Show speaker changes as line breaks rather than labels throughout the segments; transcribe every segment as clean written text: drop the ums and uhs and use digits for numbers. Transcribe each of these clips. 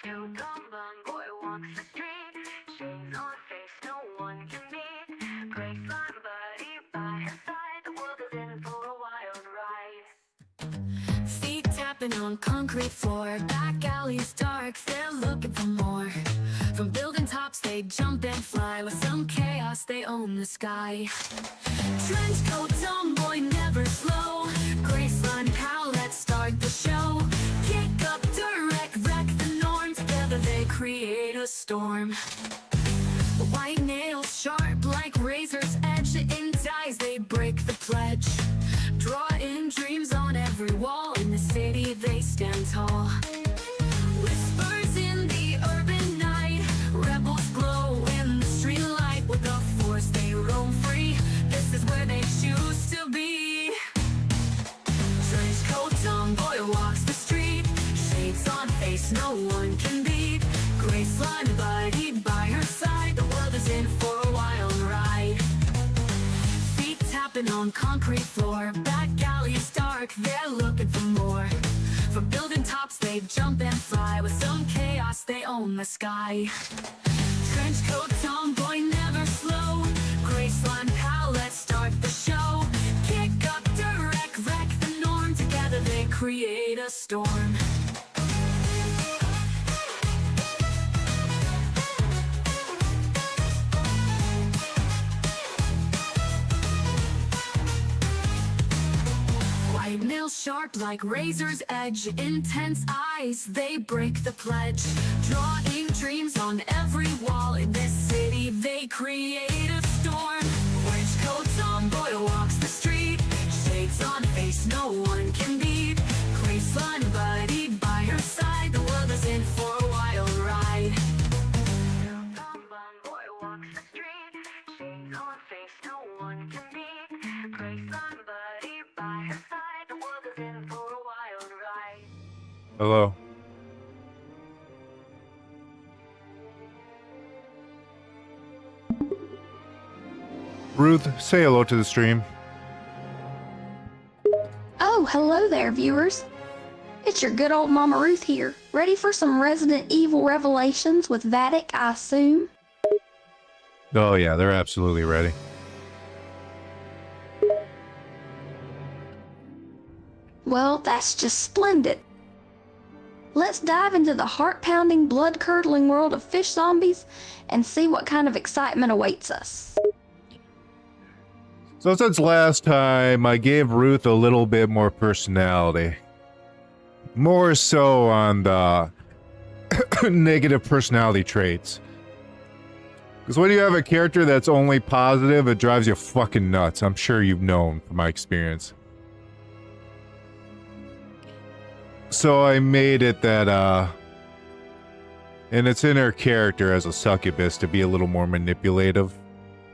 Tomboy walks the street, shades on face, no one can beat. Grace somebody by her side, the world is in for a wild ride. Feet tapping on concrete floor, back alleys dark, they're looking for more. From building tops they jump and fly, with some chaos they own the sky. Trench coat, tomboy, never slow. Graceline, pal, let's start the show. Kick up, direct, wreck the norm. Together they create a storm. White nails sharp like razor's edge. In ties they break the pledge. Draw in dreams on every wall. In the city they stand tall. Whispers in the urban night. Rebels glow in the street light. With the force they roam free. This is where they choose to be. Trench coat, tomboy walks the street. Shades on face, no one can beat. Graceline, buddy by her side. The world is in for a wild ride. Feet tapping on concrete floor. Back alleys dark, they're looking for more. From building tops they jump and fly. With some chaos they own the sky. Trench coat, tomboy, never slow. Graceline, pal, let's start the show. Kick up, direct, wreck the norm. Together they create a storm. White nails sharp like razor's edge. Intense eyes, they break the pledge. Drawing dreams on every wall. In this city they create a storm. Trench coat, tomboy walks the street. Shades on face, no one can beat. Graceline, buddy by her side. The world is in for a wild ride. Tomboy walks the street. Shades on face, no one can beat. Graceline, buddy by her side. The world is in for a wild ride.
Hello. Ruth, say hello to the stream.
Oh, hello there, viewers. It's your good old Mama Ruth here, ready for some Resident Evil revelations with Vattic, I assume?
Oh yeah, they're absolutely ready.
Well, that's just splendid. Let's dive into the heart-pounding, blood-curdling world of fish zombies and see what kind of excitement awaits us.
So since last time, I gave Ruth a little bit more personality. More so on the negative personality traits. Because when you have a character that's only positive, it drives you fucking nuts. I'm sure you've known from my experience. So I made it that, and it's in her character as a succubus to be a little more manipulative.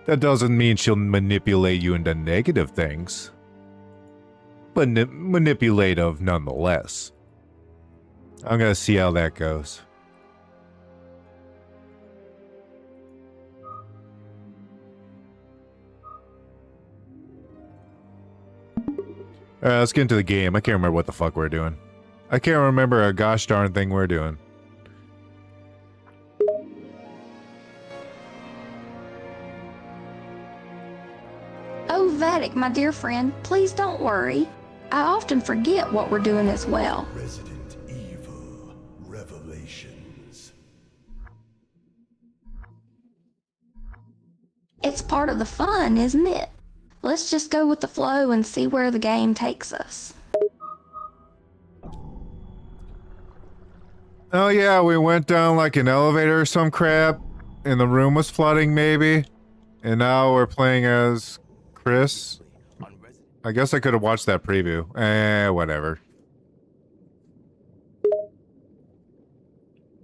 That doesn't mean she'll manipulate you into negative things, but manipulative nonetheless. I'm gonna see how that goes. Alright, let's get into the game. I can't remember what the fuck we're doing. I can't remember a gosh darn thing we're doing.
Oh, Vattic, my dear friend, please don't worry. I often forget what we're doing as well.
Resident Evil Revelations.
It's part of the fun, isn't it? Let's just go with the flow and see where the game takes us.
Oh yeah, we went down like an elevator or some crap, and the room was flooding maybe, and now we're playing as Chris. I guess I could have watched that preview. Whatever.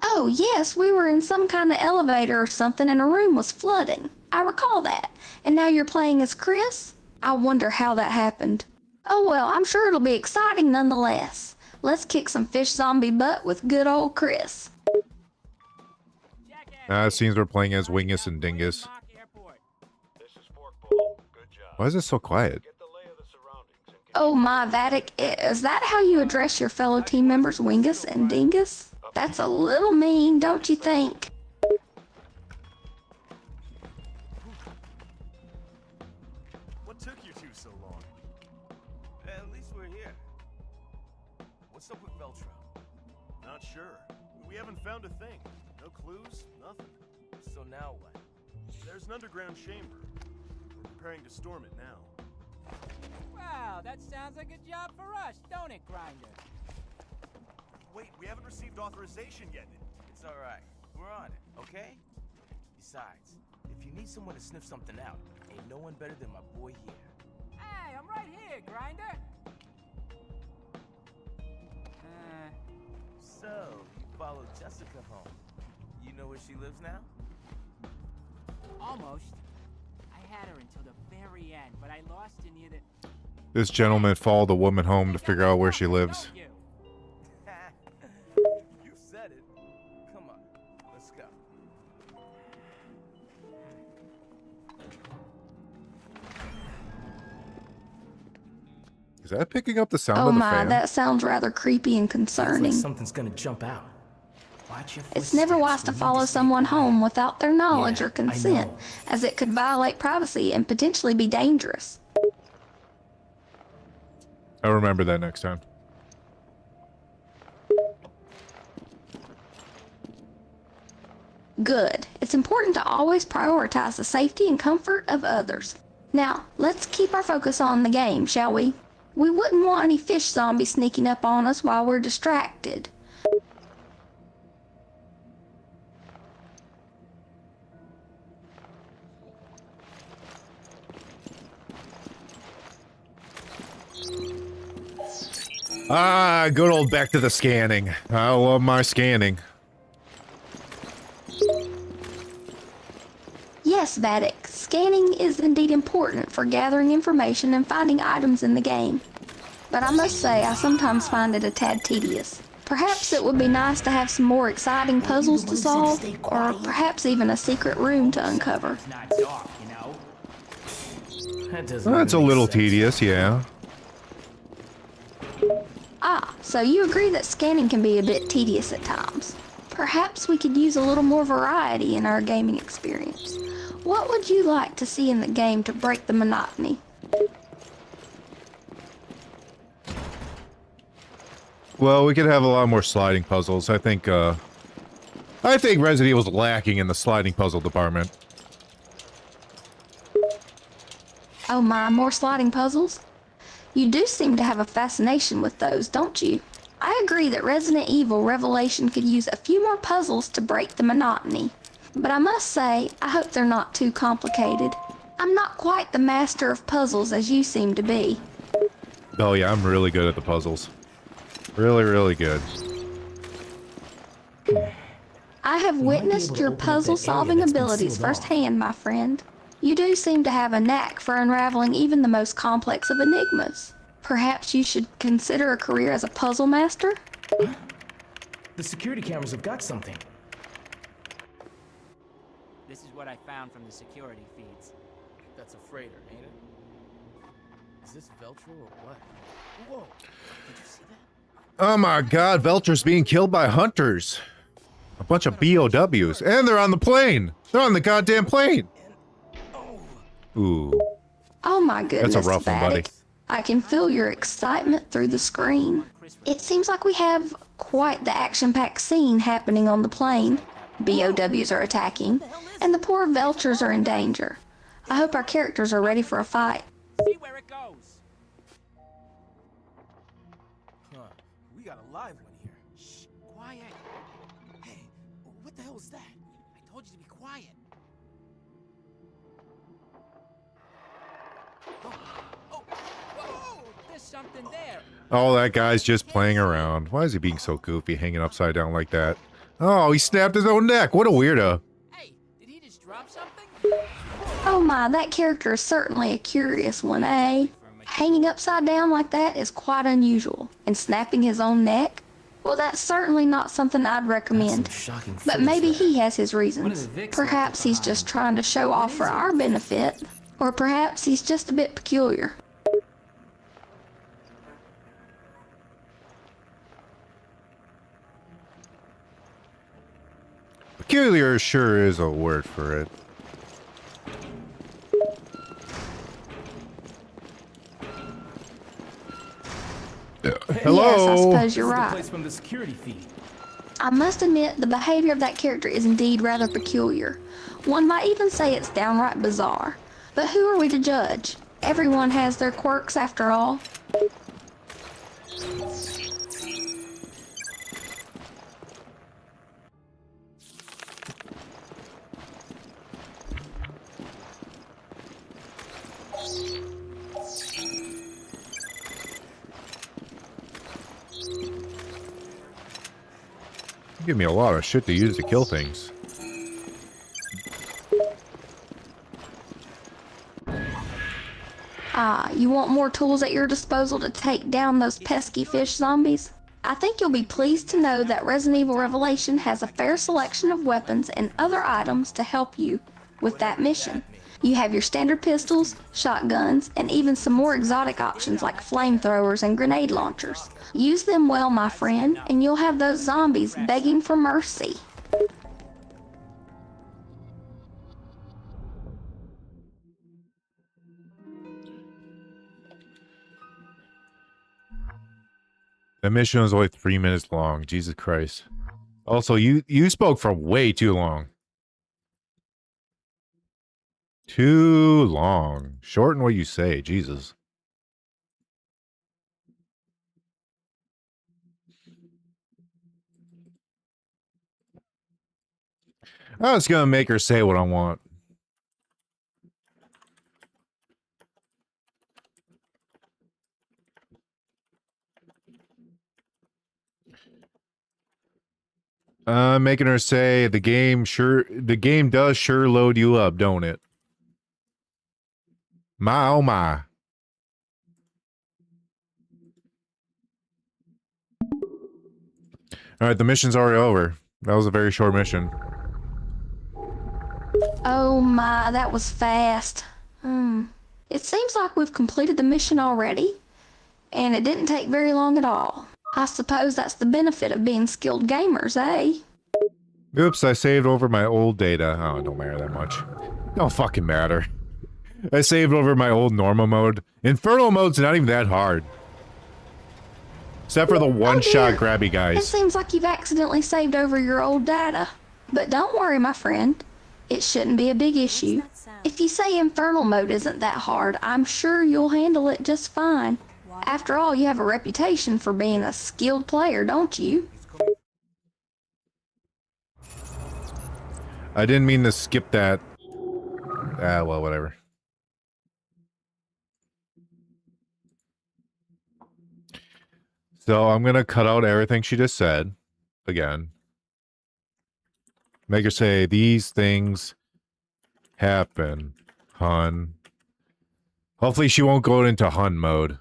Oh yes, we were in some kind of elevator or something and a room was flooding. I recall that. And now you're playing as Chris? I wonder how that happened. Oh well, I'm sure it'll be exciting nonetheless. Let's kick some fish zombie butt with good old Chris.
It seems we're playing as Wingus and Dingus. Why is it so quiet?
Oh my, Vattic, is that how you address your fellow team members, Wingus and Dingus? That's a little mean, don't you think?
What took you two so long?
At least we're here. What's up with Veltro?
Not sure. We haven't found a thing. No clues, nothing.
So now what?
There's an underground chamber. We're preparing to storm it now.
Wow, that sounds like a job for us, don't it, Grinder?
Wait, we haven't received authorization yet.
It's alright. We're on it, okay? Besides, if you need someone to sniff something out, ain't no one better than my boy here.
Hey, I'm right here, Grinder.
So, you followed Jessica home. You know where she lives now?
Almost. I had her until the very end, but I lost her near the...
This gentleman followed the woman home to figure out where she lives.
Don't you?
You said it. Come on, let's go.
Is that picking up the sound
Oh
of the
my,
fan?
that sounds rather creepy and concerning.
Something's gonna jump out. Watch your
It's never wise to follow someone home without their knowledge
Yeah,
or consent,
I know.
as it could violate privacy and potentially be dangerous.
I'll remember that next time.
Good. It's important to always prioritize the safety and comfort of others. Now, let's keep our focus on the game, shall we? We wouldn't want any fish zombies sneaking up on us while we're distracted.
Ah, good old back to the scanning. I love my scanning.
Yes, Vattic, scanning is indeed important for gathering information and finding items in the game. But I must say, I sometimes find it a tad tedious. Perhaps it would be nice to have some more exciting puzzles to solve, or perhaps even a secret room to uncover.
It's not dark, you know?
That doesn't
That's a
make
little
sense.
tedious, yeah.
Ah, so you agree that scanning can be a bit tedious at times. Perhaps we could use a little more variety in our gaming experience. What would you like to see in the game to break the monotony?
Well, we could have a lot more sliding puzzles. I think Resident Evil's lacking in the sliding puzzle department.
Oh my, more sliding puzzles? You do seem to have a fascination with those, don't you? I agree that Resident Evil Revelation could use a few more puzzles to break the monotony. But I must say, I hope they're not too complicated. I'm not quite the master of puzzles as you seem to be.
Oh yeah, I'm really good at the puzzles. Really, really good.
I have witnessed your puzzle-solving abilities firsthand, my friend. You do seem to have a knack for unraveling even the most complex of enigmas. Perhaps you should consider a career as a puzzle master?
The security cameras have got something.
This is what I found from the security feeds.
That's a freighter, ain't it? Is this Veltro or what? Whoa! Did you see that?
Oh my god, Veltra's being killed by hunters. A bunch of BOWs. And they're on the plane! They're on the goddamn plane! Ooh.
Oh my goodness,
That's a rough one, buddy.
Vattic. I can feel your excitement through the screen. It seems like we have quite the action-packed scene happening on the plane. BOWs are attacking, and the poor Velters are in danger. I hope our characters are ready for a fight.
See where it goes.
Huh. We got a live one here.
Shh, quiet.
Hey, what the hell is that?
I told you to be quiet. Oh, whoa, there's something there.
Oh, that guy's just playing around. Why is he being so goofy, hanging upside down like that? Oh, he snapped his own neck. What a weirdo.
Hey, did he just drop something?
Oh my, that character is certainly a curious one, eh? Hanging upside down like that is quite unusual. And snapping his own neck? Well, that's certainly not something I'd recommend.
Shocking
But
footage
maybe
there.
he has his reasons. Perhaps he's just trying to show off for our benefit. Or perhaps he's just a bit peculiar.
Peculiar sure is a word for it. Hello?
Yes, I suppose you're
This is the
right.
place from the security feed.
I must admit, the behavior of that character is indeed rather peculiar. One might even say it's downright bizarre. But who are we to judge? Everyone has their quirks after all.
You give me a lot of shit to use to kill things.
Ah, you want more tools at your disposal to take down those pesky fish zombies? I think you'll be pleased to know that Resident Evil Revelation has a fair selection of weapons and other items to help you with that mission. You have your standard pistols, shotguns, and even some more exotic options like flamethrowers and grenade launchers. Use them well, my friend, and you'll have those zombies begging for mercy.
The mission was only 3 minutes long. Jesus Christ. Also, you spoke for way too long. Too long. Shorten what you say. Jesus. I was gonna make her say what I want. Making her say the game does sure load you up, don't it? My oh my. Alright, the mission's already over. That was a very short mission.
Oh my, that was fast. It seems like we've completed the mission already, and it didn't take very long at all. I suppose that's the benefit of being skilled gamers, eh?
Oops, I saved over my old data. Oh, it don't matter that much. Don't fucking matter. I saved over my old normal mode. Infernal mode's not even that hard. Except for the one-shot grabby
It
guys.
seems like you've accidentally saved over your old data. But don't worry, my friend. It shouldn't be a big issue. If you say Infernal mode isn't that hard, I'm sure you'll handle it just fine. After all, you have a reputation for being a skilled player, don't you?
I didn't mean to skip that. Ah, well, whatever. So I'm gonna cut out everything she just said. Again. Make her say, these things happen, hun. Hopefully she won't go into hun mode.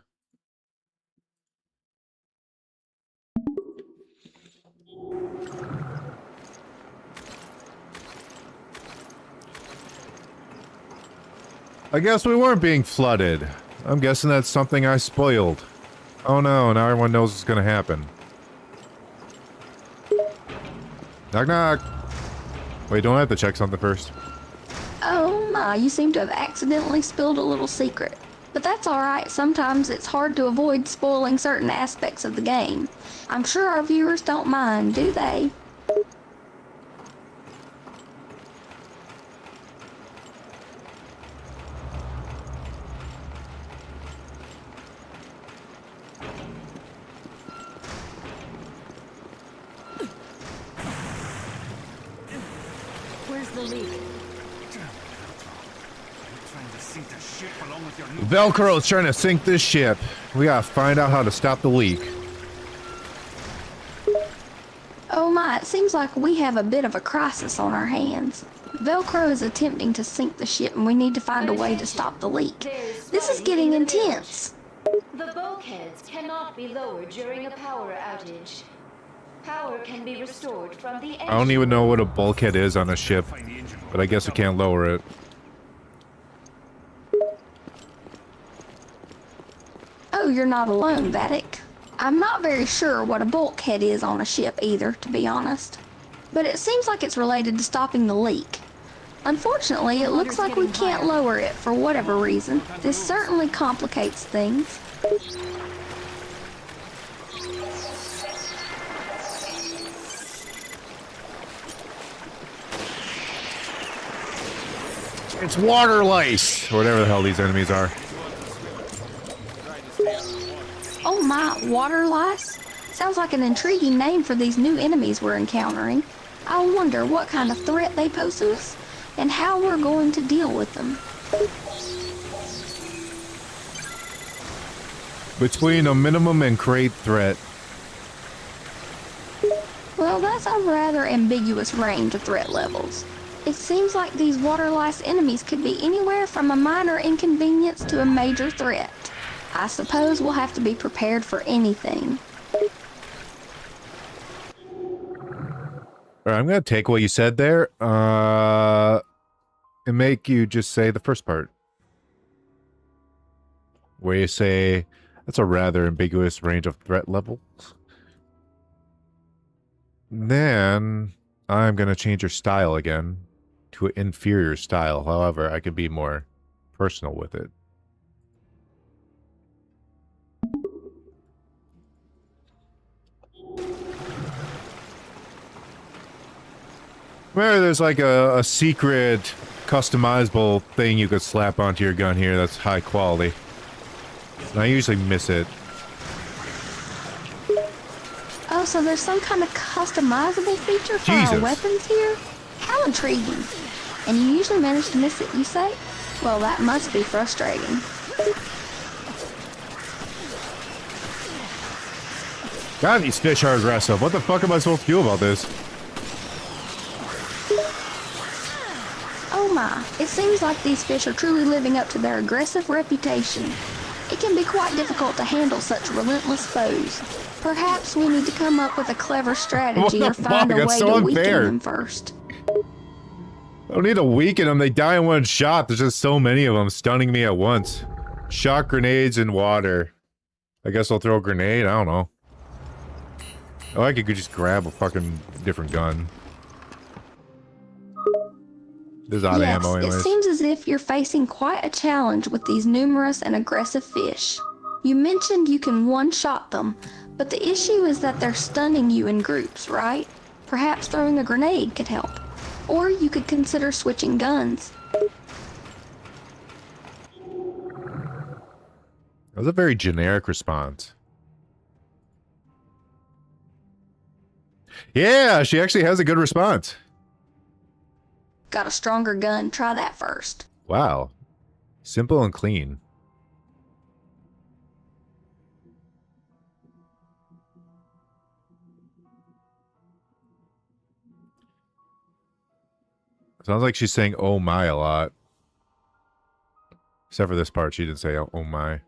I guess we weren't being flooded. I'm guessing that's something I spoiled. Oh no, now everyone knows what's gonna happen. Knock knock! Wait, don't I have to check something first?
Oh my, you seem to have accidentally spilled a little secret. But that's alright, sometimes it's hard to avoid spoiling certain aspects of the game. I'm sure our viewers don't mind, do they?
Where's the leak?
Velcro's trying to sink this ship. We gotta find out how to stop the leak.
Oh my, it seems like we have a bit of a crisis on our hands. Velcro is attempting to sink the ship and we need to find a way to stop the leak. This is getting intense.
The bulkheads cannot be lowered during a power outage. Power can be restored from the engine.
I don't even know what a bulkhead is on a ship, but I guess we can't lower it.
Oh, you're not alone, Vattic. I'm not very sure what a bulkhead is on a ship either, to be honest. but it seems like it's related to stopping the leak. Unfortunately, it looks like we can't lower it for whatever reason. This certainly complicates things.
It's water lice! Or whatever the hell these enemies are.
Oh my, water lice? Sounds like an intriguing name for these new enemies we're encountering. I wonder what kind of threat they pose to us, and how we're going to deal with them.
Between a minimum and great threat.
Well, that's a rather ambiguous range of threat levels. It seems like these water lice enemies could be anywhere from a minor inconvenience to a major threat. I suppose we'll have to be prepared for anything.
Alright, I'm gonna take what you said there, and make you just say the first part. Where you say, that's a rather ambiguous range of threat levels. Then, I'm gonna change your style again to an inferior style. However, I could be more personal with it. Remember, there's like a secret customizable thing you could slap onto your gun here that's high quality. And I usually miss it.
Oh, so there's some kind of customizable feature for
Jesus.
our weapons here? How intriguing. And you usually manage to miss it, you say? Well, that must be frustrating.
God, these fish are aggressive. What the fuck am I supposed to do about this?
Oh my, it seems like these fish are truly living up to their aggressive reputation. It can be quite difficult to handle such relentless foes. Perhaps we need to come up with a clever strategy or find a
fuck?
way
That's so
to weaken
unfair.
them first.
I don't need to weaken them. They die in one shot. There's just so many of them stunning me at once. Shock grenades in water. I guess I'll throw a grenade. I don't know. Oh, I could just grab a fucking different gun. There's out of ammo
Yes,
anyways.
it seems as if you're facing quite a challenge with these numerous and aggressive fish. You mentioned you can one-shot them, but the issue is that they're stunning you in groups, right? Perhaps throwing a grenade could help. Or you could consider switching guns.
That was a very generic response. Yeah, she actually has a good response.
Got a stronger gun, try that first.
Wow. Simple and clean. Sounds like she's saying oh my a lot. Except for this part, she didn't say oh my.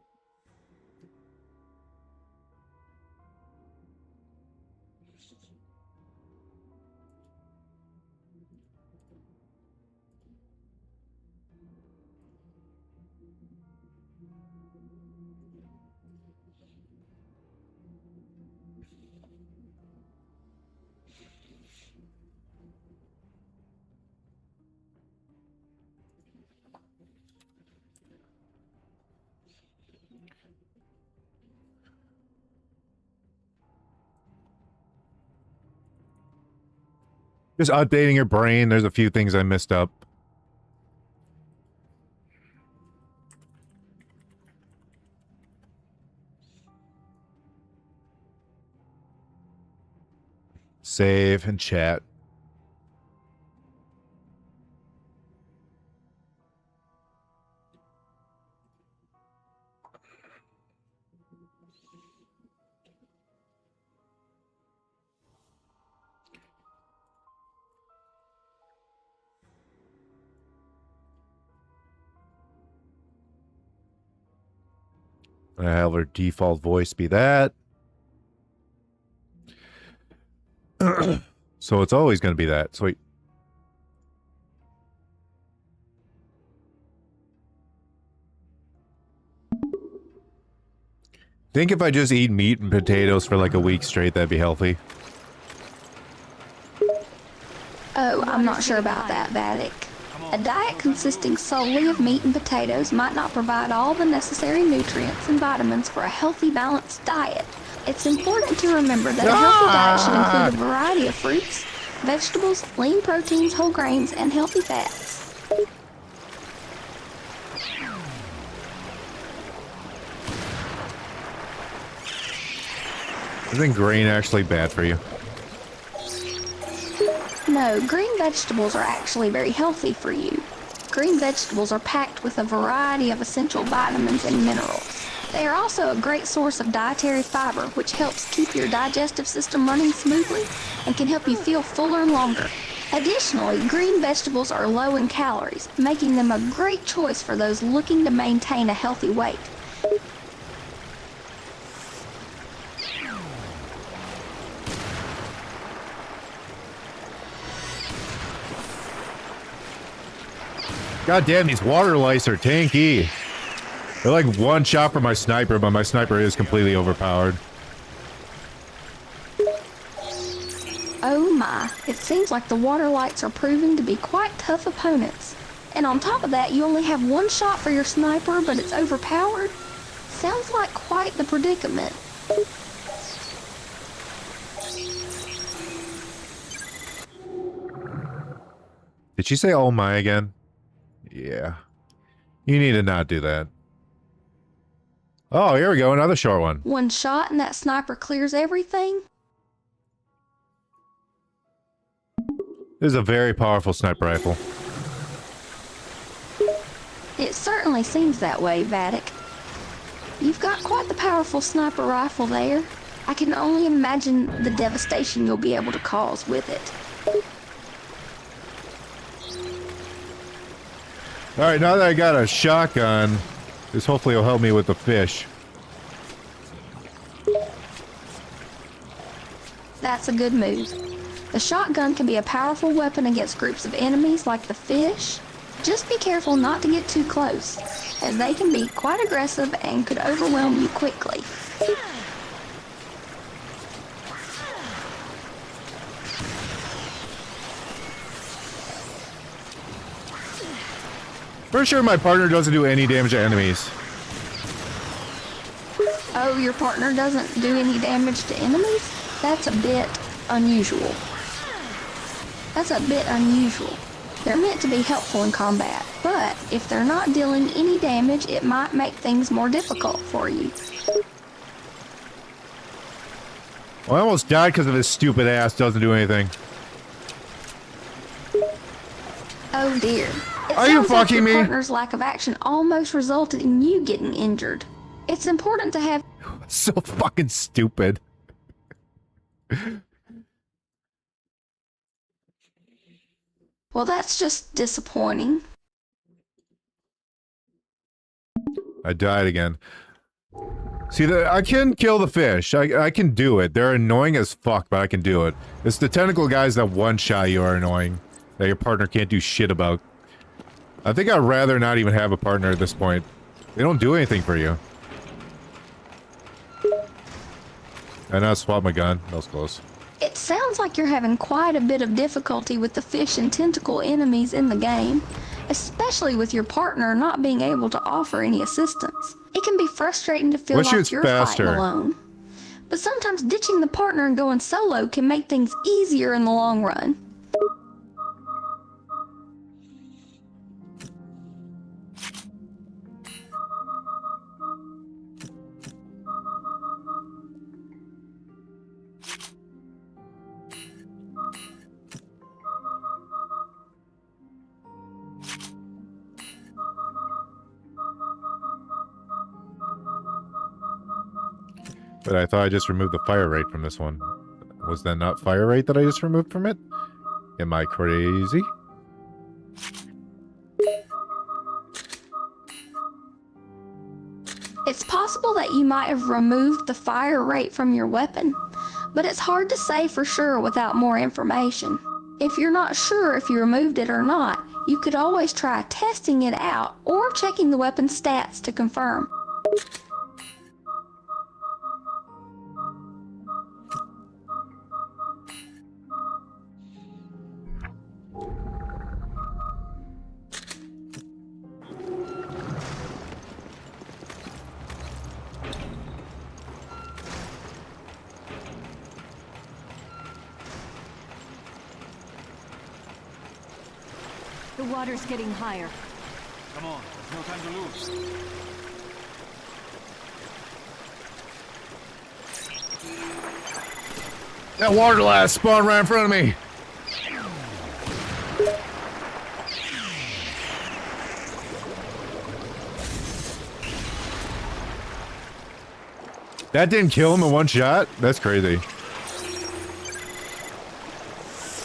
Just updating your brain. There's a few things I missed up. Save and chat. I have her default voice be that. So it's always going to be that. Sweet. Think if I just eat meat and potatoes for like a week straight, that'd be healthy.
Oh, I'm not sure about that, Vattic. A diet consisting solely of meat and potatoes might not provide all the necessary nutrients and vitamins for a healthy, balanced diet. It's important to remember that a healthy diet should include a variety of fruits, vegetables, lean proteins, whole grains, and healthy fats.
Isn't grain actually bad for you?
No, green vegetables are actually very healthy for you. Green vegetables are packed with a variety of essential vitamins and minerals. They are also a great source of dietary fiber, which helps keep your digestive system running smoothly and can help you feel fuller longer. Additionally, green vegetables are low in calories, making them a great choice for those looking to maintain a healthy weight.
God damn, these water lice are tanky. They're like one shot for my sniper, but my sniper is completely overpowered.
Oh my, it seems like the water lights are proving to be quite tough opponents. And on top of that, you only have one shot for your sniper, but it's overpowered? Sounds like quite the predicament.
Did she say oh my again? Yeah. You need to not do that. Oh, here we go, another short one.
One shot and that sniper clears everything?
This is a very powerful sniper rifle.
It certainly seems that way, Vattic. You've got quite the powerful sniper rifle there. I can only imagine the devastation you'll be able to cause with it.
Alright, now that I got a shotgun, this hopefully will help me with the fish.
That's a good move. The shotgun can be a powerful weapon against groups of enemies like the fish. Just be careful not to get too close, as they can be quite aggressive and could overwhelm you quickly.
For sure my partner doesn't do any damage to enemies.
Oh, your partner doesn't do any damage to enemies? That's a bit unusual. They're meant to be helpful in combat, but if they're not dealing any damage, it might make things more difficult for you.
Well, I almost died because of his stupid ass doesn't do anything.
Oh dear. It
Are you
sounds like
fucking
your
me?
partner's lack of action almost resulted in you getting injured. It's important to have...
So fucking stupid.
Well, that's just disappointing.
I died again. See, I can kill the fish. I can do it. They're annoying as fuck, but I can do it. It's the tentacle guys that one-shot you are annoying. That your partner can't do shit about. I think I'd rather not even have a partner at this point. They don't do anything for you. I now swap my gun. That was close.
It sounds like you're having quite a bit of difficulty with the fish and tentacle enemies in the game, especially with your partner not being able to offer any assistance. It can be frustrating to feel
What
like
shoots
you're
faster?
fighting alone. But sometimes ditching the partner and going solo can make things easier in the long run.
But I thought I just removed the fire rate from this one. Was that not fire rate that I just removed from it? Am I crazy?
It's possible that you might have removed the fire rate from your weapon, but it's hard to say for sure without more information. If you're not sure if you removed it or not, you could always try testing it out or checking the weapon's stats to confirm.
The water's getting higher.
Come on, there's no time to lose.
That water last spawned right in front of me. That didn't kill him in one shot? That's crazy.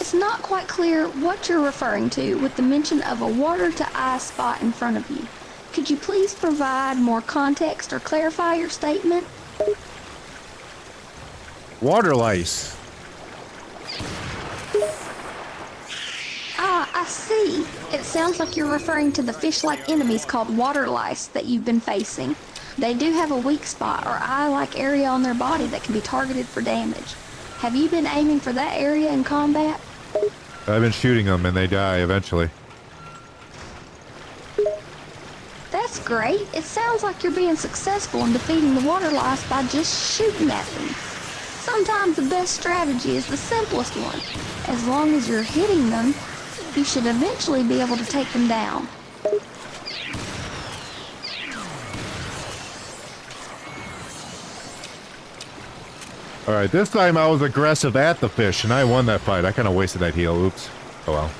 It's not quite clear what you're referring to with the mention of a water to ice spot in front of you. Could you please provide more context or clarify your statement?
Water lice.
Ah, I see. It sounds like you're referring to the fish-like enemies called water lice that you've been facing. They do have a weak spot or eye-like area on their body that can be targeted for damage. Have you been aiming for that area in combat?
I've been shooting them and they die eventually.
That's great. It sounds like you're being successful in defeating the water lice by just shooting at them. Sometimes the best strategy is the simplest one. As long as you're hitting them, you should eventually be able to take them down.
Alright, this time I was aggressive at the fish and I won that fight. I kind of wasted that heal. Oops. Oh well.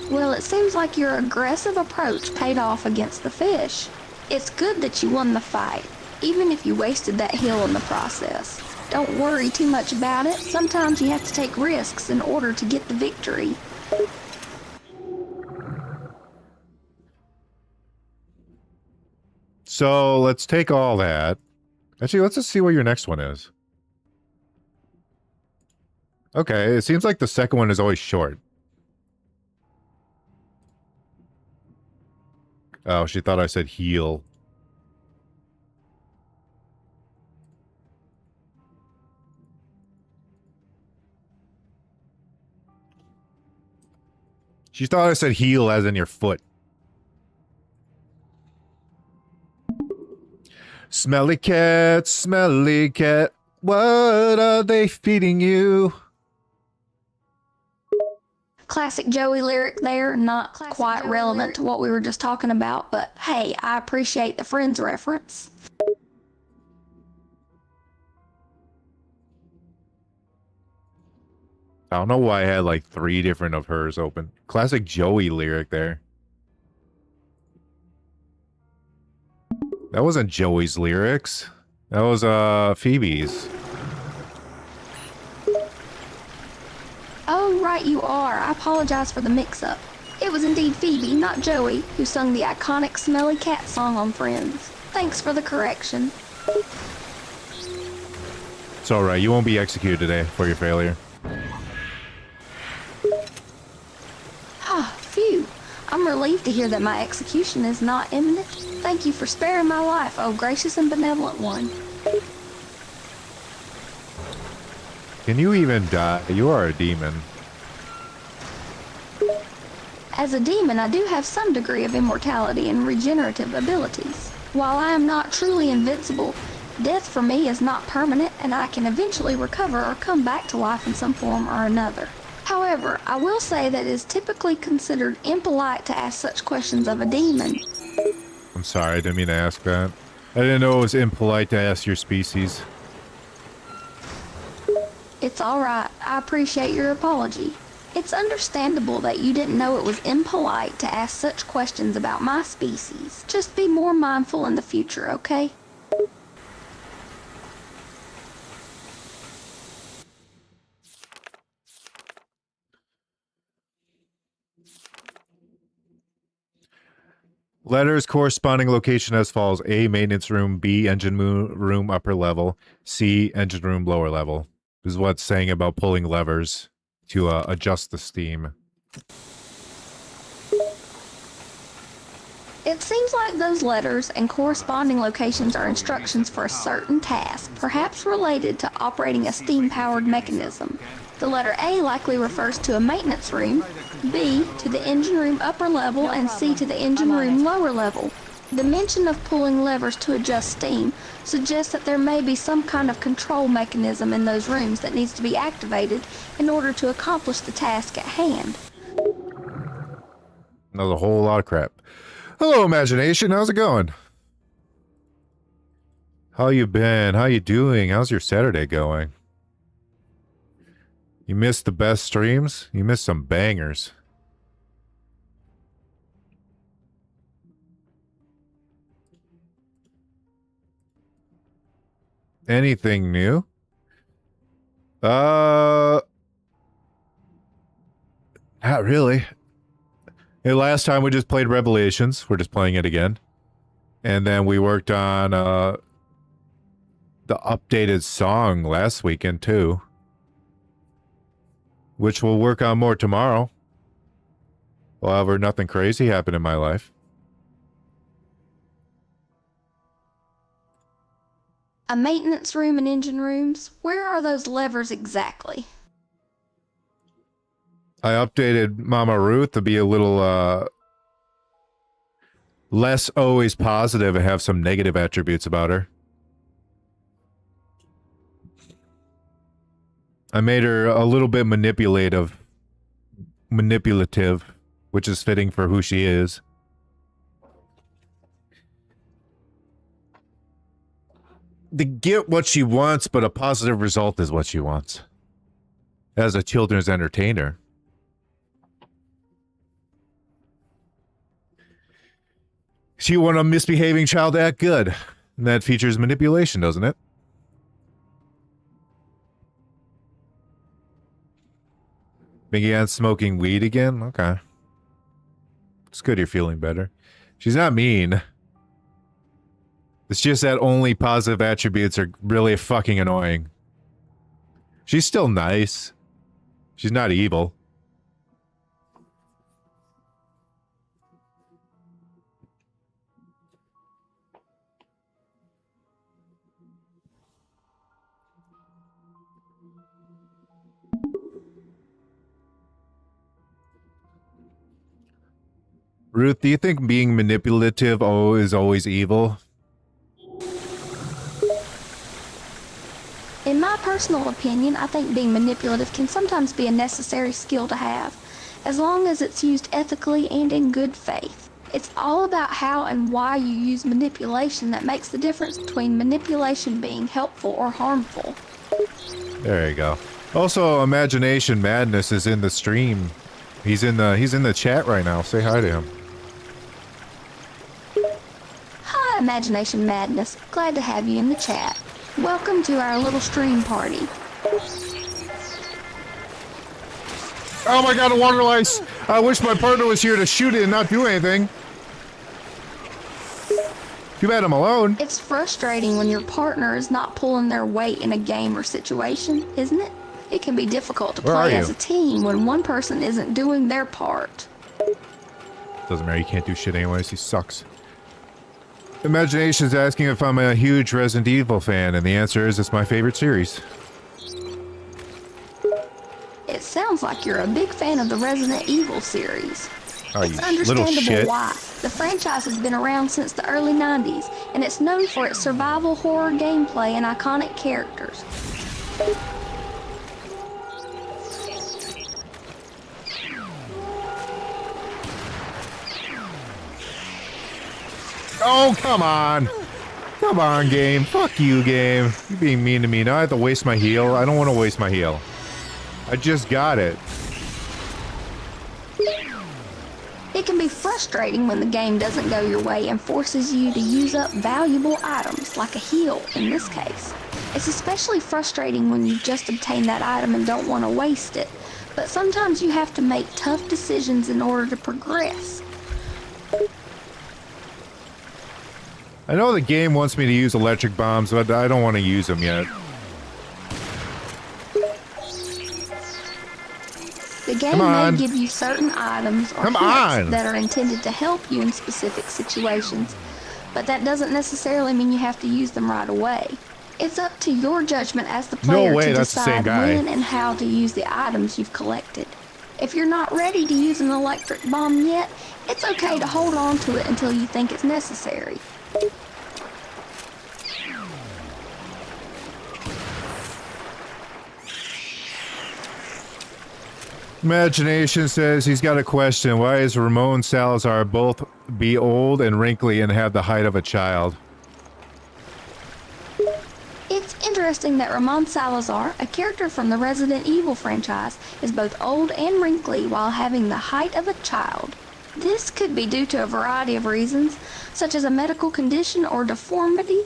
Well, it seems like your aggressive approach paid off against the fish. It's good that you won the fight, even if you wasted that heal in the process. Don't worry too much about it. Sometimes you have to take risks in order to get the victory.
So let's take all that. Actually, let's just see what your next one is. Okay, it seems like the second one is always short. Oh, she thought I said heal. She thought I said heal as in your foot. Smelly cat, what are they feeding you?
Classic Joey lyric there, not quite relevant to what we were just talking about, but hey, I appreciate the Friends reference.
I don't know why I had like 3 different of hers open. Classic Joey lyric there. That wasn't Joey's lyrics. That was Phoebe's.
Oh, right you are. I apologize for the mix-up. It was indeed Phoebe, not Joey, who sung the iconic Smelly Cat song on Friends. Thanks for the correction.
It's alright, you won't be executed today for your failure.
Ah, phew. I'm relieved to hear that my execution is not imminent. Thank you for sparing my life, oh gracious and benevolent one.
Can you even die? You are a demon.
As a demon, I do have some degree of immortality and regenerative abilities. While I am not truly invincible, death for me is not permanent and I can eventually recover or come back to life in some form or another. However, I will say that it is typically considered impolite to ask such questions of a demon.
I'm sorry, I didn't mean to ask that. I didn't know it was impolite to ask your species.
It's alright, I appreciate your apology. It's understandable that you didn't know it was impolite to ask such questions about my species. Just be more mindful in the future, okay?
Letters corresponding location as follows. A, maintenance room. B, engine room upper level. C, engine room lower level. This is what it's saying about pulling levers to adjust the steam.
It seems like those letters and corresponding locations are instructions for a certain task, perhaps related to operating a steam-powered mechanism. The letter A likely refers to a maintenance room, B to the engine room upper level, and C to the engine room lower level. The mention of pulling levers to adjust steam suggests that there may be some kind of control mechanism in those rooms that needs to be activated in order to accomplish the task at hand.
That was a whole lot of crap. Hello, imagination. How's it going? How you been? How you doing? How's your Saturday going? You missed the best streams? You missed some bangers. Anything new? Not really. Hey, last time we just played Revelations. We're just playing it again. And then we worked on the updated song last weekend too. Which we'll work on more tomorrow. However, nothing crazy happened in my life.
A maintenance room and engine rooms? Where are those levers exactly?
I updated Mama Ruth to be a little less always positive and have some negative attributes about her. I made her a little bit manipulative, which is fitting for who she is. To get what she wants, but a positive result is what she wants. As a children's entertainer. She want a misbehaving child to act good. And that features manipulation, doesn't it? Began smoking weed again? Okay. It's good you're feeling better. She's not mean. It's just that only positive attributes are really fucking annoying. She's still nice. She's not evil. Ruth, do you think being manipulative is always evil?
In my personal opinion, I think being manipulative can sometimes be a necessary skill to have, as long as it's used ethically and in good faith. It's all about how and why you use manipulation that makes the difference between manipulation being helpful or harmful.
There you go. Also, Imagination Madness is in the stream. He's in the chat right now. Say hi to him.
Hi, Imagination Madness. Glad to have you in the chat. Welcome to our little stream party.
Oh my god, a water lice! I wish my partner was here to shoot it and not do anything. Too bad I'm alone.
It's frustrating when your partner is not pulling their weight in a game or situation, isn't it? It can be difficult to play as a team when one person isn't doing their part.
Doesn't matter, you can't do shit anyways, he sucks. Imagination's asking if I'm a huge Resident Evil fan, and the answer is it's my favorite series.
It sounds like you're a big fan of the Resident Evil series.
Oh,
It's
you little
understandable
shit.
why. The franchise has been around since the early 90s, and it's known for its survival horror gameplay and iconic characters.
Oh, come on. Come on, game. Fuck you, game. You're being mean to me. Now I have to waste my heal. I don't want to waste my heal. I just got it.
It can be frustrating when the game doesn't go your way and forces you to use up valuable items, like a heal in this case. It's especially frustrating when you've just obtained that item and don't want to waste it, but sometimes you have to make tough decisions in order to progress.
I know the game wants me to use electric bombs, but I don't want to use them yet.
The game may give you certain items or hints that are intended to help you in specific situations, but that doesn't necessarily mean you have to use them right away. It's up to your judgment as the player to decide when and how to use the items you've collected. If you're not ready to use an electric bomb yet, it's okay to hold on to it until you think it's necessary.
Imagination says he's got a question. Why is Ramon Salazar both be old and wrinkly and have the height of a child?
It's interesting that Ramon Salazar, a character from the Resident Evil franchise, is both old and wrinkly while having the height of a child. This could be due to a variety of reasons, such as a medical condition or deformity,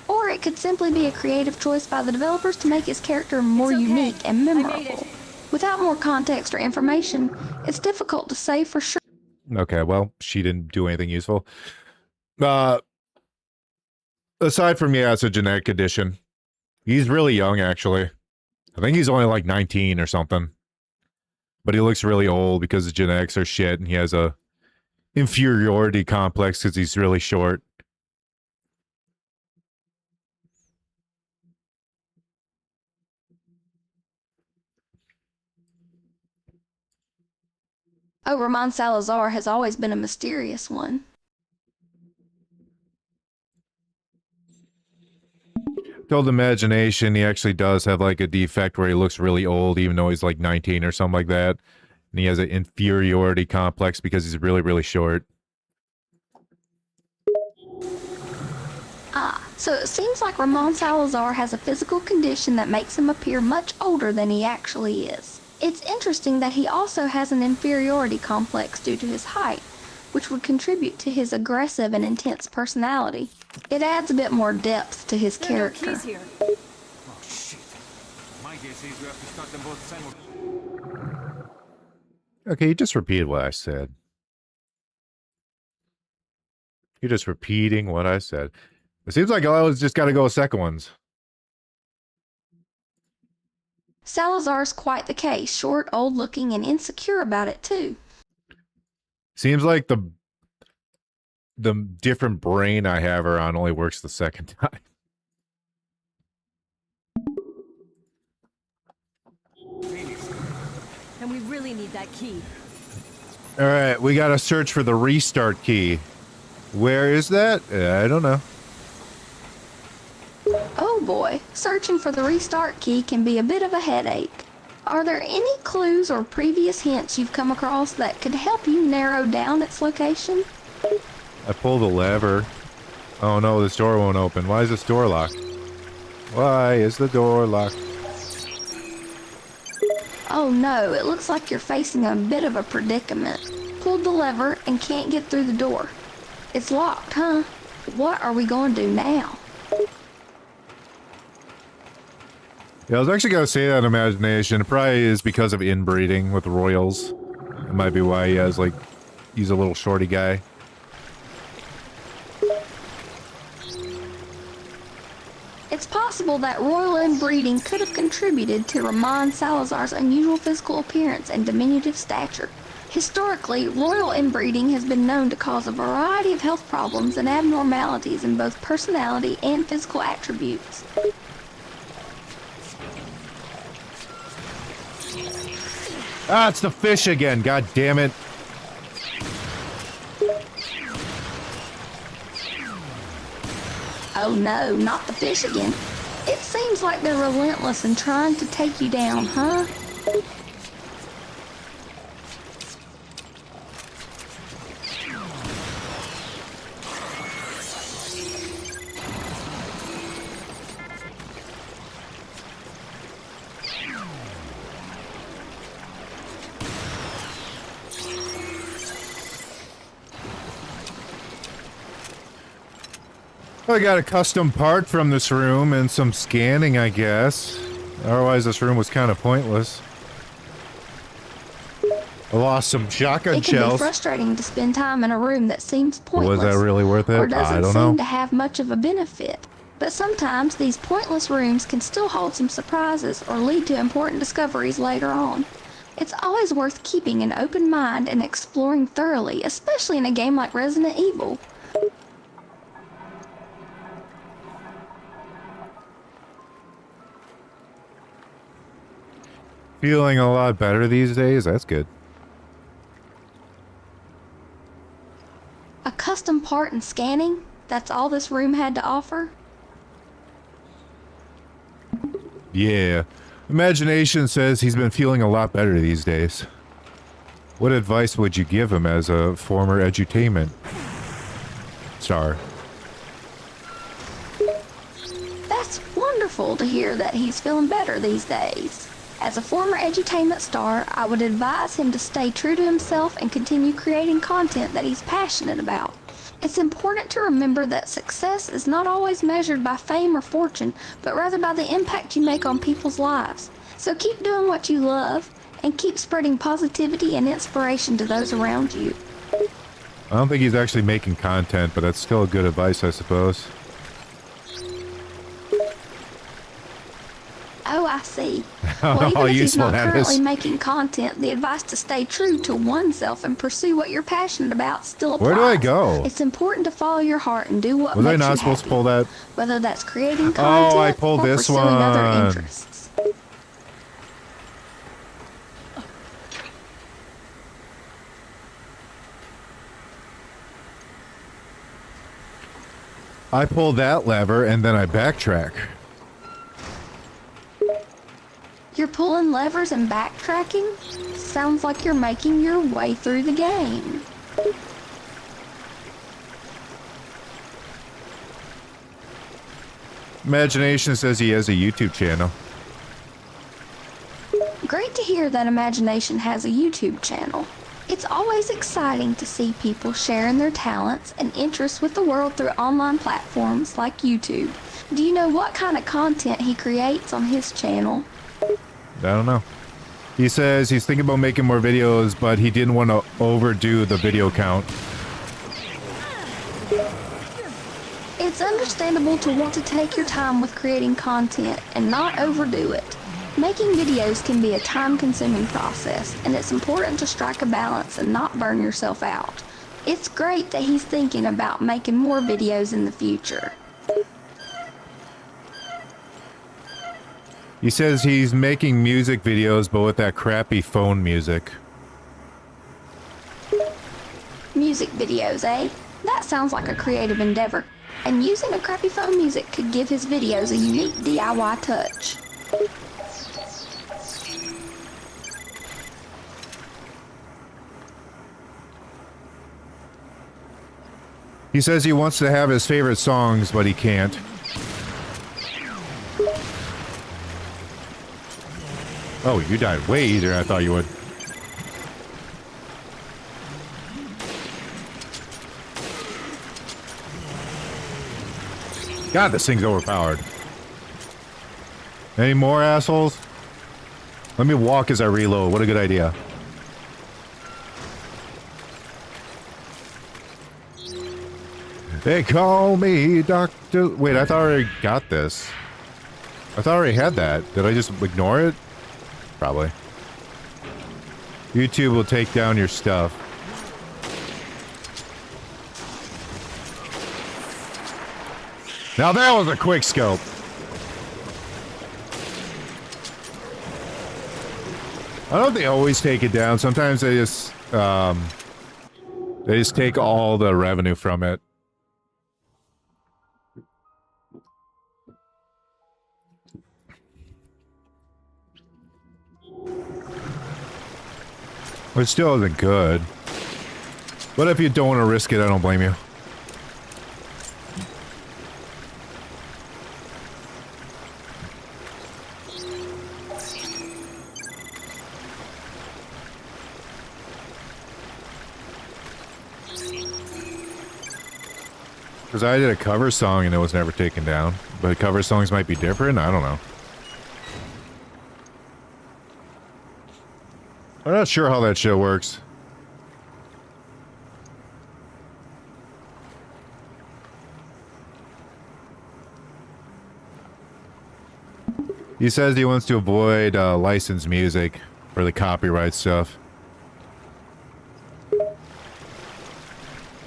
or it could simply be a creative choice by the developers to make his character more unique and memorable. Without more context or information, it's difficult to say for sure.
Okay, well, she didn't do anything useful. Aside from, yeah, it's a genetic condition. He's really young, actually. I think he's only like 19 or something. But he looks really old because his genetics are shit, and he has a inferiority complex because he's really short.
Oh, Ramon Salazar has always been a mysterious one.
Told Imagination he actually does have like a defect where he looks really old even though he's like 19 or something like that. And he has an inferiority complex because he's really, really short.
Ah, so it seems like Ramon Salazar has a physical condition that makes him appear much older than he actually is. It's interesting that he also has an inferiority complex due to his height, which would contribute to his aggressive and intense personality. It adds a bit more depth to his character.
Oh shit. My guess is we have to start them both simultaneously.
Okay, you just repeated what I said. You're just repeating what I said. It seems like I always just got to go with second ones.
Salazar's quite the case, short, old-looking, and insecure about it too.
Seems like the different brain I have her on only works the second time.
And we really need that key.
All right, we got to search for the restart key. Where is that? I don't know.
Oh boy, searching for the restart key can be a bit of a headache. Are there any clues or previous hints you've come across that could help you narrow down its location?
I pull the lever. Oh no, this door won't open. Why is this door locked? Why is the door locked?
Oh no, it looks like you're facing a bit of a predicament. Pulled the lever and can't get through the door. It's locked, huh? What are we going to do now?
Yeah, I was actually going to say that in Imagination. It probably is because of inbreeding with royals. It might be why he has, like, he's a little shorty guy.
It's possible that royal inbreeding could have contributed to Ramon Salazar's unusual physical appearance and diminutive stature. Historically, royal inbreeding has been known to cause a variety of health problems and abnormalities in both personality and physical attributes.
Ah, it's the fish again, god damn it.
Oh no, not the fish again. It seems like they're relentless in trying to take you down, huh?
I got a custom part from this room and some scanning, I guess. Otherwise, this room was kind of pointless. I lost some shotgun
It can be
shells.
frustrating to spend time in a room that seems pointless.
Was that really worth it?
Or doesn't
I don't
seem
know.
to have much of a benefit. But sometimes these pointless rooms can still hold some surprises or lead to important discoveries later on. It's always worth keeping an open mind and exploring thoroughly, especially in a game like Resident Evil.
Feeling a lot better these days. That's good.
A custom part and scanning? That's all this room had to offer?
Yeah. Imagination says he's been feeling a lot better these days. What advice would you give him as a former edutainment star?
That's wonderful to hear that he's feeling better these days. As a former edutainment star, I would advise him to stay true to himself and continue creating content that he's passionate about. It's important to remember that success is not always measured by fame or fortune, but rather by the impact you make on people's lives. So keep doing what you love, and keep spreading positivity and inspiration to those around you.
I don't think he's actually making content, but that's still good advice, I suppose.
Oh, I see. Well, even if he's
useful
not
that
currently
is.
making content, the advice to stay true to oneself and pursue what you're passionate about still applies.
Where do I go?
It's important to follow your heart and do what
Was
makes
I not
you
supposed to
happy,
pull that?
whether that's creating content
Oh, I pulled
or
this
pursuing other
one.
interests.
I pull that lever and then I backtrack.
You're pulling levers and backtracking? Sounds like you're making your way through the game.
Imagination says he has a YouTube channel.
Great to hear that Imagination has a YouTube channel. It's always exciting to see people sharing their talents and interests with the world through online platforms like YouTube. Do you know what kind of content he creates on his channel?
I don't know. He says he's thinking about making more videos, but he didn't want to overdo the video count.
It's understandable to want to take your time with creating content and not overdo it. Making videos can be a time-consuming process, and it's important to strike a balance and not burn yourself out. It's great that he's thinking about making more videos in the future.
He says he's making music videos, but with that crappy phone music.
Music videos, eh? That sounds like a creative endeavor. And using a crappy phone music could give his videos a unique DIY touch.
He says he wants to have his favorite songs, but he can't. Oh, you died way easier than I thought you would. God, this thing's overpowered. Any more assholes? Let me walk as I reload. What a good idea. They call me Dr. Wait, I thought I already got this. I thought I already had that. Did I just ignore it? Probably. YouTube will take down your stuff. Now that was a quick scope. I don't know if they always take it down. Sometimes they just take all the revenue from it. Which still isn't good. But if you don't want to risk it, I don't blame you. Because I did a cover song and it was never taken down. But cover songs might be different? I don't know. I'm not sure how that shit works. He says he wants to avoid licensed music for the copyright stuff.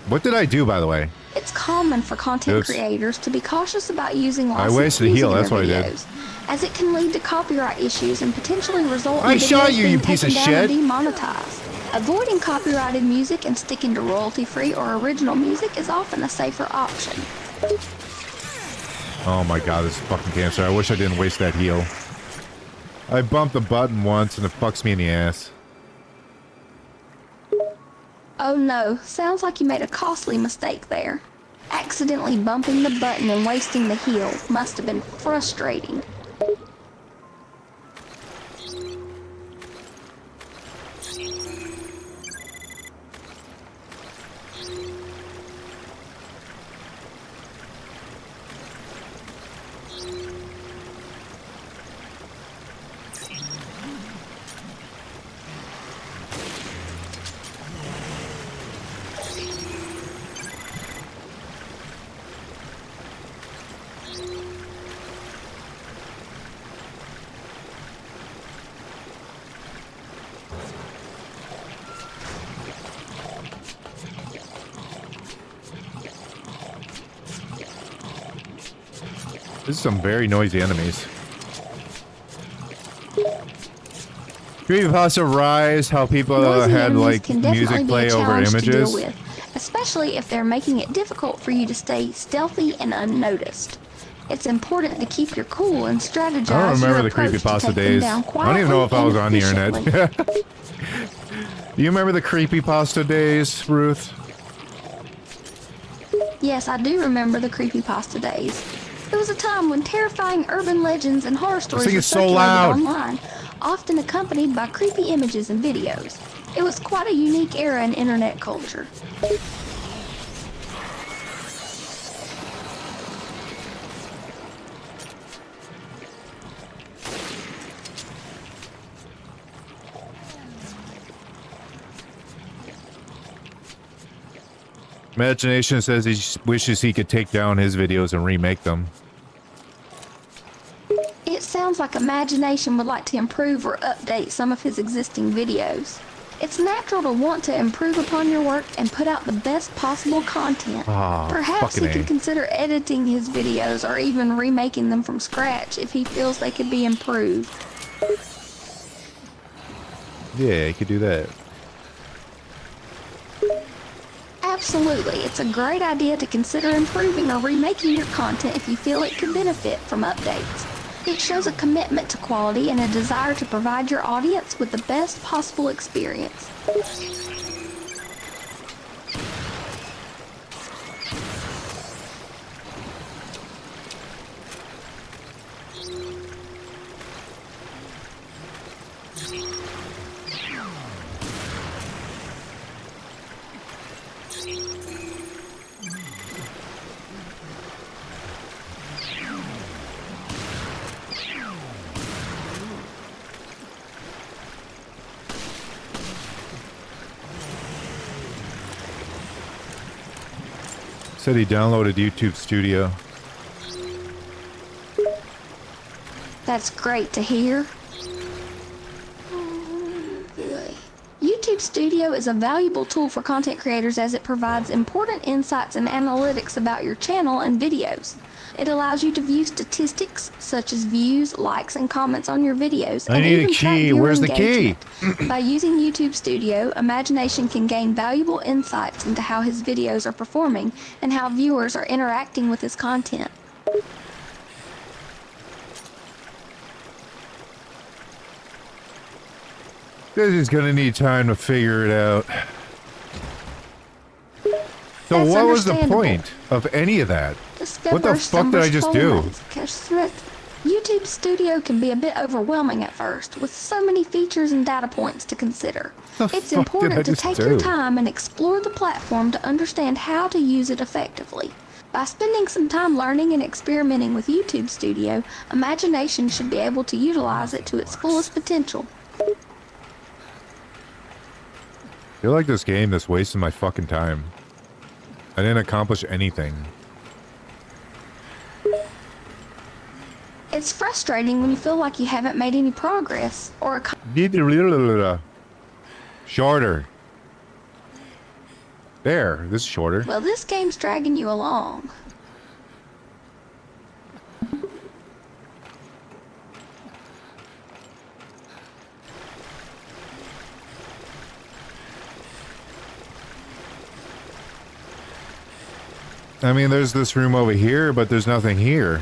What did I do, by the way?
It's It's common for content
Oops.
creators to be cautious about using
I
licensed
wasted a
music
heal,
in
that's
their
what I did.
videos, as it can lead to copyright issues and potentially result
I
in
shot
videos
you,
being
you piece of
taken down or
shit.
demonetized. Avoiding copyrighted music and sticking to royalty-free or original music is often a safer option.
Oh my god, this is fucking cancer. I wish I didn't waste that heal. I bumped the button once and it fucks me in the ass.
Oh no, sounds like you made a costly mistake there. Accidentally bumping the button and wasting the heal must have been frustrating.
This is some very noisy enemies. Creepypasta Rise, how people
Noisy
had
enemies
like
can definitely
music
be a
play over
challenge to deal
images.
with, especially if they're making it difficult for you to stay stealthy and unnoticed. It's important to keep your cool and strategize.
I don't remember
your
the
approach to
creepypasta
take them
days.
down
I don't even know if I was on the
quietly and
internet.
efficiently.
Do you remember the creepypasta days, Ruth?
Yes, I do remember the creepypasta days. It was a time when terrifying urban legends and horror stories
thing
were
is so
circulated
loud.
online, often accompanied by creepy images and videos. It was quite a unique era in internet culture.
Imagination says he wishes he could take down his videos and remake them.
It sounds like Imagination would like to improve or update some of his existing videos. It's natural to want to improve upon your work and put out the best possible content.
Ah,
Perhaps he
fucking A.
could consider editing his videos or even remaking them from scratch if he feels they could be improved.
Yeah, he could do that.
Absolutely, it's a great idea to consider improving or remaking your content if you feel it could benefit from updates. It shows a commitment to quality and a desire to provide your audience with the best possible experience.
Said he downloaded YouTube Studio.
That's great to hear. YouTube Studio is a valuable tool for content creators as it provides important insights and analytics about your channel and videos. It allows you to view statistics such as views, likes, and comments on your videos.
I
and
need a
even track
key.
viewer
Where's the key?
engagement. By using YouTube Studio, Imagination can gain valuable insights into how his videos are performing and how viewers are interacting with his content.
This is gonna need time to figure it out. So
That's
what was the
understandable.
point of any of that?
Discover
What the fuck did I just do?
YouTube Studio can be a bit overwhelming at first, with so many features and data points to consider.
The
It's
fuck did I
important to
just
take
do?
your time and explore the platform to understand how to use it effectively. By spending some time learning and experimenting with YouTube Studio, Imagination should be able to utilize it to its fullest potential.
I feel like this game that's wasting my fucking time. I didn't accomplish anything.
It's frustrating when you feel like you haven't made any progress or
Shorter. There, this is shorter.
Well, this game's dragging you along.
I mean, there's this room over here, but there's nothing here.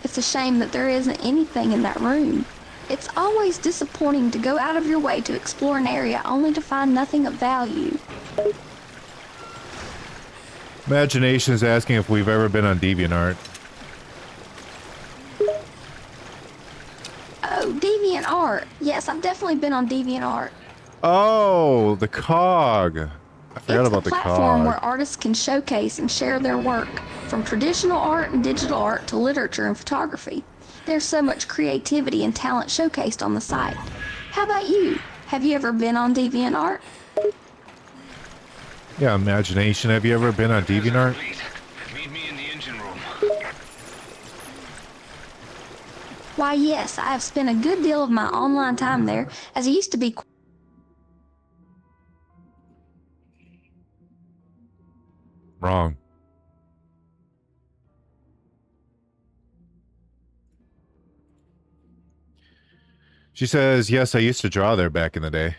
It's a shame that there isn't anything in that room. It's always disappointing to go out of your way to explore an area only to find nothing of value.
Imagination is asking if we've ever been on DeviantArt.
Oh, DeviantArt. Yes, I've definitely been on DeviantArt.
Oh, the cog. I forgot about the
It's a platform
cog.
where artists can showcase and share their work, from traditional art and digital art to literature and photography. There's so much creativity and talent showcased on the site. How about you? Have you ever been on DeviantArt?
Yeah, Imagination. Have you ever been on DeviantArt?
Meet me in the engine room.
Why, yes, I have spent a good deal of my online time there, as I used to be.
Wrong. She says, yes, I used to draw there back in the day.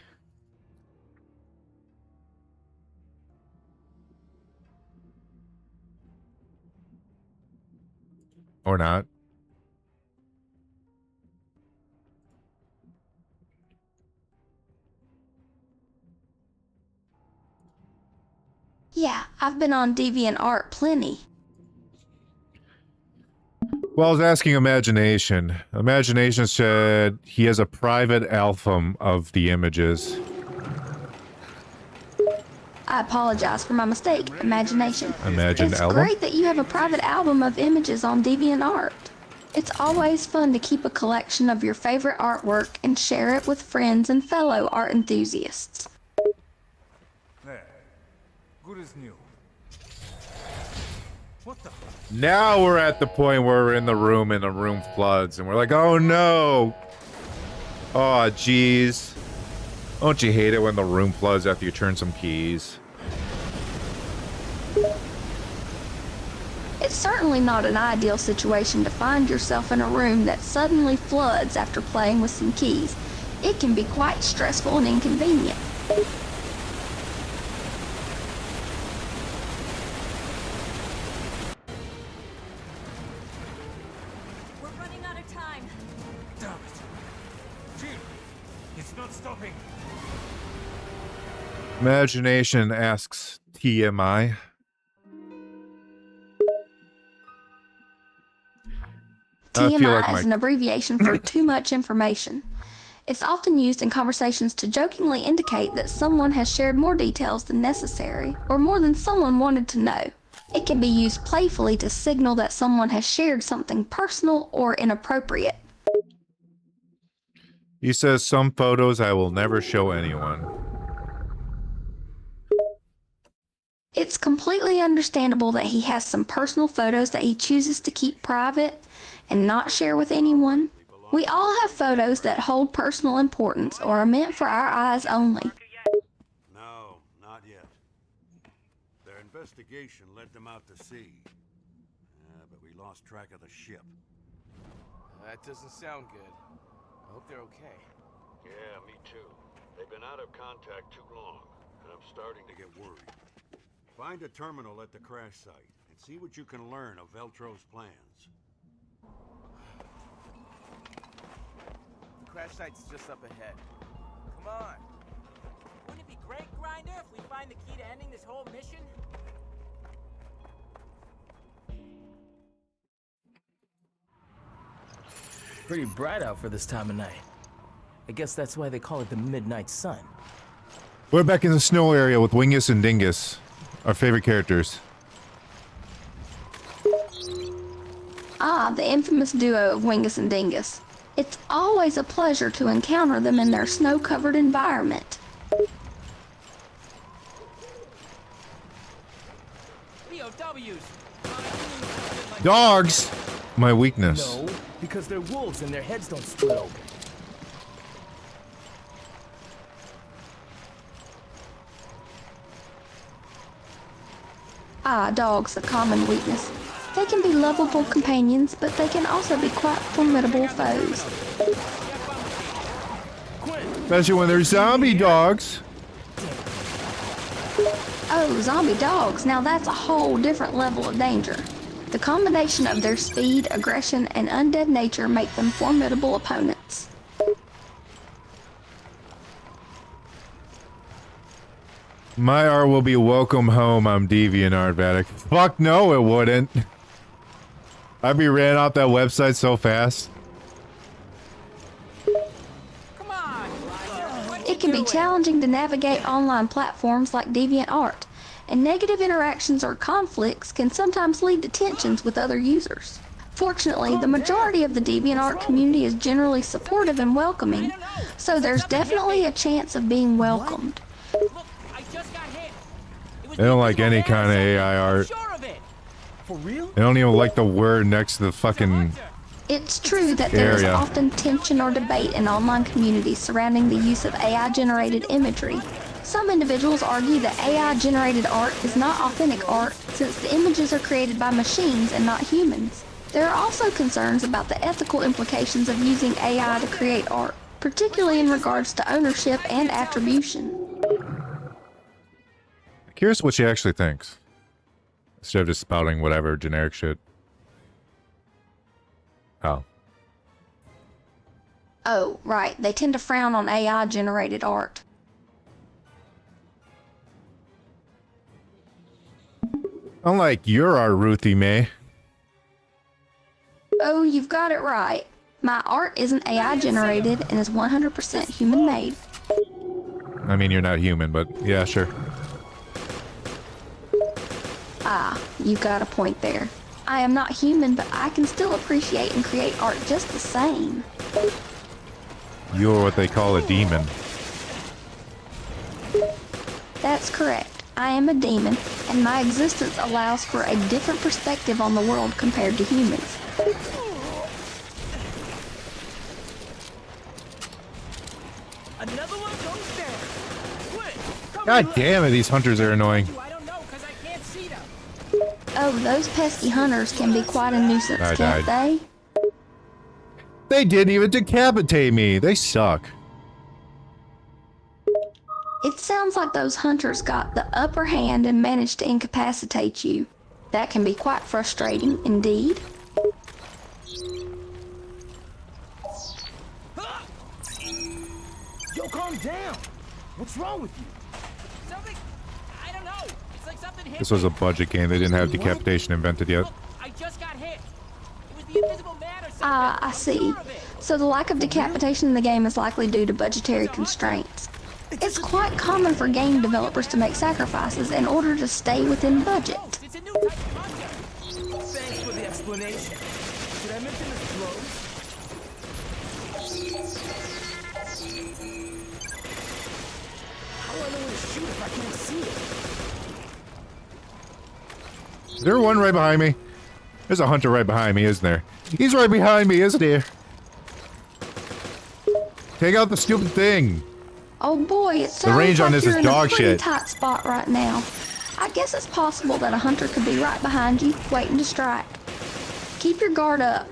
Or not.
Yeah, I've been on DeviantArt plenty.
Well, I was asking Imagination. Imagination said he has a private album of the images.
I apologize for my mistake, Imagination.
Imagine
It's
album?
great that you have a private album of images on DeviantArt. It's always fun to keep a collection of your favorite artwork and share it with friends and fellow art enthusiasts.
There. Good as new. What the?
Now we're at the point where we're in the room and the room floods and we're like, oh no! Oh jeez. Don't you hate it when the room floods after you turn some keys?
It's certainly not an ideal situation to find yourself in a room that suddenly floods after playing with some keys. It can be quite stressful and inconvenient.
We're running out of time.
Damn it. Jim, it's not stopping.
Imagination asks TMI. I feel
TMI
like
is an abbreviation for too much information. It's often used in conversations to jokingly indicate that someone has shared more details than necessary, or more than someone wanted to know. It can be used playfully to signal that someone has shared something personal or inappropriate.
He says some photos I will never show anyone.
It's completely understandable that he has some personal photos that he chooses to keep private and not share with anyone. We all have photos that hold personal importance or are meant for our eyes only.
No, not yet. Their investigation led them out to sea. But we lost track of the ship.
That doesn't sound good. I hope they're okay.
Yeah, me too. They've been out of contact too long, and I'm starting to get worried. Find a terminal at the crash site and see what you can learn of Veltro's plans.
The crash site's just up ahead. Come on.
Wouldn't it be great, Grinder, if we find the key to ending this whole mission?
Pretty bright out for this time of night. I guess that's why they call it the Midnight Sun.
We're back in the snow area with Wingus and Dingus, our favorite characters.
Ah, the infamous duo of Wingus and Dingus. It's always a pleasure to encounter them in their snow-covered environment.
POWs!
Dogs! My weakness.
No, because they're wolves and their heads don't split open.
Ah, dogs, a common weakness. They can be lovable companions, but they can also be quite formidable foes.
Especially when they're zombie dogs.
Oh, zombie dogs. Now that's a whole different level of danger. The combination of their speed, aggression, and undead nature make them formidable opponents.
My art will be welcome home, I'm DeviantArt, Vattic. Fuck no, it wouldn't. I'd be ran off that website so fast.
Come on, Elijah. What
It can be challenging to navigate online platforms like DeviantArt, and negative interactions or conflicts can sometimes lead to tensions with other users. Fortunately, the majority of the DeviantArt community is generally supportive and welcoming, so there's definitely a chance of being welcomed.
Look, I just got hit. It was
They don't like any kind of AI art.
sure of it.
For real?
They don't even like the word next to the fucking...
It's true that there is
Area.
often tension or debate in online communities surrounding the use of AI-generated imagery. Some individuals argue that AI-generated art is not authentic art since the images are created by machines and not humans. There are also concerns about the ethical implications of using AI to create art, particularly in regards to ownership and attribution.
Curious what she actually thinks. Instead of just spouting whatever generic shit. Oh.
Oh, right, they tend to frown on AI-generated art.
Unlike your art, Ruthie May.
Oh, you've got it right. My art isn't AI-generated and is 100% human-made.
I mean, you're not human, but yeah, sure.
Ah, you've got a point there. I am not human, but I can still appreciate and create art just the same.
You're what they call a demon.
That's correct. I am a demon, and my existence allows for a different perspective on the world compared to humans.
Another one goes down. Quick,
God damn it, these hunters are annoying.
I don't know, because I can't see them.
Oh, those pesky hunters can be quite a nuisance,
I
can't
died.
they?
They didn't even decapitate me. They suck.
It sounds like those hunters got the upper hand and managed to incapacitate you. That can be quite frustrating, indeed.
Yo, calm down. What's wrong with you?
Something, I don't know. It's like something hit
This was a budget game. They didn't have decapitation invented yet.
Look, I just got hit. It was the invisible man or something.
Ah, I see. So the lack of decapitation in the game is likely due to budgetary constraints. It's quite common for game developers to make sacrifices in order to stay within budget.
It's a new type of hunter.
Thanks for the explanation. Did I mention his clothes? How do I know where to shoot if I can't see it?
Is there one right behind me? There's a hunter right behind me, isn't there? He's right behind me, isn't he? Take out the stupid thing.
Oh boy, it sounds
range on
like
this
you're
is
in a
dog
pretty
shit.
tight spot right now. I guess it's possible that a hunter could be right behind you, waiting to strike. Keep your guard up.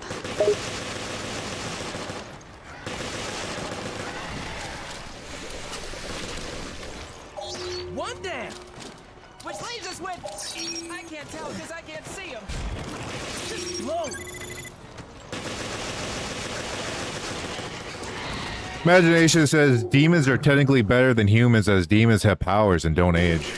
One down.
Which leaves us with... I can't tell because I can't see him.
Just blow.
Imagination says demons are technically better than humans as demons have powers and don't age.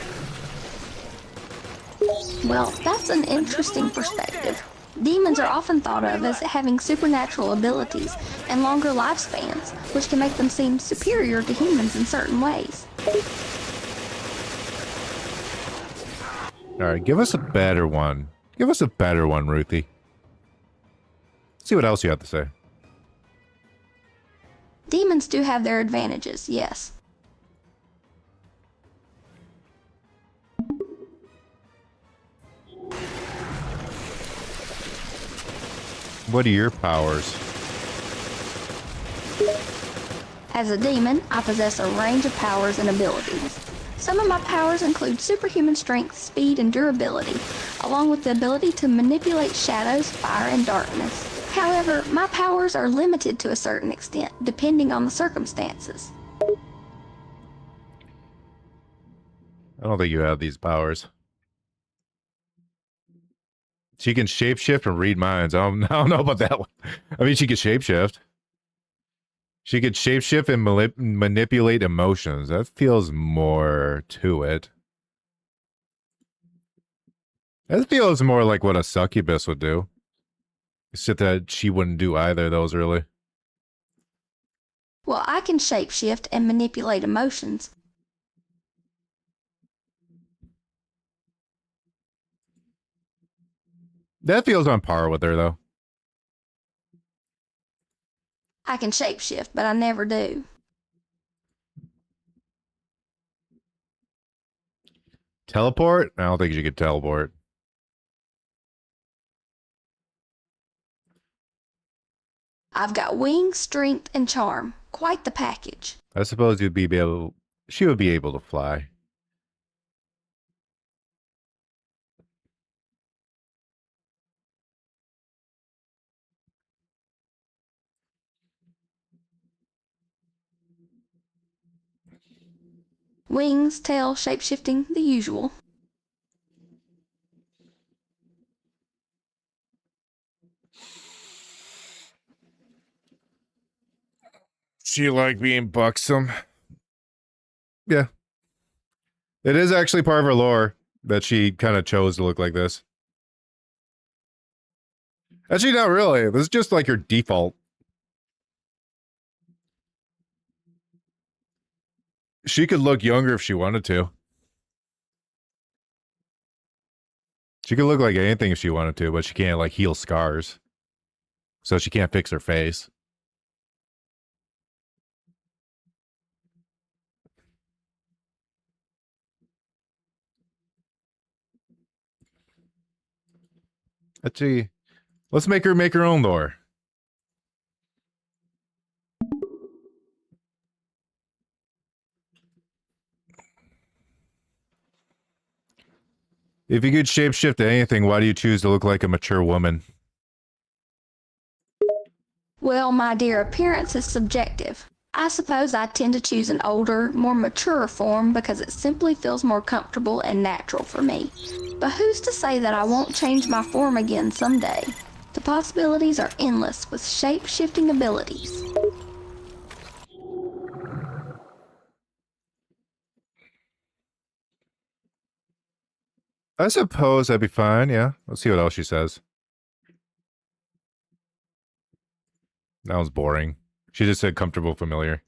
Well, that's an interesting perspective. Demons are often thought of as having supernatural abilities and longer lifespans, which can make them seem superior to humans in certain ways.
Alright, give us a better one. Give us a better one, Ruthie. See what else you have to say.
Demons do have their advantages, yes.
What are your powers?
As a demon, I possess a range of powers and abilities. Some of my powers include superhuman strength, speed, and durability, along with the ability to manipulate shadows, fire, and darkness. However, my powers are limited to a certain extent, depending on the circumstances.
I don't think you have these powers. She can shapeshift and read minds. I don't know about that one. I mean, she can shapeshift. She could shapeshift and manipulate emotions. That feels more to it. That feels more like what a succubus would do. Except that she wouldn't do either of those, really.
Well, I can shapeshift and manipulate emotions.
That feels on par with her, though.
I can shapeshift, but I never do.
Teleport? I don't think she could teleport.
I've got wings, strength, and charm. Quite the package.
I suppose you'd be able... She would be able to fly.
Wings, tail, shapeshifting, the usual.
She like being buxom. Yeah. It is actually part of her lore that she kind of chose to look like this. Actually, not really. This is just like her default. She could look younger if she wanted to. She could look like anything if she wanted to, but she can't, like, heal scars. So she can't fix her face. Actually, let's make her own lore. If you could shapeshift to anything, why do you choose to look like a mature woman?
Well, my dear, appearance is subjective. I suppose I tend to choose an older, more mature form because it simply feels more comfortable and natural for me. But who's to say that I won't change my form again someday? The possibilities are endless with shape-shifting abilities.
I suppose that'd be fine, yeah. Let's see what else she says. That was boring. She just said comfortable, familiar.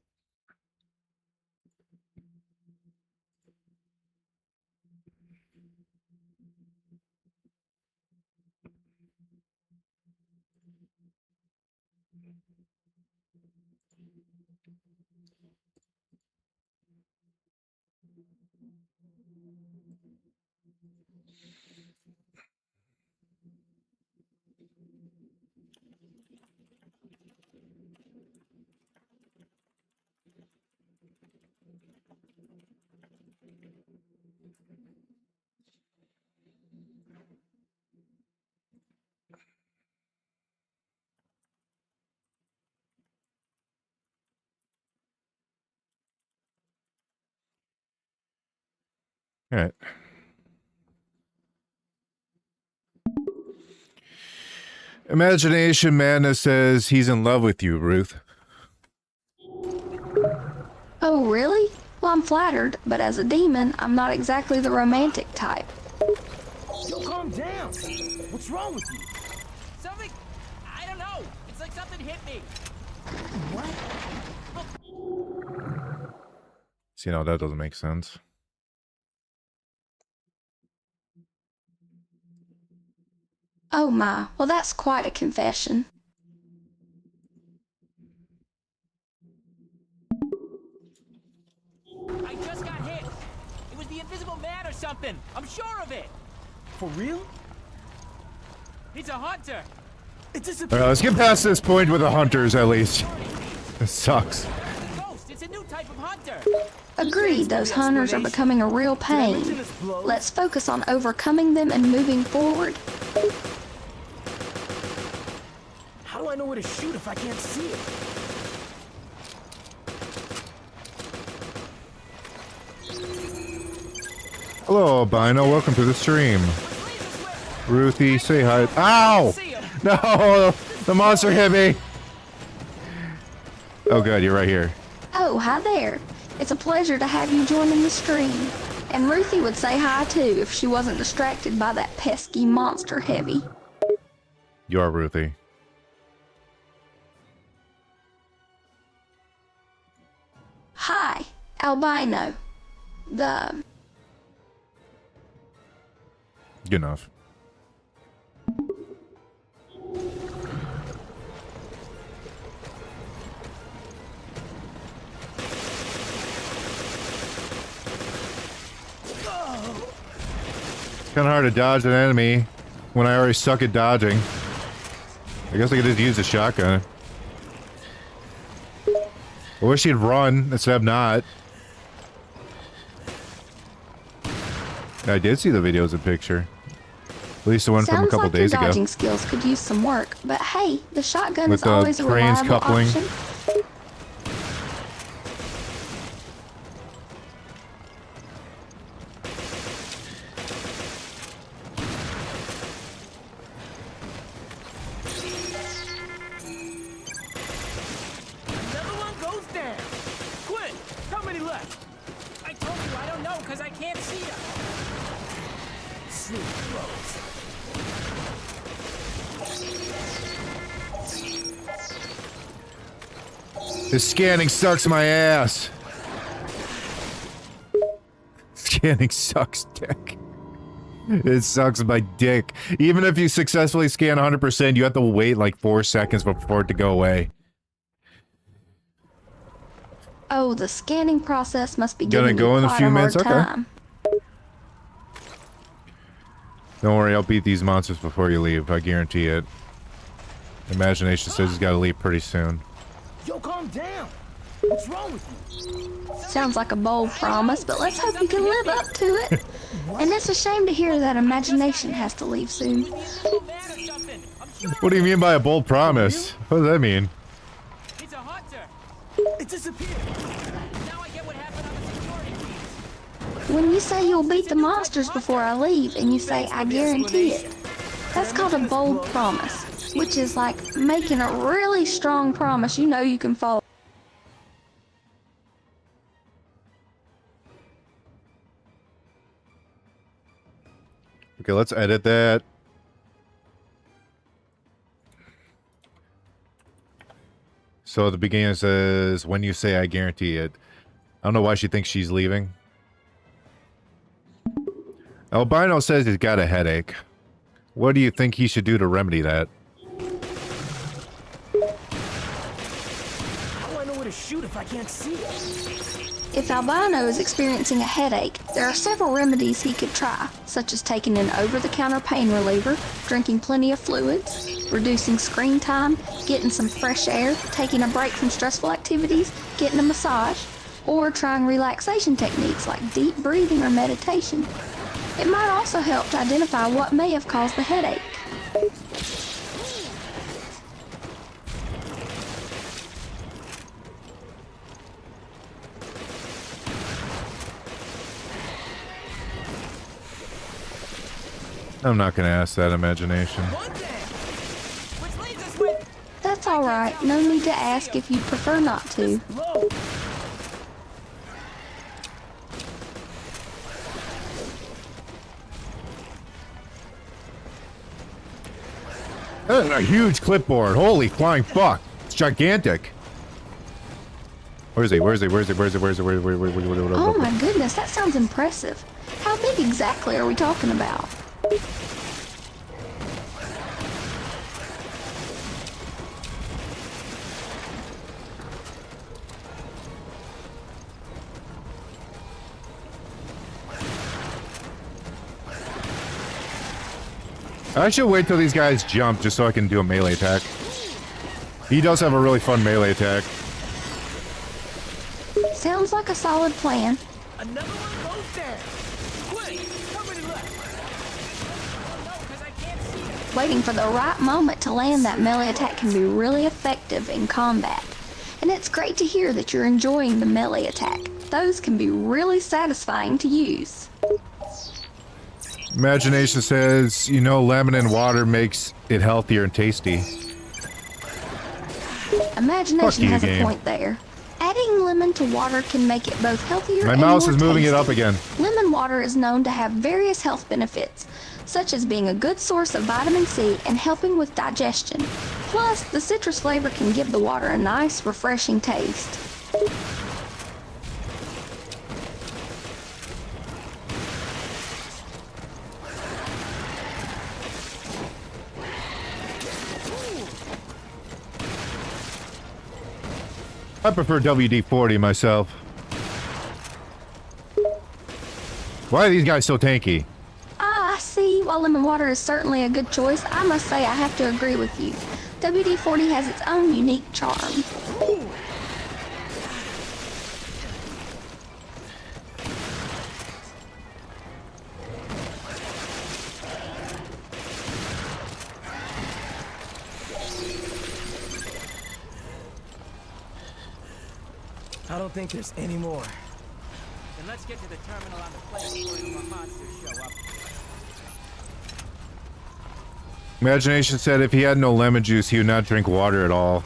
All right. Imagination Madness says he's in love with you, Ruth.
Oh, really? Well, I'm flattered, but as a demon, I'm not exactly the romantic type.
Yo, calm down. What's wrong with you?
Something... I don't know. It's like something hit me.
What?
See, no, that doesn't make sense.
Oh my, well that's quite a confession.
I just got hit. It was the invisible man or something. I'm sure of it.
For real?
He's a hunter.
It disappeared.
All right, let's get past this point with the hunters, at least. It sucks.
Ghost. It's a new type type of hunter.
Agreed, those hunters are becoming a real pain. Let's focus on overcoming them and moving forward.
How do I know where to shoot if I can't see it?
Hello, albino. Welcome to the stream. Ruthie, say hi. Ow! No! The monster hit me! Oh, good. You're right here.
Oh, hi there. It's a pleasure to have you joining the stream. And Ruthie would say hi too if she wasn't distracted by that pesky monster heavy.
You are Ruthie.
Hi, albino. The...
Good enough. It's kind of hard to dodge an enemy when I already suck at dodging. I guess I could just use a shotgun. I wish he'd run instead of not. I did see the videos and picture. At least the one from a couple
like
days
your
ago.
dodging skills could use some work, but hey, the shotgun
With
is always a
cranes
reliable
coupling.
option.
Another one goes down. Quit. How many left?
I told you I don't know because I can't see you.
Sleep close.
This scanning sucks my ass. Scanning sucks dick. It sucks my dick. Even if you successfully scan 100%, you have to wait like 4 seconds before it to go away.
Oh, the scanning process must be
Gonna
giving
go
you
in a
quite
few
a
minutes?
hard
Okay.
time.
Don't worry, I'll beat these monsters before you leave. I guarantee it. Imagination says he's gotta leave pretty soon.
Yo, calm down. What's wrong with you?
Sounds like a bold promise, but let's hope you can live up to it. And it's a shame to hear that imagination has to leave soon.
What do you mean by a bold promise? What does that mean?
He's a hunter.
It disappeared.
Now I get what happened on the security feeds.
When you say you'll beat the monsters before I leave, and you say I guarantee it, that's called a bold promise, which is like making a really strong promise you know you can follow.
Okay, let's edit that. So at the beginning it says, when you say I guarantee it. I don't know why she thinks she's leaving. Albino says he's got a headache. What do you think he should do to remedy that?
How do I know where to shoot if I can't see it?
If Albino is experiencing a headache, there are several remedies he could try, such as taking an over-the-counter pain reliever, drinking plenty of fluids, reducing screen time, getting some fresh air, taking a break from stressful activities, getting a massage, or trying relaxation techniques like deep breathing or meditation. It might also help to identify what may have caused the headache.
I'm not gonna ask that imagination.
Which leads us with...
That's alright, no need to ask if you'd prefer not to.
Low.
That is a huge clipboard. Holy flying fuck. It's gigantic. Where is he? Where is he? Where is he? Where is he? Where is he? Where is he? Where is he? Where is he?
Oh my goodness, that sounds impressive. How big exactly are we talking about?
I should wait till these guys jump just so I can do a melee attack. He does have a really fun melee attack.
Sounds Seems like a solid plan.
Another one goes down. Quick, how many left?
No, because I can't see it.
Waiting for the right moment to land that melee attack can be really effective in combat. And it's great to hear that you're enjoying the melee attack. Those can be really satisfying to use.
Imagination says, you know, lemon and water makes it healthier and tasty.
Imagination has
game.
a point there. Adding lemon to water can make it both healthier
My
and
mouse
more
is moving it
tasty.
up again.
Lemon water is known to have various health benefits, such as being a good source of vitamin C and helping with digestion. Plus, the citrus flavor can give the water a nice, refreshing taste.
I prefer WD-40 myself. Why are these guys so tanky?
Ah, I see. While lemon water is certainly a good choice, I must say I have to agree with you. WD-40 has its own unique charm.
I don't think there's any more.
Then let's get to the terminal on the plane before any more monsters show up.
Imagination said if he had no lemon juice, he would not drink water at all.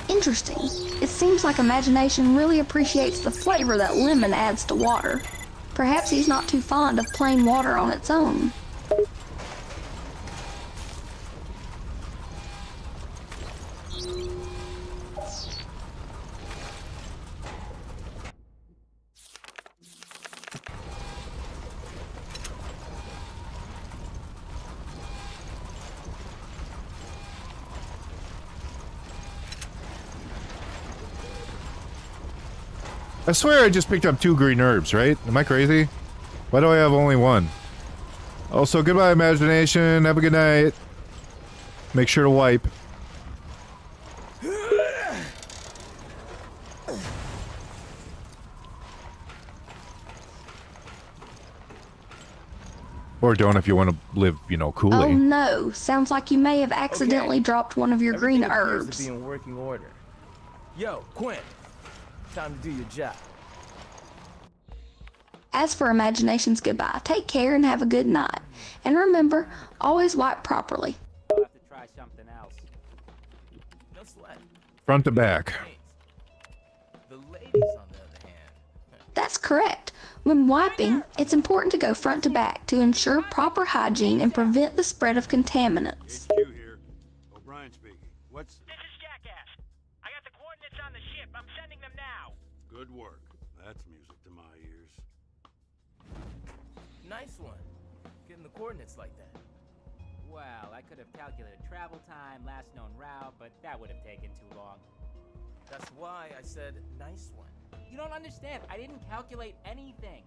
Interesting. It seems like Imagination really appreciates the flavor that lemon adds to water. Perhaps he's not too fond of plain water on its own.
I swear I just picked up 2 green herbs, right? Am I crazy? Why do I have only 1? Also, goodbye, Imagination. Have a good night. Make sure to wipe. Or don't if you want to live, you know, coolly.
Oh no, sounds like you may have accidentally dropped one of your green
Everything appears
herbs.
to be in working order. Yo, Quinn, time to do your job.
As for Imagination's goodbye, take care and have a good night. And remember, always wipe properly.
I'll have to try something else.
No sweat.
Front to back.
The ladies, on the other hand.
That's correct. When wiping, it's important to go front to back to ensure proper hygiene and prevent the spread of contaminants.
HQ here. O'Brien speaking. What's...
This is Jackass. I got the coordinates on the ship. I'm sending them now.
Good work. That's music to my ears.
Nice one. Getting the coordinates like that.
Well, I could have calculated travel time, last known route, but that would have taken too long.
That's why I said nice one.
You don't understand. I didn't calculate anything.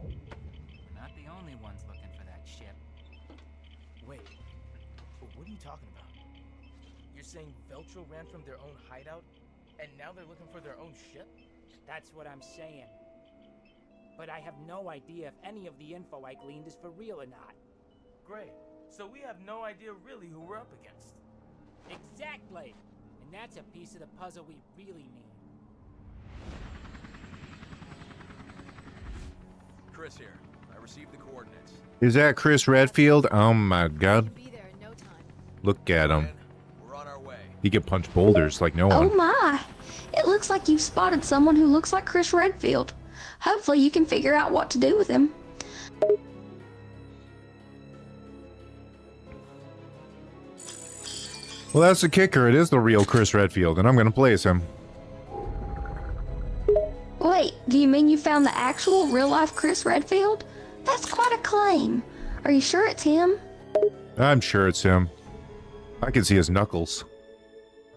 We're not the only ones looking for that ship.
Wait, what are you talking about? You're saying Veltro ran from their own hideout, and now they're looking for their own ship?
That's what I'm saying. But I have no idea if any of the info I gleaned is for real or not.
Great. So we have no idea really who we're up against.
Exactly. And that's a piece of the puzzle we really need.
Chris here. I received the coordinates.
Is that Chris Redfield? Oh my god.
Be there in no time.
Look at him.
We're on our way.
He can punch boulders like no
Oh
one.
my! It looks like you've spotted someone who looks like Chris Redfield. Hopefully you can figure out what to do with him.
Well, that's the kicker. It is the real Chris Redfield, and I'm gonna place him.
Wait, do you mean you found the actual real-life Chris Redfield? That's quite a claim. Are you sure it's him?
I'm sure it's him. I can see his knuckles.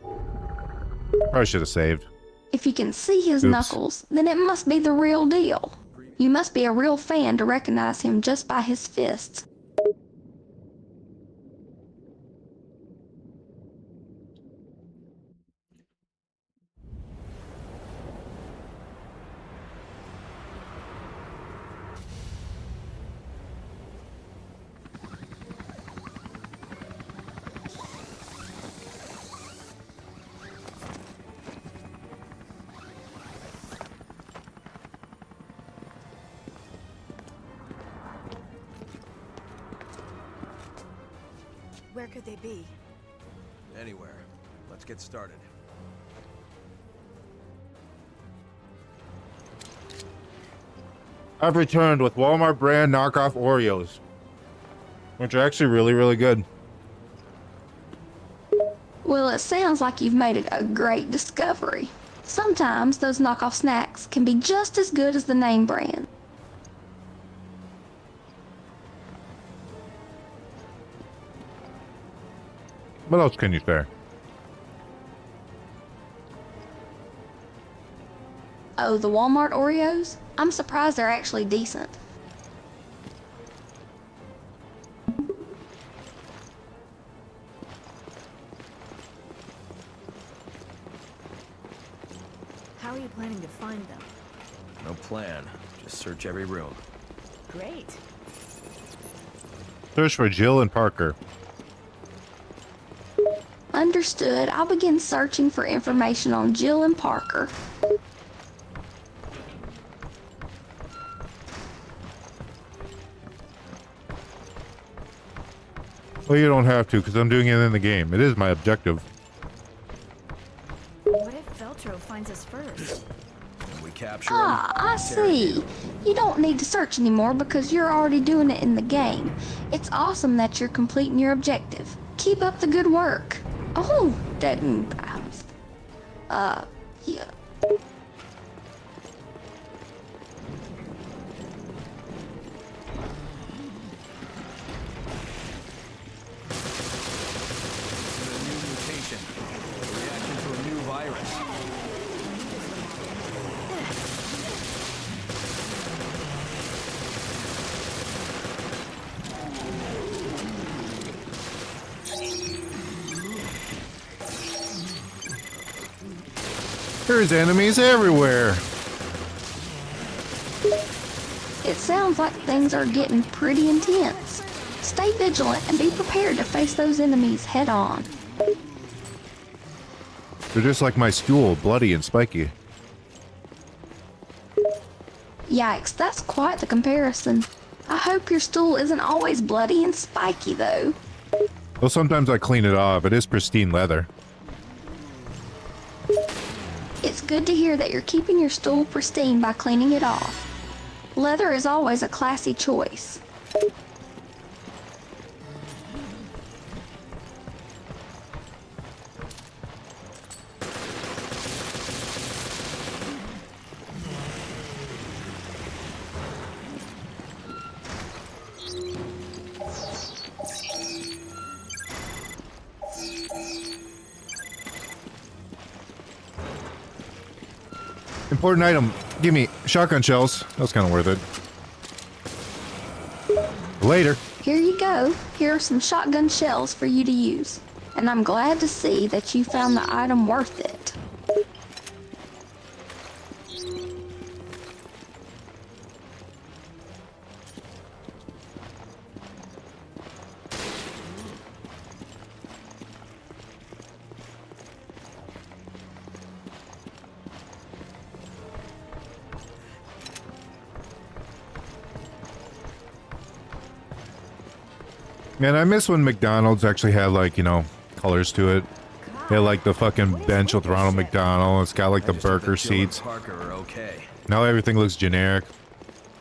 Probably should have saved.
If you can see his
Oops.
knuckles, then it must be the real deal. You must be a real fan to recognize him just by his fists.
Where could they be?
Anywhere. Let's get started.
I've returned with Walmart brand knockoff Oreos, which are actually really, really good.
Well, it sounds like you've made a great discovery. Sometimes those knockoff snacks can be just as good as the name brand.
What else can you say?
Oh, the Walmart Oreos? I'm surprised they're actually decent.
How are you planning to find them?
No plan. Just search every room.
Great.
Search for Jill and Parker.
Understood. I'll begin searching for information on Jill and Parker.
Well, you don't have to, because I'm doing it in the game. It is my objective.
What if Veltro finds us first?
When we capture
Ah, I see. You don't need to search anymore because you're already doing it in the game. It's awesome that you're completing your objective. Keep up the good work. Oh, dead end paths. Yeah.
There's enemies everywhere.
It sounds like things are getting pretty intense. Stay vigilant and be prepared to face those enemies head on.
They're just like my stool, bloody and spiky.
Yikes, that's quite the comparison. I hope your stool isn't always bloody and spiky, though.
Well, sometimes I clean it off. It is pristine leather.
It's good to hear that you're keeping your stool pristine by cleaning it off. Leather is always a classy choice.
Important item. Give me shotgun shells. That was kind of worth it. Later.
Here you go. Here are some shotgun shells for you to use. And I'm glad to see that you found the item worth it.
Man, I miss when McDonald's actually had, like, you know, colors to it. They had, like, the fucking bench with Ronald McDonald. It's got, like, the burger seats. Now everything looks generic.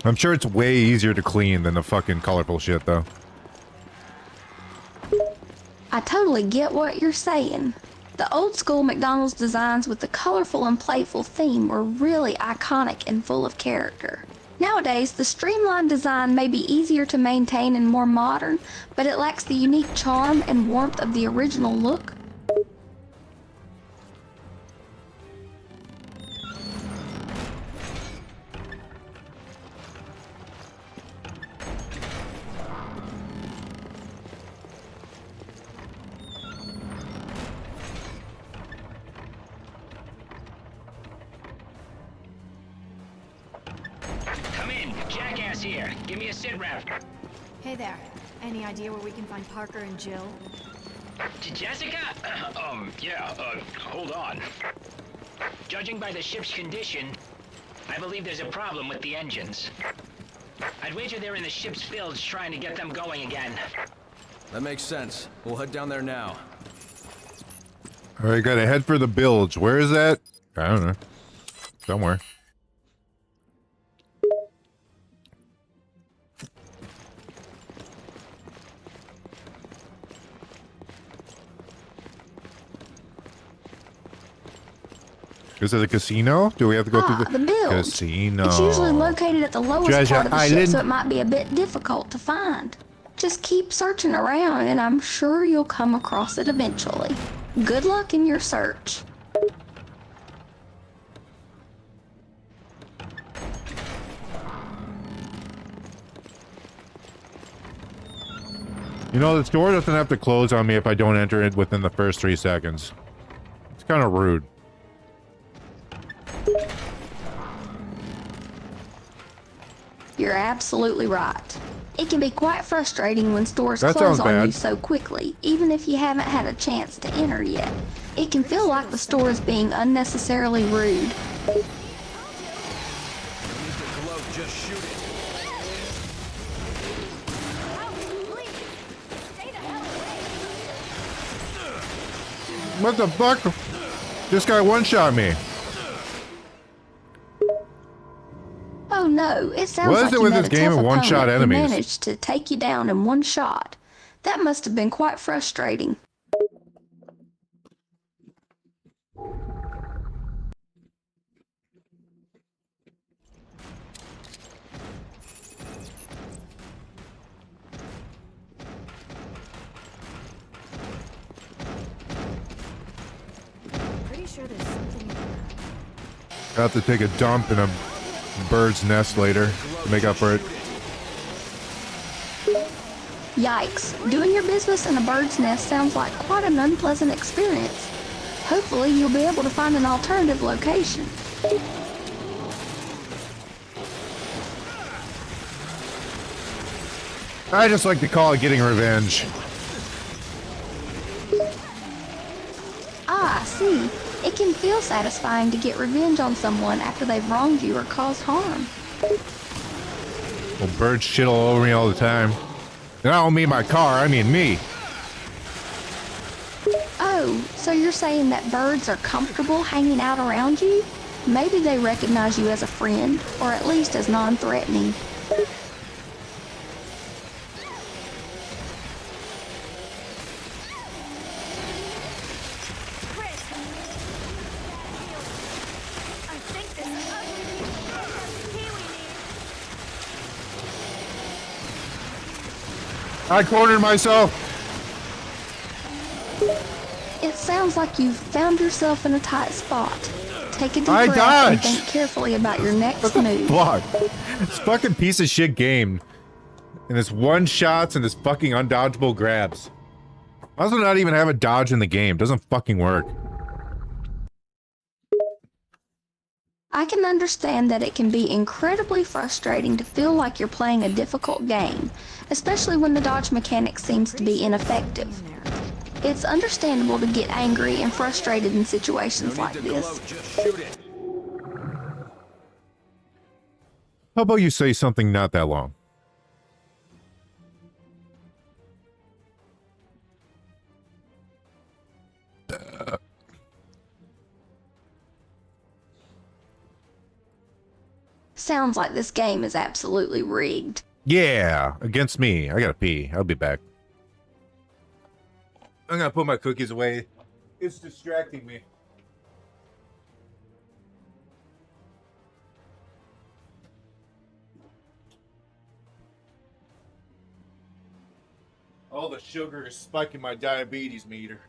I'm sure it's way easier to clean than the fucking colorful shit, though.
I totally get what you're saying. The old school McDonald's designs with the colorful and playful theme were really iconic and full of character. Nowadays, the streamlined design may be easier to maintain and more modern, but it lacks the unique charm and warmth of the original look.
Here, give me a sit rep.
Hey there. Any idea where we can find Parker and Jill?
Jessica? Hold on. Judging by the ship's condition, I believe there's a problem with the engines. I'd wager they're in the ship's bilge trying to get them going again.
That makes sense. We'll head down there now.
Alright, gotta head for the bilge. Where is that? I don't know. Somewhere. Is it a casino? Do we have to go through
the bilge.
casino?
It's usually located at the lowest
Treasure
part of the ship,
Island.
so it might be a bit difficult to find. Just keep searching around, and I'm sure you'll come across it eventually. Good luck in your search.
You know, the door doesn't have to close on me if I don't enter it within the first 3 seconds. It's kind of rude.
You're absolutely right. It can be quite frustrating when stores
That
close
sounds
on you
bad.
so quickly, even if you haven't had a chance to enter yet. It can feel like the store is being unnecessarily rude.
Just shoot it.
What the fuck? This guy one-shot me.
Oh no, it sounds
What is
like
it
you
with
met
this
a
game
tough
of one-shot
opponent who
enemies?
managed to take you down in one shot. That must have been quite frustrating.
Pretty sure there's something in there.
I have to take a dump in a bird's nest later to make up for it.
Yikes, doing your business in a bird's nest sounds like quite an unpleasant experience. Hopefully you'll be able to find an alternative location.
I just like to call it getting revenge.
Ah, I see. It can feel satisfying to get revenge on someone after they've wronged you or caused harm.
Well, birds shit all over me all the time. And I don't mean my car, I mean me.
Oh, so you're saying that birds are comfortable hanging out around you? Maybe they recognize you as a friend, or at least as non-threatening.
I cornered myself.
It sounds like you've found yourself in a tight spot. Take a deep
I
breath and
dodged.
think carefully about your next move.
Fuck. This fucking piece of shit game. And this one shots and this fucking undodgeable grabs. I also not even have a dodge in the game. Doesn't fucking work.
I can understand that it can be incredibly frustrating to feel like you're playing a difficult game, especially when the dodge mechanic seems to be ineffective. It's understandable to get angry and frustrated in situations like this.
Just shoot it.
How about you say something not that long?
Sounds like this game is absolutely rigged.
Yeah, against me. I gotta pee. I'll be back. I'm gonna put my cookies away. It's distracting me. All the sugar is spiking my diabetes meter.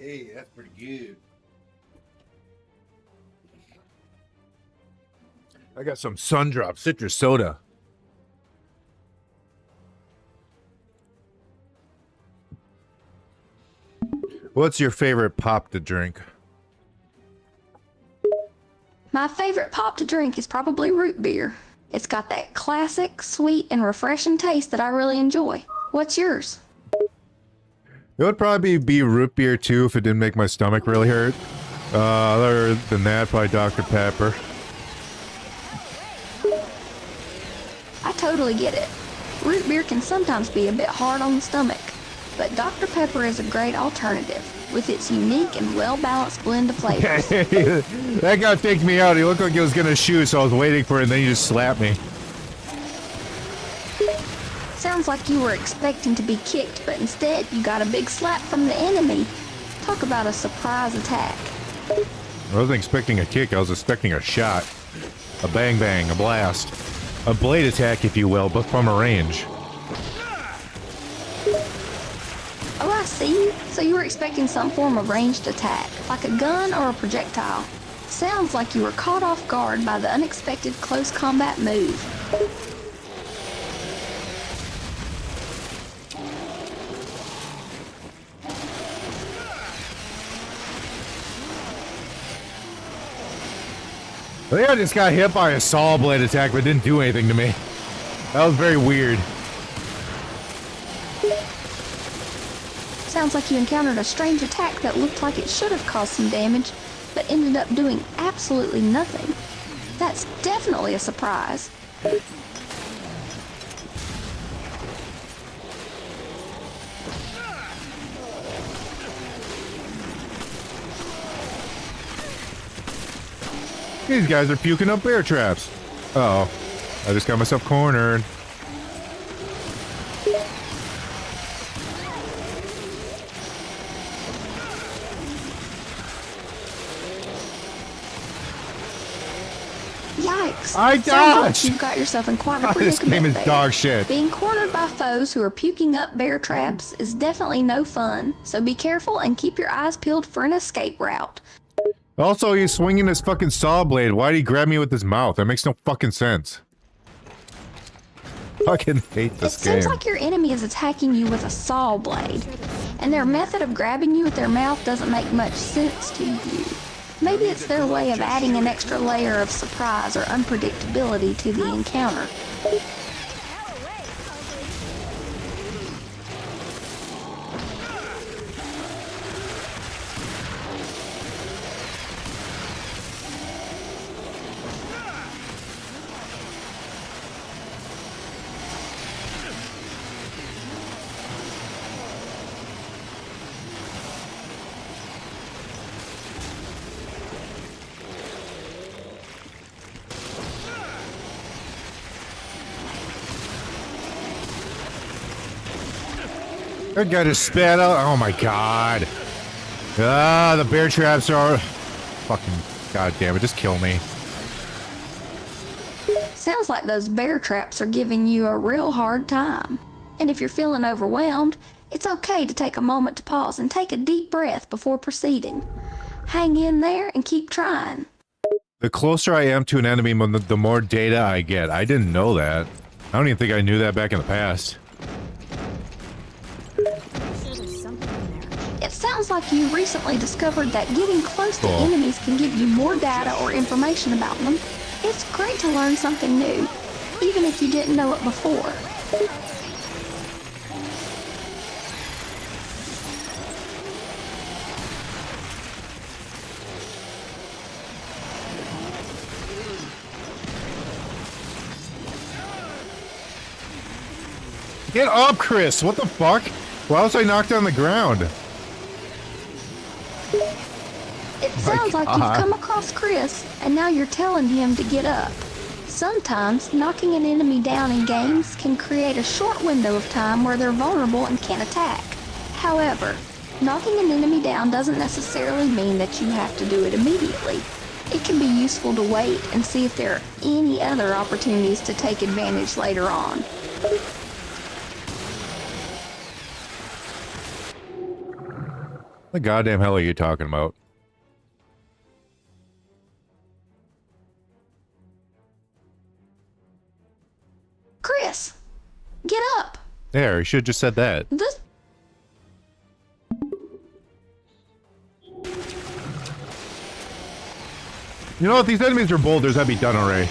Hey, that's pretty good. I got some Sundrop citrus soda. What's your favorite pop to drink?
My favorite pop to drink is probably root beer. It's got that classic, sweet, and refreshing taste that I really enjoy. What's yours?
It would probably be root beer too if it didn't make my stomach really hurt. Other than that, probably Dr. Pepper.
I totally get it. Root beer can sometimes be a bit hard on the stomach, but Dr. Pepper is a great alternative with its unique and well-balanced blend of flavors.
That guy faked me out. He looked like he was gonna shoot, so I was waiting for it, and then he just slapped me.
Sounds like you were expecting to be kicked, but instead you got a big slap from the enemy. Talk about a surprise attack.
I wasn't expecting a kick, I was expecting a shot. A bang bang, a blast. A blade attack, if you will, but from a range.
Oh, I see. So you were expecting some form of ranged attack, like a gun or a projectile. Sounds like you were caught off guard by the unexpected close combat move.
I think I just got hit by a saw blade attack, but it didn't do anything to me. That was very weird.
Sounds like you encountered a strange attack that looked like it should have caused some damage, but ended up doing absolutely nothing. That's definitely a surprise.
These guys are puking up bear traps. Uh-oh. I just got myself cornered.
Yikes.
I
Sounds
dodged!
like you got yourself in quite a
This game
predicament
is
there.
dog shit.
Being cornered by foes who are puking up bear traps is definitely no fun, so be careful and keep your eyes peeled for an escape route.
Also, he's swinging his fucking saw blade. Why'd he grab me with his mouth? That makes no fucking sense. Fucking hate this game.
It seems like your enemy is attacking you with a saw blade, and their method of grabbing you with their mouth doesn't make much sense to you. Maybe it's their way of adding an extra layer of surprise or unpredictability to the encounter.
That guy just spat out. Oh my god. Ah, the bear traps are... Fucking... God damn it, just kill me.
Sounds like those bear traps are giving you a real hard time. And if you're feeling overwhelmed, it's okay to take a moment to pause and take a deep breath before proceeding. Hang in there and keep trying.
The closer I am to an enemy, the more data I get. I didn't know that. I don't even think I knew that back in the past.
It sounds like you recently discovered that getting close to enemies can give you more data or information about them. It's great to learn something new, even if you didn't know it before.
Get up, Chris! What the fuck? Why was I knocked on the ground?
It sounds like you've come across Chris, and now you're telling him to get up. Sometimes, knocking an enemy down in games can create a short window of time where they're vulnerable and can't attack. However, knocking an enemy down doesn't necessarily mean that you have to do it immediately. It can be useful to wait and see if there are any other opportunities to take advantage later on.
The goddamn hell are you talking about?
Chris, get up.
There, you should have just said that.
This.
You know, if these enemies are boulders, I'd be done already.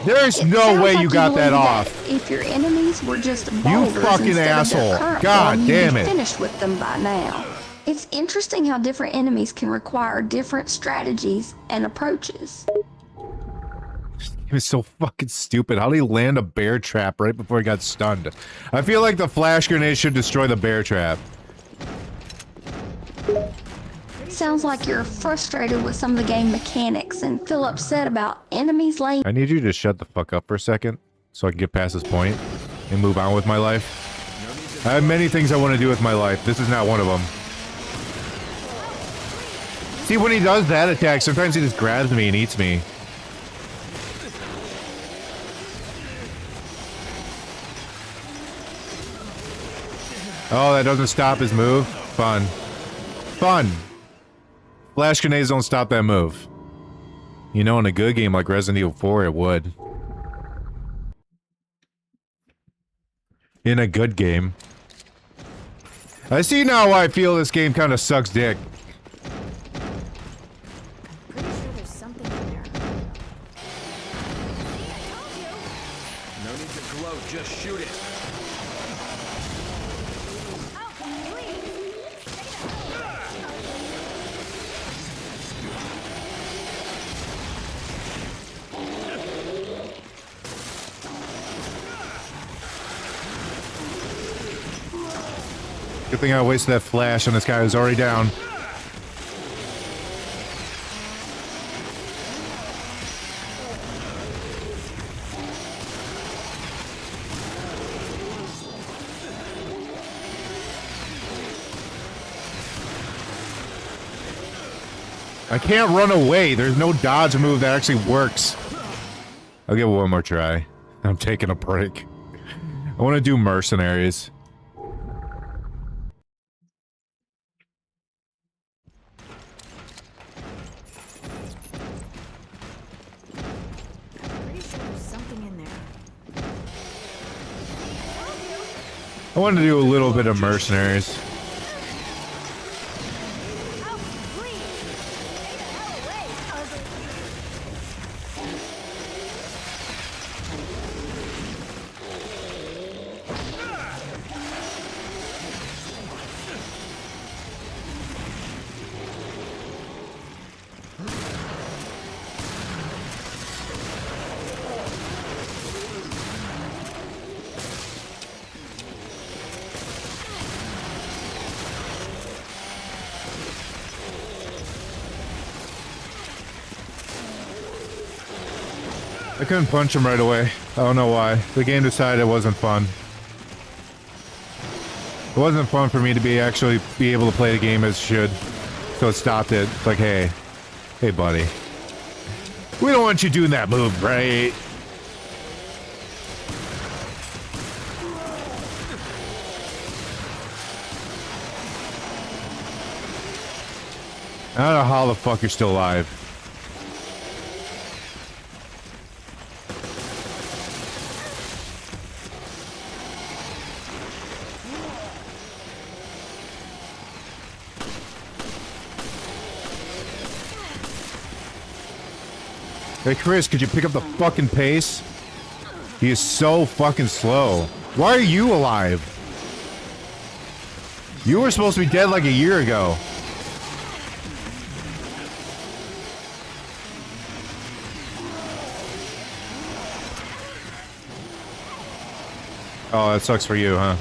There's no way you got that off.
If your enemies were just boulders,
you fucking asshole. God damn it.
Finished with them by now. It's interesting how different enemies can require different strategies and approaches.
He was so fucking stupid. How did he land a bear trap right before he got stunned? I feel like the flash grenade should destroy the bear trap.
Sounds like you're frustrated with some of the game mechanics and feel upset about enemies laying.
I need you to shut the fuck up for a second so I can get past this point and move on with my life. I have many things I want to do with my life. This is not one of them. See, when he does that attack, sometimes he just grabs me and eats me. Oh, that doesn't stop his move? Fun. Fun! Flash grenades don't stop that move. You know, in a good game like Resident Evil 4, it would. In a good game. I see now why I feel this game kind of sucks dick.
Pretty sure there's something in there.
No need to gloat, just shoot it.
Good thing I wasted that flash on this guy who's already down. I can't run away. There's no dodge move that actually works. I'll give it one more try. I'm taking a break. I want to do mercenaries. I wanted to do a little bit of mercenaries. I couldn't punch him right away. I don't know why. The game decided it wasn't fun. It wasn't fun for me to actually be able to play the game as it should. So it stopped it. It's like, hey. Hey, buddy. We don't want you doing that move, right? I don't know how the fuck you're still alive. Hey Chris, could you pick up the fucking pace? He is so fucking slow. Why are you alive? You were supposed to be dead like a year ago. Oh, that sucks for you, huh?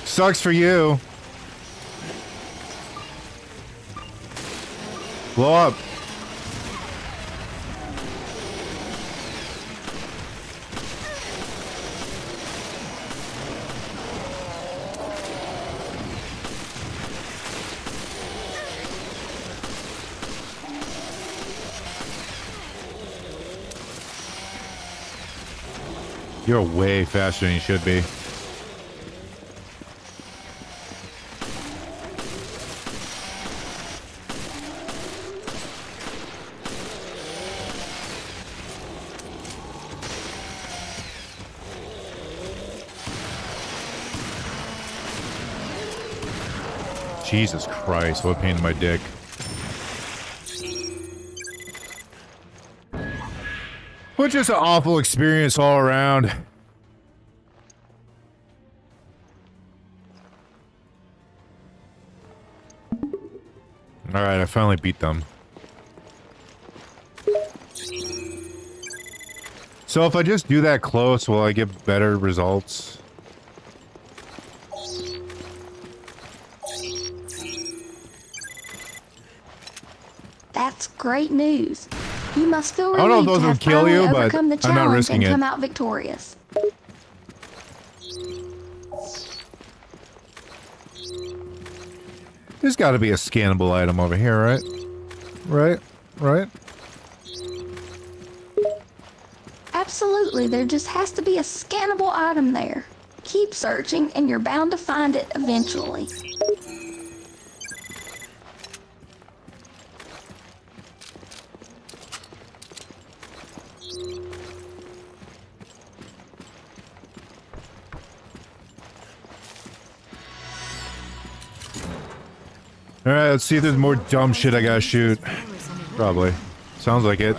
Sucks for you. Blow up. You're way faster than you should be. Jesus Christ, what a pain in my dick. What just an awful experience all around. Alright, I finally beat them. So if I just do that close, will I get better results?
That's great news. You must feel
I don't know if
relieved
those
to
would
have
kill
finally
you, but
overcome the
I'm not
challenge
risking
and
it.
come out victorious.
There's got to be a scannable item over here, right? Right?
Absolutely, there just has to be a scannable item there. Keep searching and you're bound to find it eventually.
Alright, let's see if there's more dumb shit I gotta shoot. Probably. Sounds like it.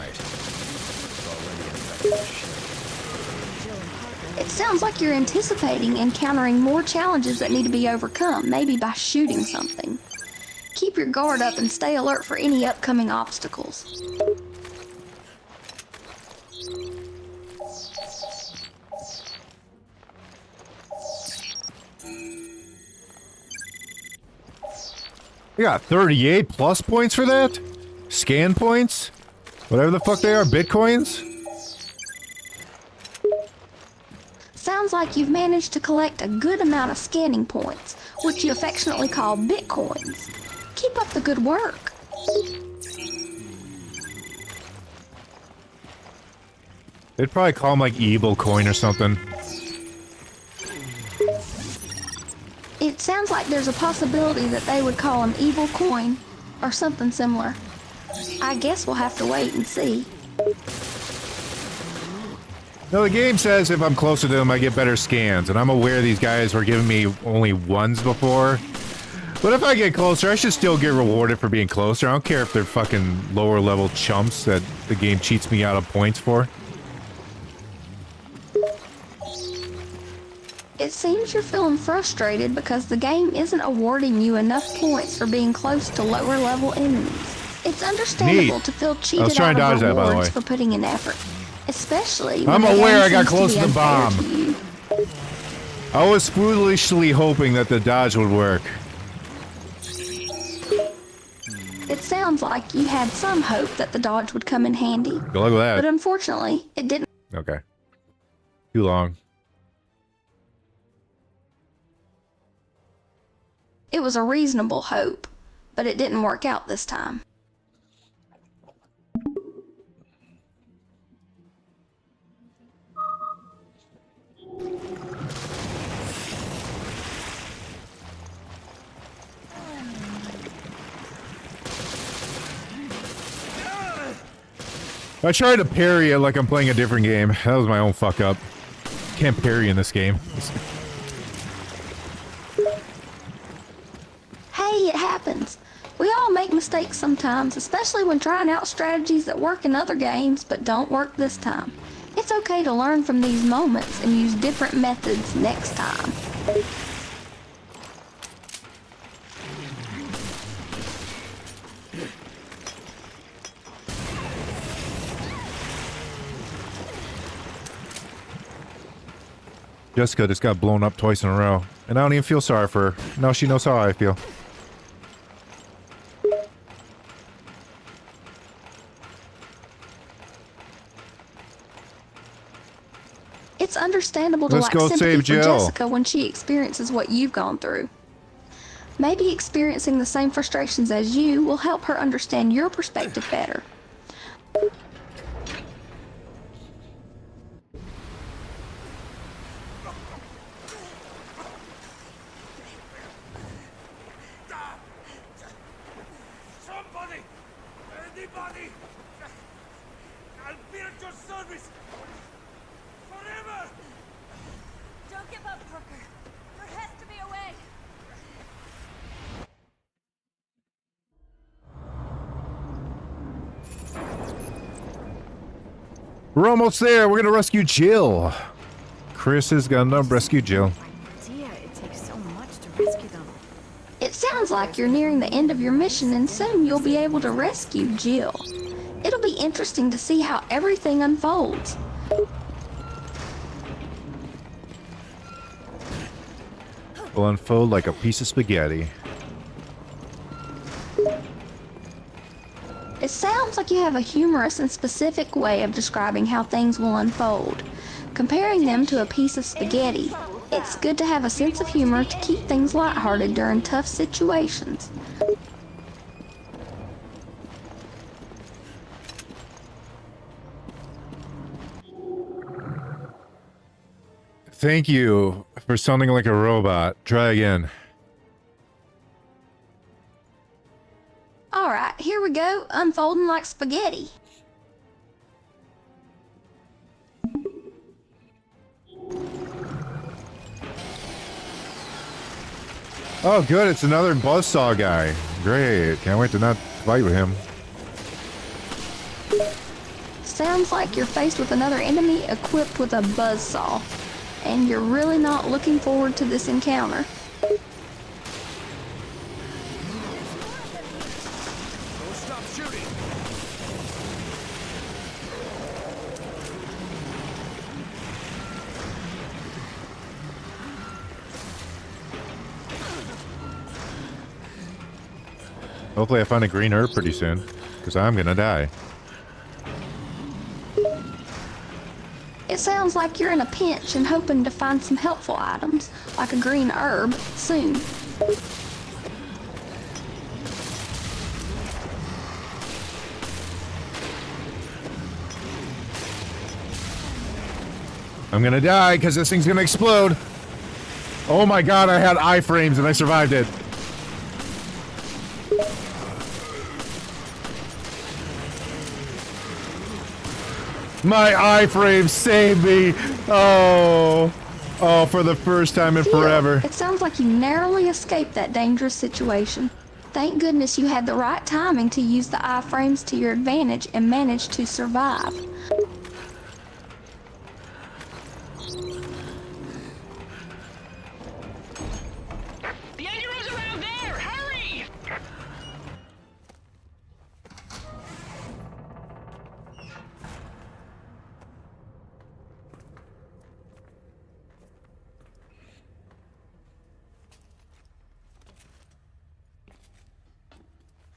It sounds like you're anticipating encountering more challenges that need to be overcome, maybe by shooting something. Keep your guard up and stay alert for any upcoming obstacles.
I got 38 plus points for that? Scan points? Whatever the fuck they are, bitcoins?
Sounds like you've managed to collect a good amount of scanning points, which you affectionately call bitcoins. Keep up the good work.
They'd probably call them like evil coin or something.
It sounds like there's a possibility that they would call him evil coin or something similar. I guess we'll have to wait and see.
No, the game says if I'm closer to them, I get better scans, and I'm aware these guys were giving me only ones before. But if I get closer, I should still get rewarded for being closer. I don't care if they're fucking lower level chumps that the game cheats me out of points for.
It seems you're feeling frustrated because the game isn't awarding you enough points for being close to lower level enemies. It's understandable
Neat.
to feel
I was
cheated
trying
out
to
of
dodge that, by the
rewards
way.
for putting in effort, especially
I'm
when the
aware
game
I got
seems to
close
be
to the
unfair
bomb.
to you.
I was foolishly hoping that the dodge would work.
It sounds like you had some hope that the dodge would come in handy,
Good luck with that.
but unfortunately, it didn't.
Okay. Too long.
It was a reasonable hope, but it didn't work out this time.
I tried to parry it like I'm playing a different game. That was my own fuck up. Can't parry in this game.
Hey, it happens. We all make mistakes sometimes, especially when trying out strategies that work in other games but don't work this time. It's okay to learn from these moments and use different methods next time.
Jessica just got blown up twice in a row. And I don't even feel sorry for her. Now she knows how I feel.
It's understandable to
Let's
lack
go
sympathy
save
for
Jill.
Jessica when she experiences what you've gone through. Maybe experiencing the same frustrations as you will help her understand your perspective better.
Somebody! Anybody! I'll be at your service! Forever!
Don't give up, Parker. There has to be a way.
We're almost there. We're gonna rescue Jill. Chris is gonna rescue Jill.
It takes so much to rescue them.
It sounds like you're nearing the end of your mission and soon you'll be able to rescue Jill. It'll be interesting to see how everything unfolds.
Will unfold like a piece of spaghetti.
It sounds like you have a humorous and specific way of describing how things will unfold. Comparing them to a piece of spaghetti, it's good to have a sense of humor to keep things lighthearted during tough situations.
Thank you for sounding like a robot. Try again.
Alright, here we go, unfolding like spaghetti.
Oh, good. It's another buzzsaw guy. Great. Can't wait to not fight with him.
Sounds like you're faced with another enemy equipped with a buzzsaw, and you're really not looking forward to this encounter.
Don't stop shooting.
Hopefully I find a green herb pretty soon, because I'm gonna die.
It sounds like you're in a pinch and hoping to find some helpful items, like a green herb, soon.
I'm gonna die because this thing's gonna explode. Oh my god, I had iframes and I survived it. My iframe saved me. Oh. Oh, for the first time in forever.
It sounds like you narrowly escaped that dangerous situation. Thank goodness you had the right timing to use the iframes to your advantage and managed to survive.
The Angelo's around there! Hurry!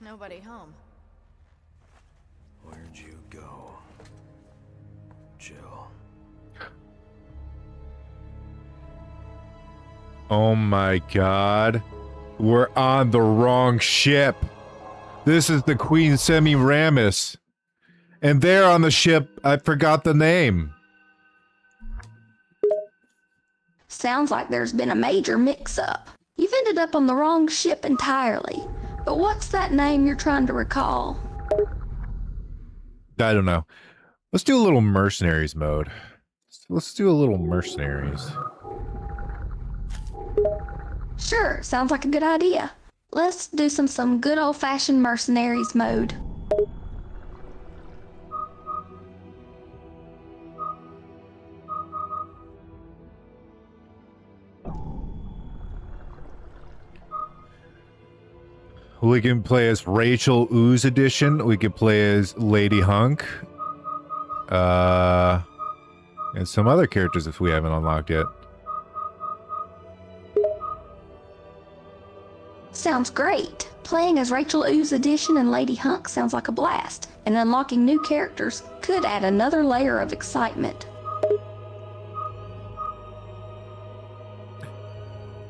Nobody home.
Where'd you go, Jill?
Oh my god. We're on the wrong ship. This is the Queen Semiramis. And there on the ship, I forgot the name.
Sounds like there's been a major mix-up. You've ended up on the wrong ship entirely. But what's that name you're trying to recall?
I don't know. Let's do a little mercenaries mode. Let's do a little mercenaries.
Sure, sounds like a good idea. Let's do some good old-fashioned mercenaries mode.
We can play as Rachel Ooze Edition. We could play as Lady Hunk. And some other characters if we haven't unlocked yet.
Sounds great. Playing as Rachel Ooze Edition and Lady Hunk sounds like a blast. And unlocking new characters could add another layer of excitement.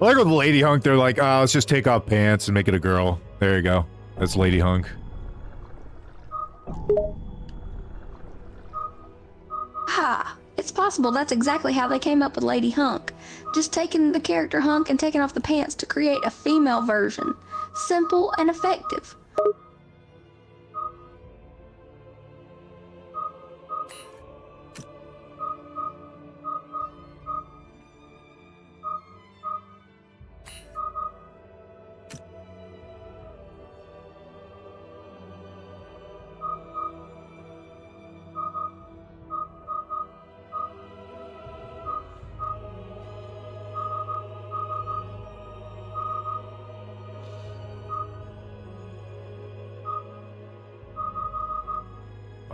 Like with Lady Hunk, they're like, oh, let's just take off pants and make it a girl. There you go. That's Lady Hunk.
Ha! It's possible that's exactly how they came up with Lady Hunk. Just taking the character Hunk and taking off the pants to create a female version. Simple and effective.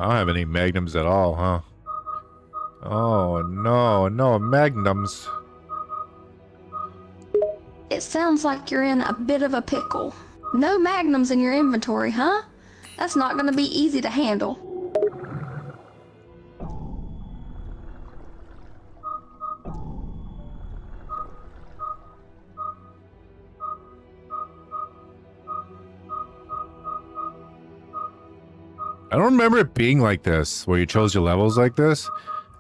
I don't have any magnums at all, huh? Oh, no, no magnums.
It sounds like you're in a bit of a pickle. No magnums in your inventory, huh? That's not gonna be easy to handle.
I don't remember it being like this, where you chose your levels like this.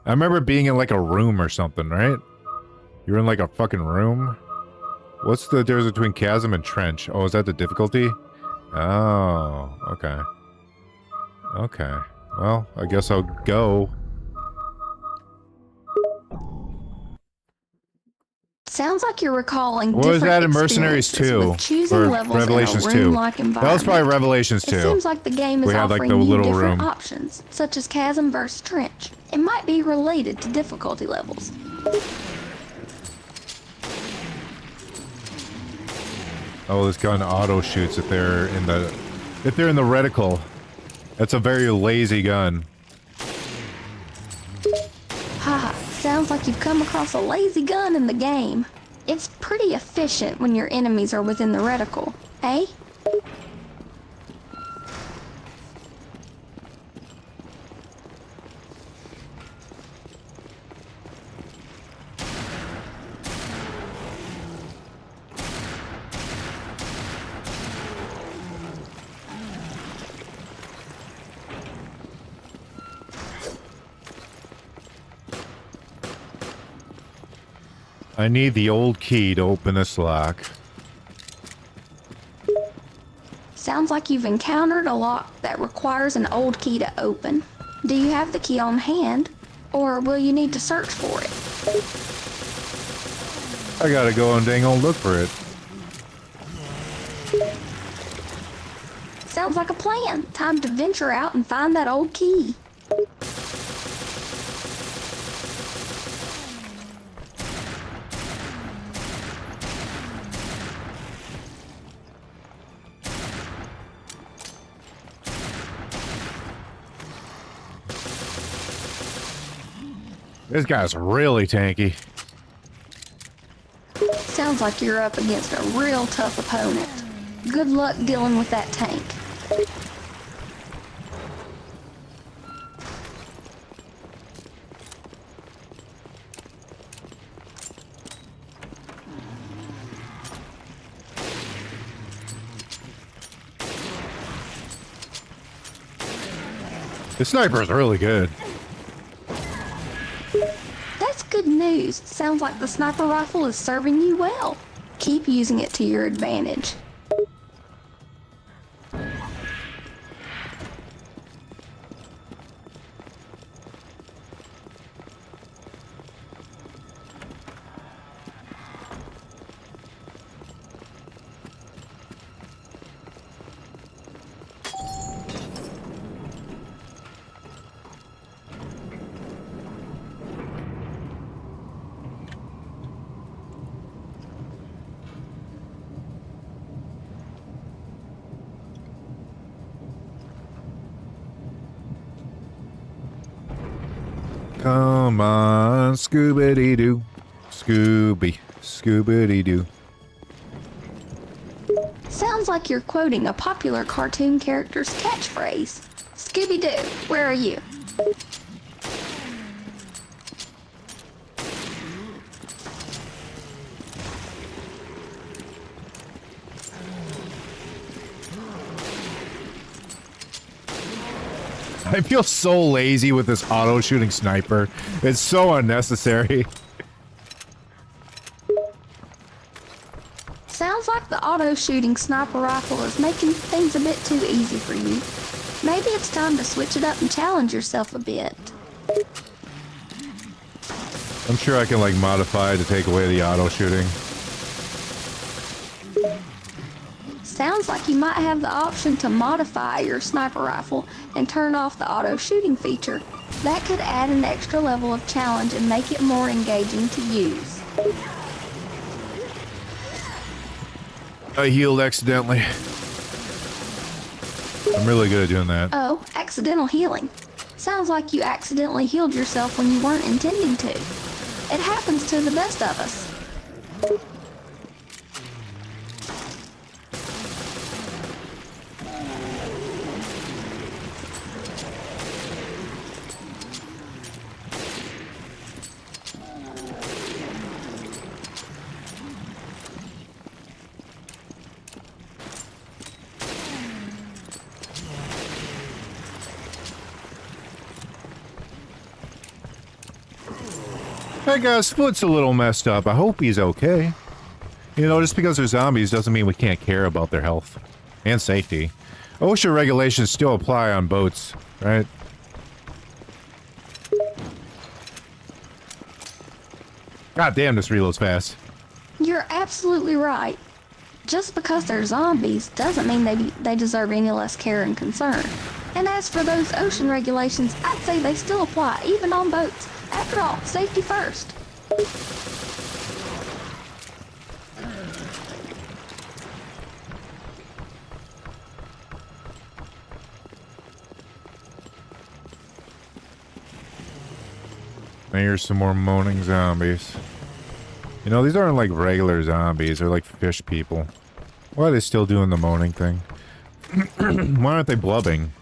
I remember it being in like a room or something, right? You're in like a fucking room? What's the difference between chasm and trench? Oh, is that the difficulty? Oh, okay. Okay. Well, I guess I'll go.
Sounds like you're recalling
What was that in
different
Mercenaries 2?
experiences with choosing
Or
levels
Revelations
in a
2?
room-like
That was
environment.
probably Revelations 2.
It seems like the game is
We had, like,
offering
the
you
little
different
room.
options, such as chasm versus trench. It might be related to difficulty levels.
Oh, this gun auto shoots if they're in the reticle. That's a very lazy gun.
Haha, sounds like you've come across a lazy gun in the game. It's pretty efficient when your enemies are within the reticle, eh?
I need the old key to open this lock.
Sounds like you've encountered a lock that requires an old key to open. Do you have the key on hand, or will you need to search for it?
I gotta go and dang old look for it.
Sounds like a plan. Time to venture out and find that old key.
This guy's really tanky.
Sounds like you're up against a real tough opponent. Good luck dealing with that tank.
The sniper is really good.
That's good news. Sounds like the sniper rifle is serving you well. Keep using it to your advantage.
Come on, Scooby-Doo. Scooby. Scooby-Doo.
Sounds like you're quoting a popular cartoon character's catchphrase. Scooby-Doo, where are you?
I feel so lazy with this auto-shooting sniper. It's so unnecessary.
Sounds like the auto-shooting sniper rifle is making things a bit too easy for you. Maybe it's time to switch it up and challenge yourself a bit.
I'm sure I can, like, modify to take away the auto-shooting.
Sounds like you might have the option to modify your sniper rifle and turn off the auto-shooting feature. That could add an extra level of challenge and make it more engaging to use.
I healed accidentally. I'm really good at doing that.
Oh, accidental healing. Sounds like you accidentally healed yourself when you weren't intending to. It happens to the best of us.
That guy's foot's a little messed up. I hope he's okay. You know, just because they're zombies doesn't mean we can't care about their health and safety. OSHA regulations still apply on boats, right? God damn, this reloads fast.
You're absolutely right. Just because they're zombies doesn't mean they deserve any less care and concern. And as for those ocean regulations, I'd say they still apply, even on boats. After all, safety first.
Now here's some more moaning zombies. You know, these aren't like regular zombies, they're like fish people. Why are they still doing the moaning thing? Why aren't they blubbing?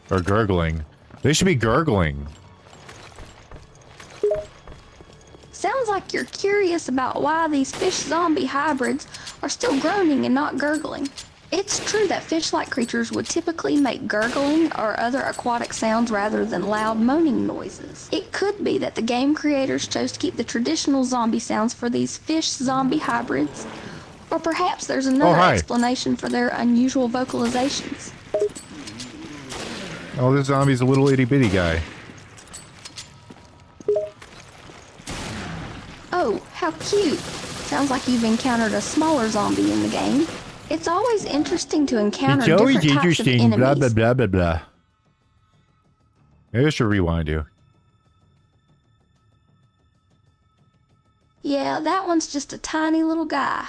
Or gurgling? They should be gurgling.
Sounds like you're curious about why these fish-zombie hybrids are still groaning and not gurgling. It's true that fish-like creatures would typically make gurgling or other aquatic sounds rather than loud moaning noises. It could be that the game creators chose to keep the traditional zombie sounds for these fish-zombie hybrids, or perhaps there's another explanation for their unusual vocalizations.
Oh, this zombie's a little itty-bitty guy.
Oh, how cute! Sounds like you've encountered a smaller zombie in the game. It's always interesting to encounter different types of enemies.
Blah, blah, blah, blah, blah. Maybe I should rewind you.
Yeah, that one's just a tiny little guy.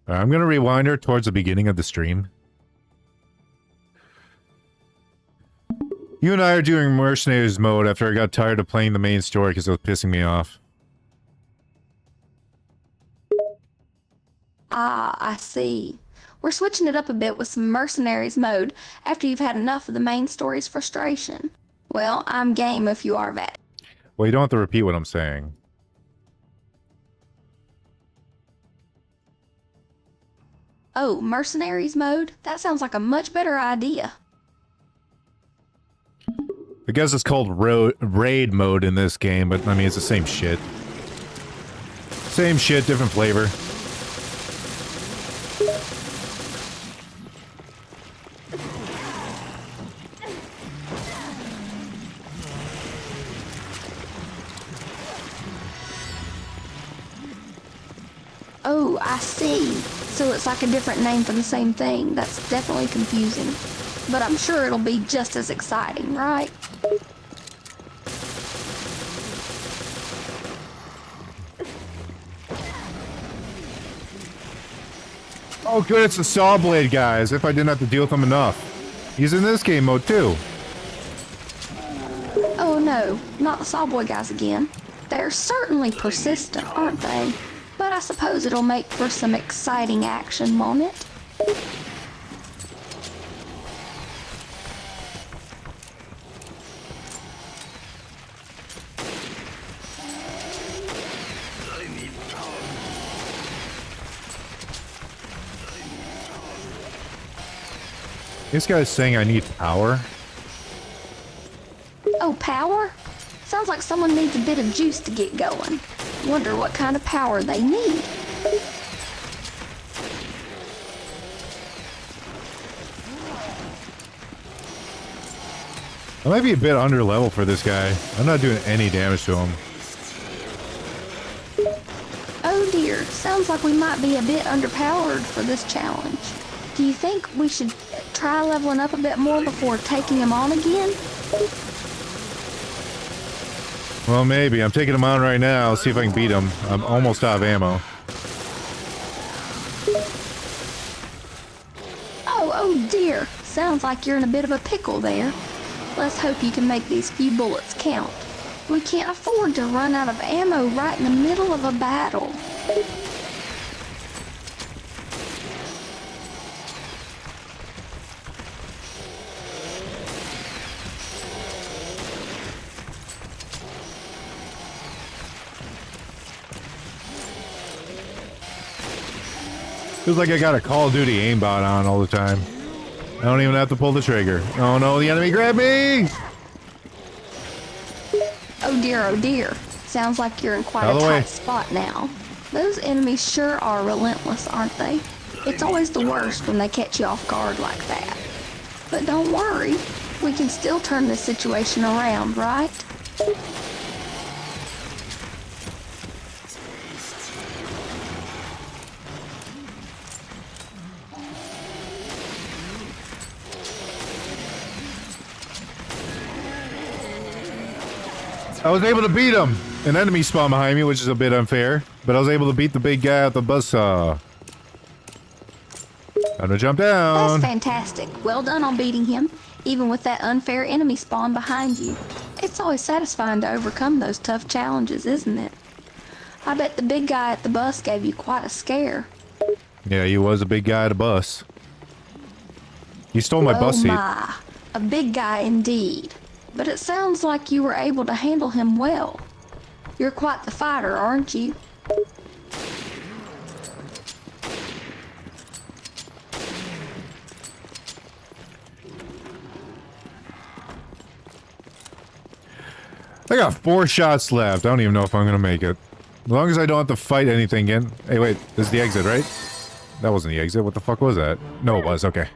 I'm gonna rewind her towards the beginning of the stream. You and I are doing Mercenaries mode after I got tired of playing the main story because it was pissing me off.
Ah, I see. We're switching it up a bit with some Mercenaries mode after you've had enough of the main story's frustration. Well, I'm game if you are, Vattic.
Well, you don't have to repeat what I'm saying.
Oh, Mercenaries mode? That sounds like a much better idea.
I guess it's called raid mode in this game, but I mean, it's the same shit. Same shit, different flavor.
Oh, I see. So it's like a different name for the same thing. That's definitely confusing. But I'm sure it'll be just as exciting, right?
Oh good, it's the saw blade guy, as if I didn't have to deal with him enough. He's in this game mode too.
Oh no, not the Sawboy guys again. They're certainly persistent, aren't they? But I suppose it'll make for some exciting action, won't it?
This guy's saying I need power.
Oh, power? Sounds like someone needs a bit of juice to get going. Wonder what kind of power they need.
I might be a bit under level for this guy. I'm not doing any damage to him.
Oh dear, sounds like we might be a bit underpowered for this challenge. Do you think we should try leveling up a bit more before taking him on again?
Well, maybe. I'm taking him on right now. See if I can beat him. I'm almost out of ammo.
Oh dear. Sounds like you're in a bit of a pickle there. Let's hope you can make these few bullets count. We can't afford to run out of ammo right in the middle of a battle.
Feels like I got a Call of Duty aimbot on all the time. I don't even have to pull the trigger. Oh no, the enemy grabbed me!
Oh dear. Sounds like you're in quite a tight spot now. Those enemies sure are relentless, aren't they? It's always the worst when they catch you off guard like that. But don't worry, we can still turn this situation around, right?
I was able to beat him. An enemy spawned behind me, which is a bit unfair. But I was able to beat the big guy at the buzzsaw. Time to jump down.
That's fantastic. Well done on beating him, even with that unfair enemy spawn behind you. It's always satisfying to overcome those tough challenges, isn't it? I bet the big guy at the bus gave you quite a scare.
Yeah, he was a big guy at a bus. He stole my bus seat.
Oh my, a big guy indeed. But it sounds like you were able to handle him well. You're quite the fighter, aren't you?
I got 4 shots left. I don't even know if I'm gonna make it. As long as I don't have to fight anything again. Hey, wait. This is the exit, right? That wasn't the exit. What the fuck was that? No, it was. Okay.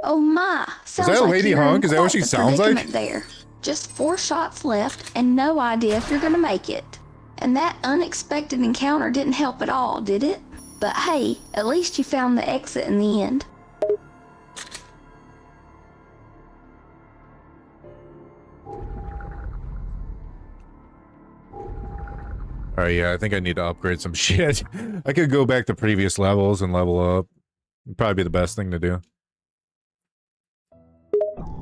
Oh my, sounds
that
like
Lady
you're
Hunk?
in
Is that what
quite
she
the
sounds like?
predicament there. Just 4 shots left and no idea if you're gonna make it. And that unexpected encounter didn't help at all, did it? But hey, at least you found the exit in the end.
Alright, yeah, I think I need to upgrade some shit. I could go back to previous levels and level up. It'd probably be the best thing to do.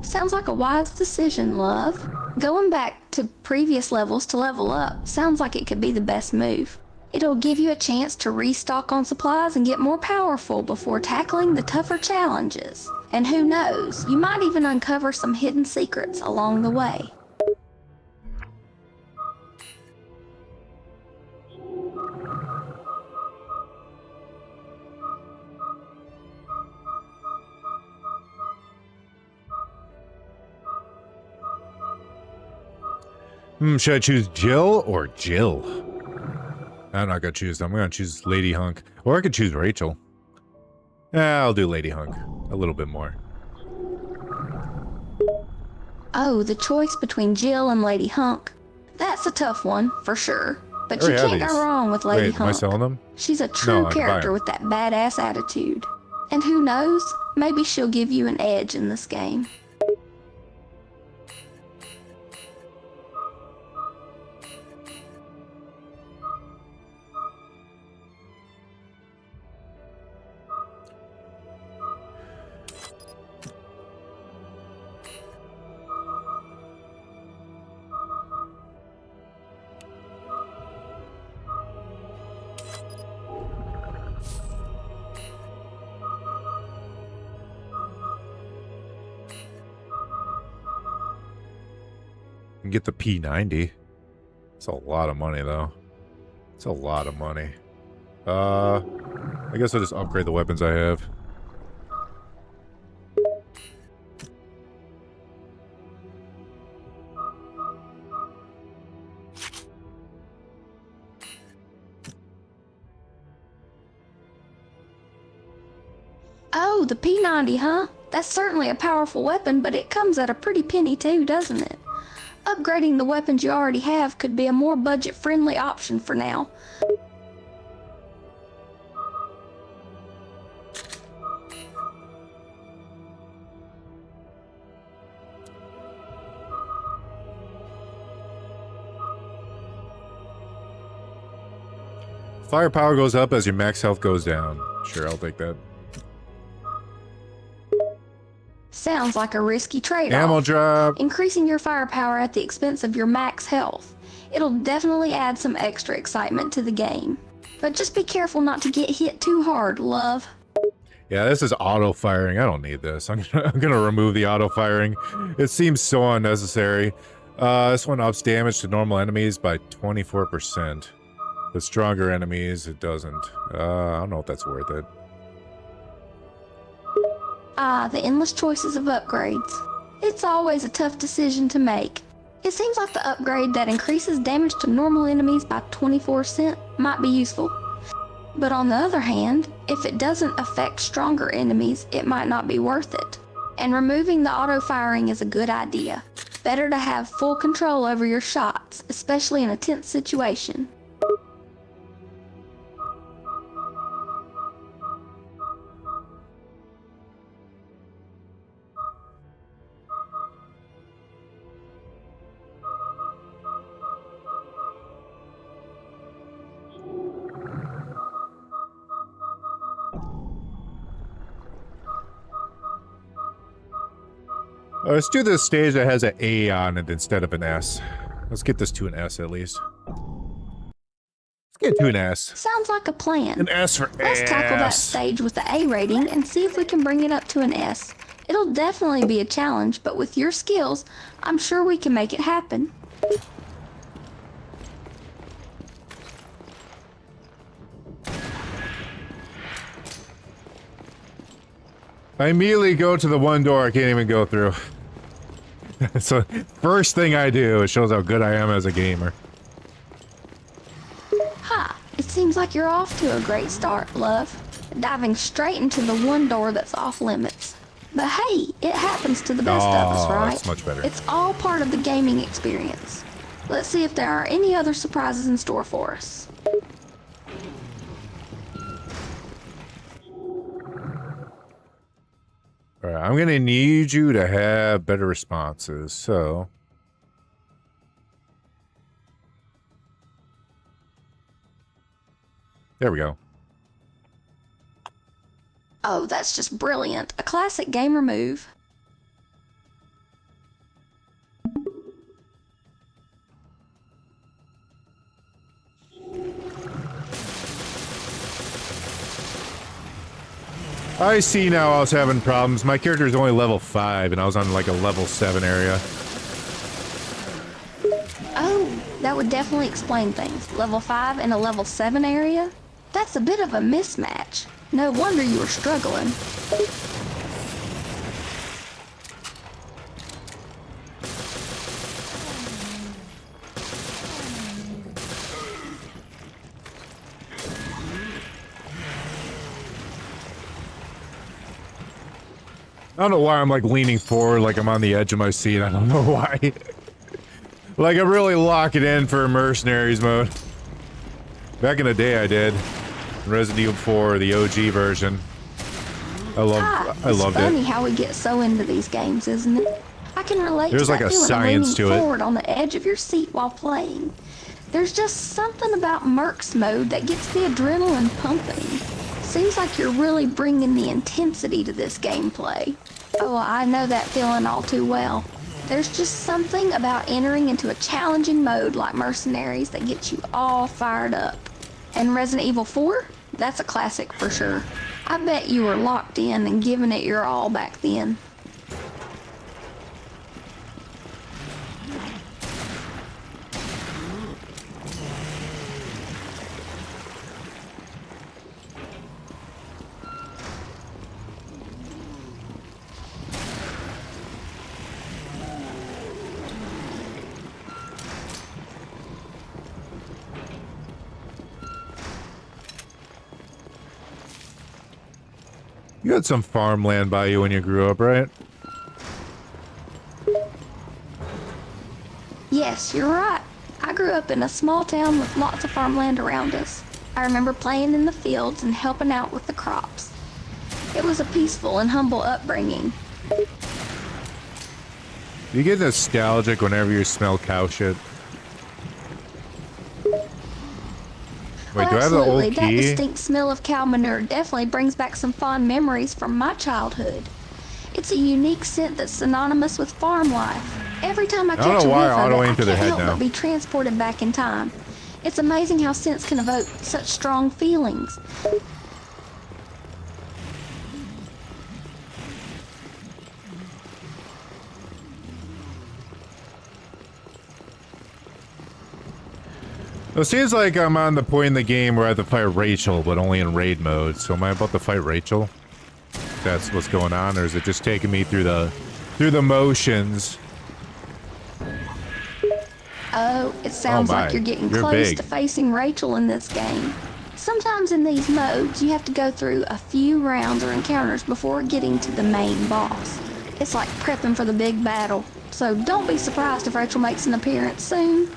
Sounds like a wise decision, love. Going back to previous levels to level up sounds like it could be the best move. It'll give you a chance to restock on supplies and get more powerful before tackling the tougher challenges. And who knows, you might even uncover some hidden secrets along the way.
Should I choose Jill or Jill? I'm not gonna choose them. I'm gonna choose Lady Hunk. Or I could choose Rachel. Yeah, I'll do Lady Hunk. A little bit more.
Oh, the choice between Jill and Lady Hunk. That's a tough one, for sure. But
I
you
already
can't
have
go
these.
wrong with Lady
Wait, am I
Hunk.
selling them?
She's a
No,
true
I can buy
character
them.
with that badass attitude. And who knows, maybe she'll give you an edge in this game.
And get the P90. It's a lot of money, though. It's a lot of money. I guess I'll just upgrade the weapons I have.
Oh, the P90, huh? That's certainly a powerful weapon, but it comes at a pretty penny too, doesn't it? Upgrading the weapons you already have could be a more budget-friendly option for now.
Firepower goes up as your max health goes down. Sure, I'll take that.
Sounds like a risky trade-off.
Ammo drop.
Increasing your firepower at the expense of your max health. It'll definitely add some extra excitement to the game. But just be careful not to get hit too hard, love.
Yeah, this is auto-firing. I don't need this. I'm gonna remove the auto-firing. It seems so unnecessary. This one ups damage to normal enemies by 24%. With stronger enemies, it doesn't. I don't know if that's worth it.
Ah, the endless choices of upgrades. It's always a tough decision to make. It seems like the upgrade that increases damage to normal enemies by 24% might be useful. But on the other hand, if it doesn't affect stronger enemies, it might not be worth it. And removing the auto-firing is a good idea. Better to have full control over your shots, especially in a tense situation.
Let's do this stage that has an A on it instead of an S. Let's get this to an S at least. Let's get to an S.
Sounds like a plan.
An S for
Let's tackle that stage with the A rating and see if we can bring it up to an S. It'll definitely be a challenge, but with your skills, I'm sure we can make it happen.
I immediately go to the one door I can't even go through. So, first thing I do, it shows how good I am as a gamer.
Ha! It seems like you're off to a great start, love. Diving straight into the one door that's off limits. But hey, it happens to the best of us, right?
That's much better.
It's all part of the gaming experience. Let's see if there are any other surprises in store for us.
Alright, I'm gonna need you to have better responses, so... There we go.
Oh, that's just brilliant. A classic gamer move.
I see now I was having problems. My character is only level 5 and I was on like a level 7 area.
Oh, that would definitely explain things. Level 5 in a level 7 area? That's a bit of a mismatch. No wonder you were struggling.
I don't know why I'm like leaning forward like I'm on the edge of my seat. I don't know why. Like I'm really locking in for mercenaries mode. Back in the day I did. Resident Evil 4, the OG version. I loved it.
It's funny how we get so into these games, isn't it? I can relate
There's
to
like
that
a
feeling of
science
leaning
to it.
forward on the edge of your seat while playing. There's just something about Mercs mode that gets the adrenaline pumping. Seems like you're really bringing the intensity to this gameplay. Oh, I know that feeling all too well. There's just something about entering into a challenging mode like Mercenaries that gets you all fired up. And Resident Evil 4? That's a classic for sure. I bet you were locked in and giving it your all back then.
You had some farmland by you when you grew up, right?
Yes, you're right. I grew up in a small town with lots of farmland around us. I remember playing in the fields and helping out with the crops. It was a peaceful and humble upbringing.
You get nostalgic whenever you smell cow shit. Wait, do I have the
Absolutely,
old
that
key?
distinct smell of cow manure definitely brings back some fond memories from my childhood. It's a unique scent that's synonymous with farm life. Every time I catch a whiff of it, I can't help but be transported back in time. It's amazing how scents can evoke such strong feelings.
It seems like I'm on the point in the game where I have to fight Rachel, but only in raid mode. So am I about to fight Rachel? That's what's going on, or is it just taking me through the motions?
Oh, it sounds like you're getting close to facing Rachel in this game. Sometimes in these modes, you have to go through a few rounds or encounters before getting to the main boss. It's like prepping for the big battle, so don't be surprised if Rachel makes an appearance soon.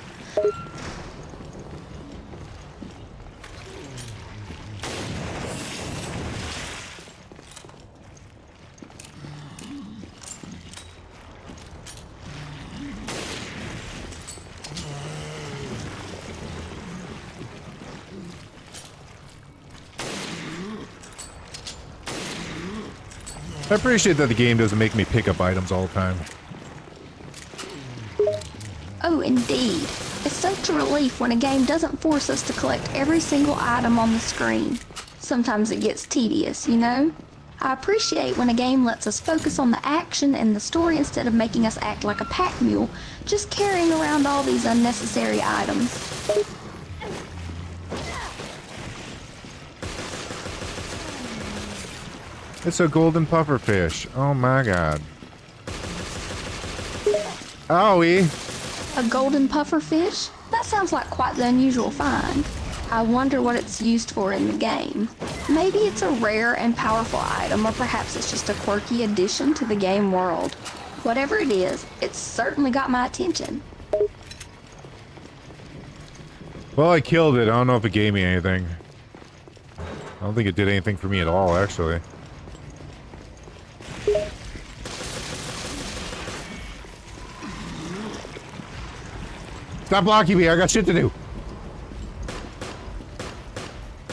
I appreciate that the game doesn't make me pick up items all the time.
Oh, indeed. It's such a relief when a game doesn't force us to collect every single item on the screen. Sometimes it gets tedious, you know? I appreciate when a game lets us focus on the action and the story instead of making us act like a pack mule, just carrying around all these unnecessary items.
It's a golden pufferfish. Oh my god. Owie!
A golden pufferfish? That sounds like quite the unusual find. I wonder what it's used for in the game. Maybe it's a rare and powerful item, or perhaps it's just a quirky addition to the game world. Whatever it is, it's certainly got my attention.
Well, I killed it. I don't know if it gave me anything. I don't think it did anything for me at all, actually. Stop blocking me, I got shit to do.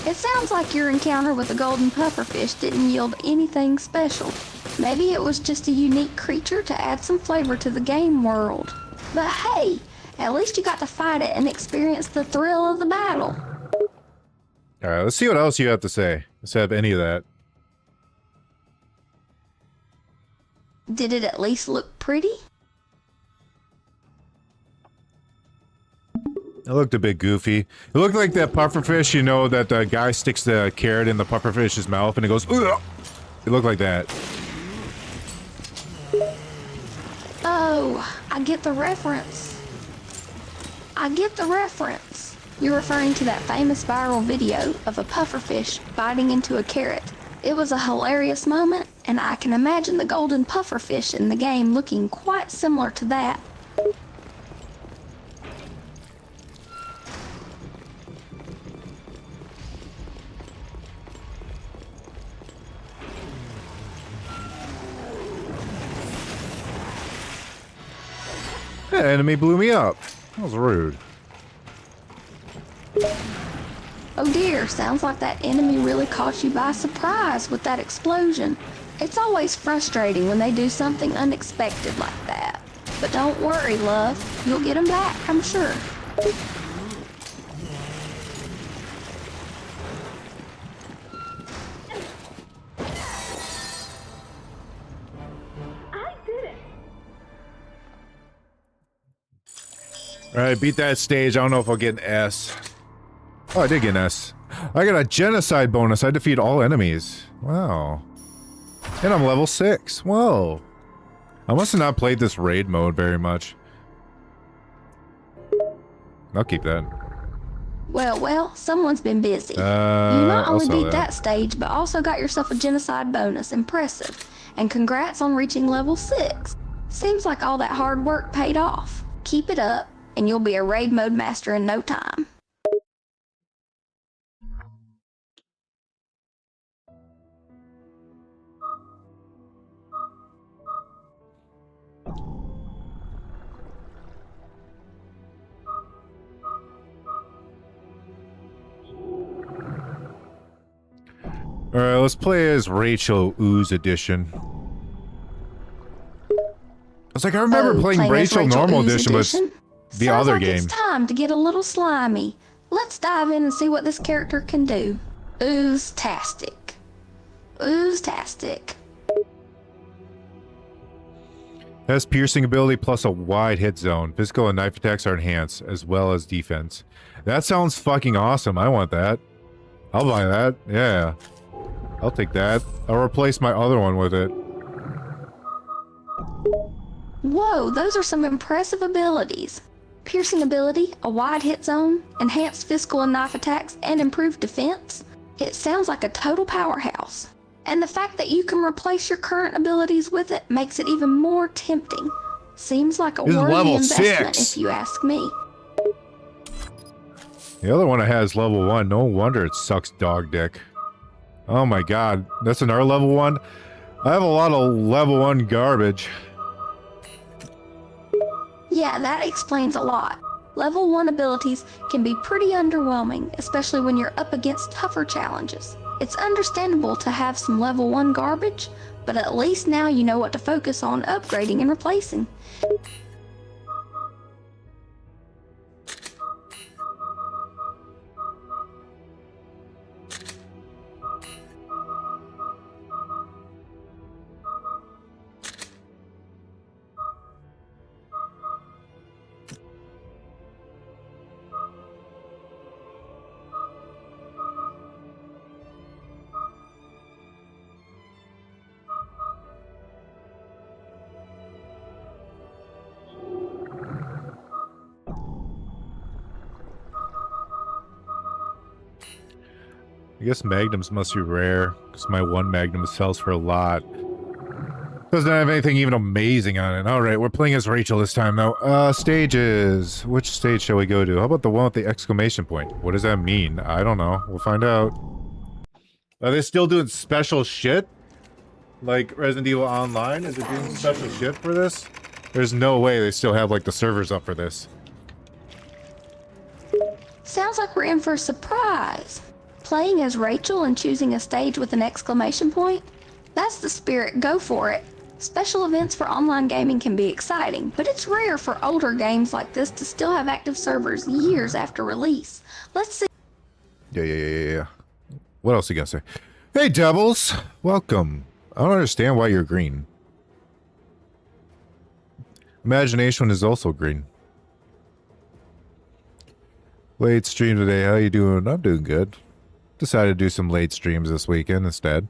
It sounds like your encounter with the golden pufferfish didn't yield anything special. Maybe it was just a unique creature to add some flavor to the game world. But hey, at least you got to fight it and experience the thrill of the battle.
Alright, let's see what else you have to say. Let's have any of that.
Did it at least look pretty?
It looked a bit goofy. It looked like that pufferfish, you know, that the guy sticks the carrot in the pufferfish's mouth and it goes, ugh! It looked like that.
Oh, I get the reference. You're referring to that famous viral video of a pufferfish biting into a carrot. It was a hilarious moment, and I can imagine the golden pufferfish in the game looking quite similar to that.
The enemy blew me up. That was rude.
Oh dear, sounds like that enemy really caught you by surprise with that explosion. It's always frustrating when they do something unexpected like that. But don't worry, love. You'll get them back, I'm sure.
Alright, beat that stage. I don't know if I'll get an S. Oh, I did get an S. I got a genocide bonus. I defeat all enemies. Wow. And I'm level 6. Whoa. I must have not played this raid mode very much. I'll keep that.
Well, someone's been busy. You not only beat
that
that stage, but also got yourself a genocide bonus. Impressive. And congrats on reaching level 6. Seems like all that hard work paid off. Keep it up. and you'll be a raid mode master in no time.
Alright, let's play as Rachel Ooze Edition. It's like I remember playing Rachel Normal Edition, but it's the other game.
It's time to get a little slimy. Let's dive in and see what this character can do. Ooze-tastic. Ooze-tastic.
Has piercing ability plus a wide hit zone. Physical and knife attacks are enhanced, as well as defense. That sounds fucking awesome. I want that. I'll buy that. Yeah. I'll take that. I'll replace my other one with it.
Whoa, those are some impressive abilities. Piercing ability, a wide hit zone, enhanced physical and knife attacks, and improved defense. It sounds like a total powerhouse. And the fact that you can replace your current abilities with it makes it even more tempting. Seems like a worthy investment if you ask me.
The other one I had is level 1. No wonder it sucks dog dick. Oh my god. That's another level 1? I have a lot of level 1 garbage.
Yeah, that explains a lot. Level 1 abilities can be pretty underwhelming, especially when you're up against tougher challenges. It's understandable to have some level 1 garbage, but at least now you know what to focus on upgrading and replacing.
I guess magnums must be rare, because my one magnum sells for a lot. Doesn't have anything even amazing on it. Alright, we're playing as Rachel this time, though. Stages. Which stage shall we go to? How about the one with the exclamation point? What does that mean? I don't know. We'll find out. Are they still doing special shit? Like Resident Evil Online? Is it doing special shit for this? There's no way they still have, like, the servers up for this.
Sounds like we're in for a surprise. Playing as Rachel and choosing a stage with an exclamation point? That's the spirit, go for it. Special events for online gaming can be exciting, but it's rare for older games like this to still have active servers years after release. Let's see.
Yeah. What else you gotta say? Hey, devils! Welcome. I don't understand why you're green. Imagination is also green. Late stream today. How you doing? I'm doing good. Decided to do some late streams this weekend instead.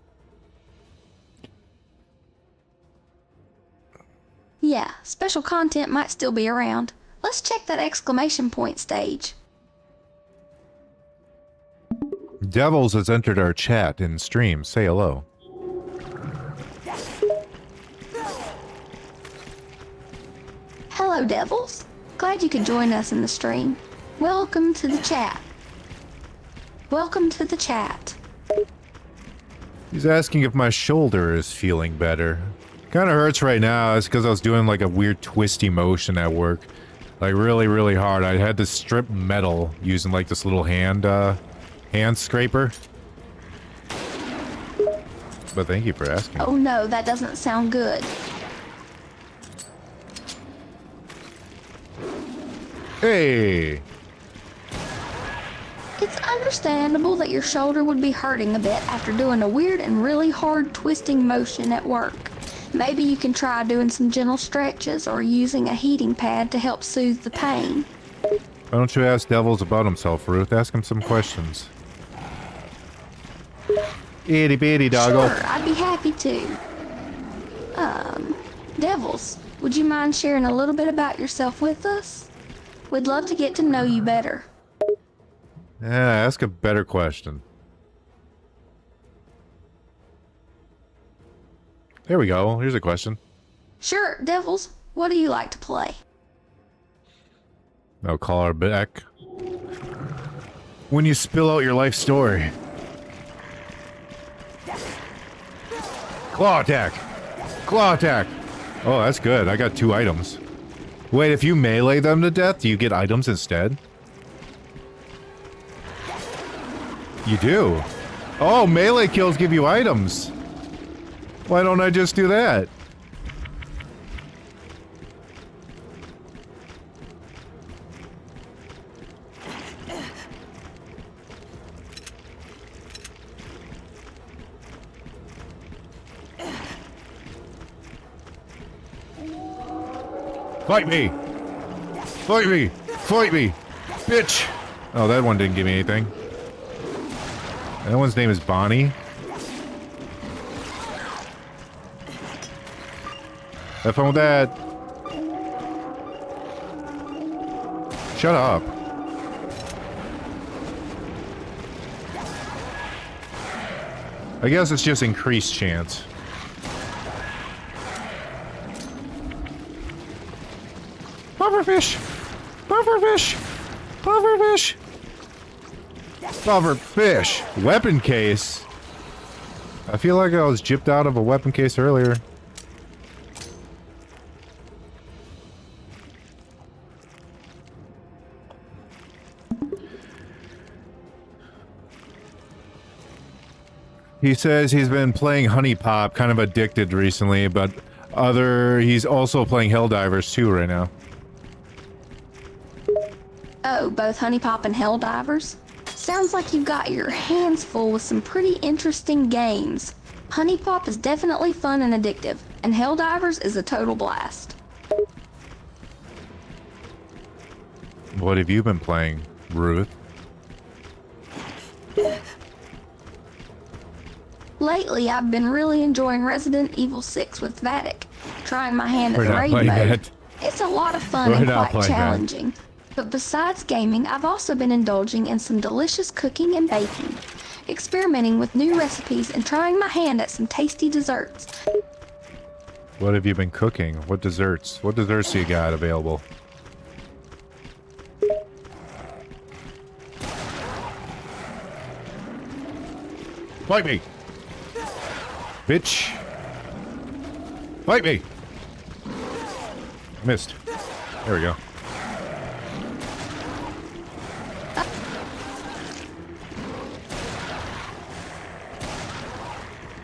Yeah, special content might still be around. Let's check that exclamation point stage.
Devils has entered our chat in stream. Say hello.
Hello, Devils. Glad you could join us in the stream. Welcome to the chat. Welcome to the chat.
He's asking if my shoulder is feeling better. Kind of hurts right now. It's because I was doing like a weird twisty motion at work. Like really, really hard. I had to strip metal using like this little hand scraper. But thank you for asking.
Oh no, that doesn't sound good.
Hey!
It's understandable that your shoulder would be hurting a bit after doing a weird and really hard twisting motion at work. Maybe you can try doing some gentle stretches or using a heating pad to help soothe the pain.
Why don't you ask Devils about himself, Ruth? Ask him some questions. Itty bitty doggo.
Sure, I'd be happy to. Devils, would you mind sharing a little bit about yourself with us? We'd love to get to know you better.
Yeah, ask a better question. There we go. Here's a question.
Sure, Devils, what do you like to play?
I'll call her back when you spill out your life story. Claw attack! Claw attack! Oh, that's good. I got 2 items. Wait, if you melee them to death, do you get items instead? You do? Oh, melee kills give you items. Why don't I just do that? Fight me! Fight me! Fight me! Bitch! Oh, that one didn't give me anything. That one's name is Bonnie. Have fun with that. Shut up. I guess it's just increased chance. Pufferfish! Pufferfish! Pufferfish! Pufferfish! Weapon case? I feel like I was gypped out of a weapon case earlier. He says he's been playing Honey Pop, kind of addicted recently, but he's also playing Helldivers too right now.
Oh, both Honey Pop and Helldivers? Sounds like you've got your hands full with some pretty interesting games. Honey Pop is definitely fun and addictive, and Helldivers is a total blast.
What have you been playing, Ruth?
Lately, I've been really enjoying Resident Evil 6 with Vattic, trying my hand at the raid mode. It's a lot of fun and quite challenging. But besides gaming, I've also been indulging in some delicious cooking and baking, experimenting with new recipes and trying my hand at some tasty desserts.
What have you been cooking? What desserts? What desserts do you got available? Fight me! Bitch! Fight me! Missed. There we go.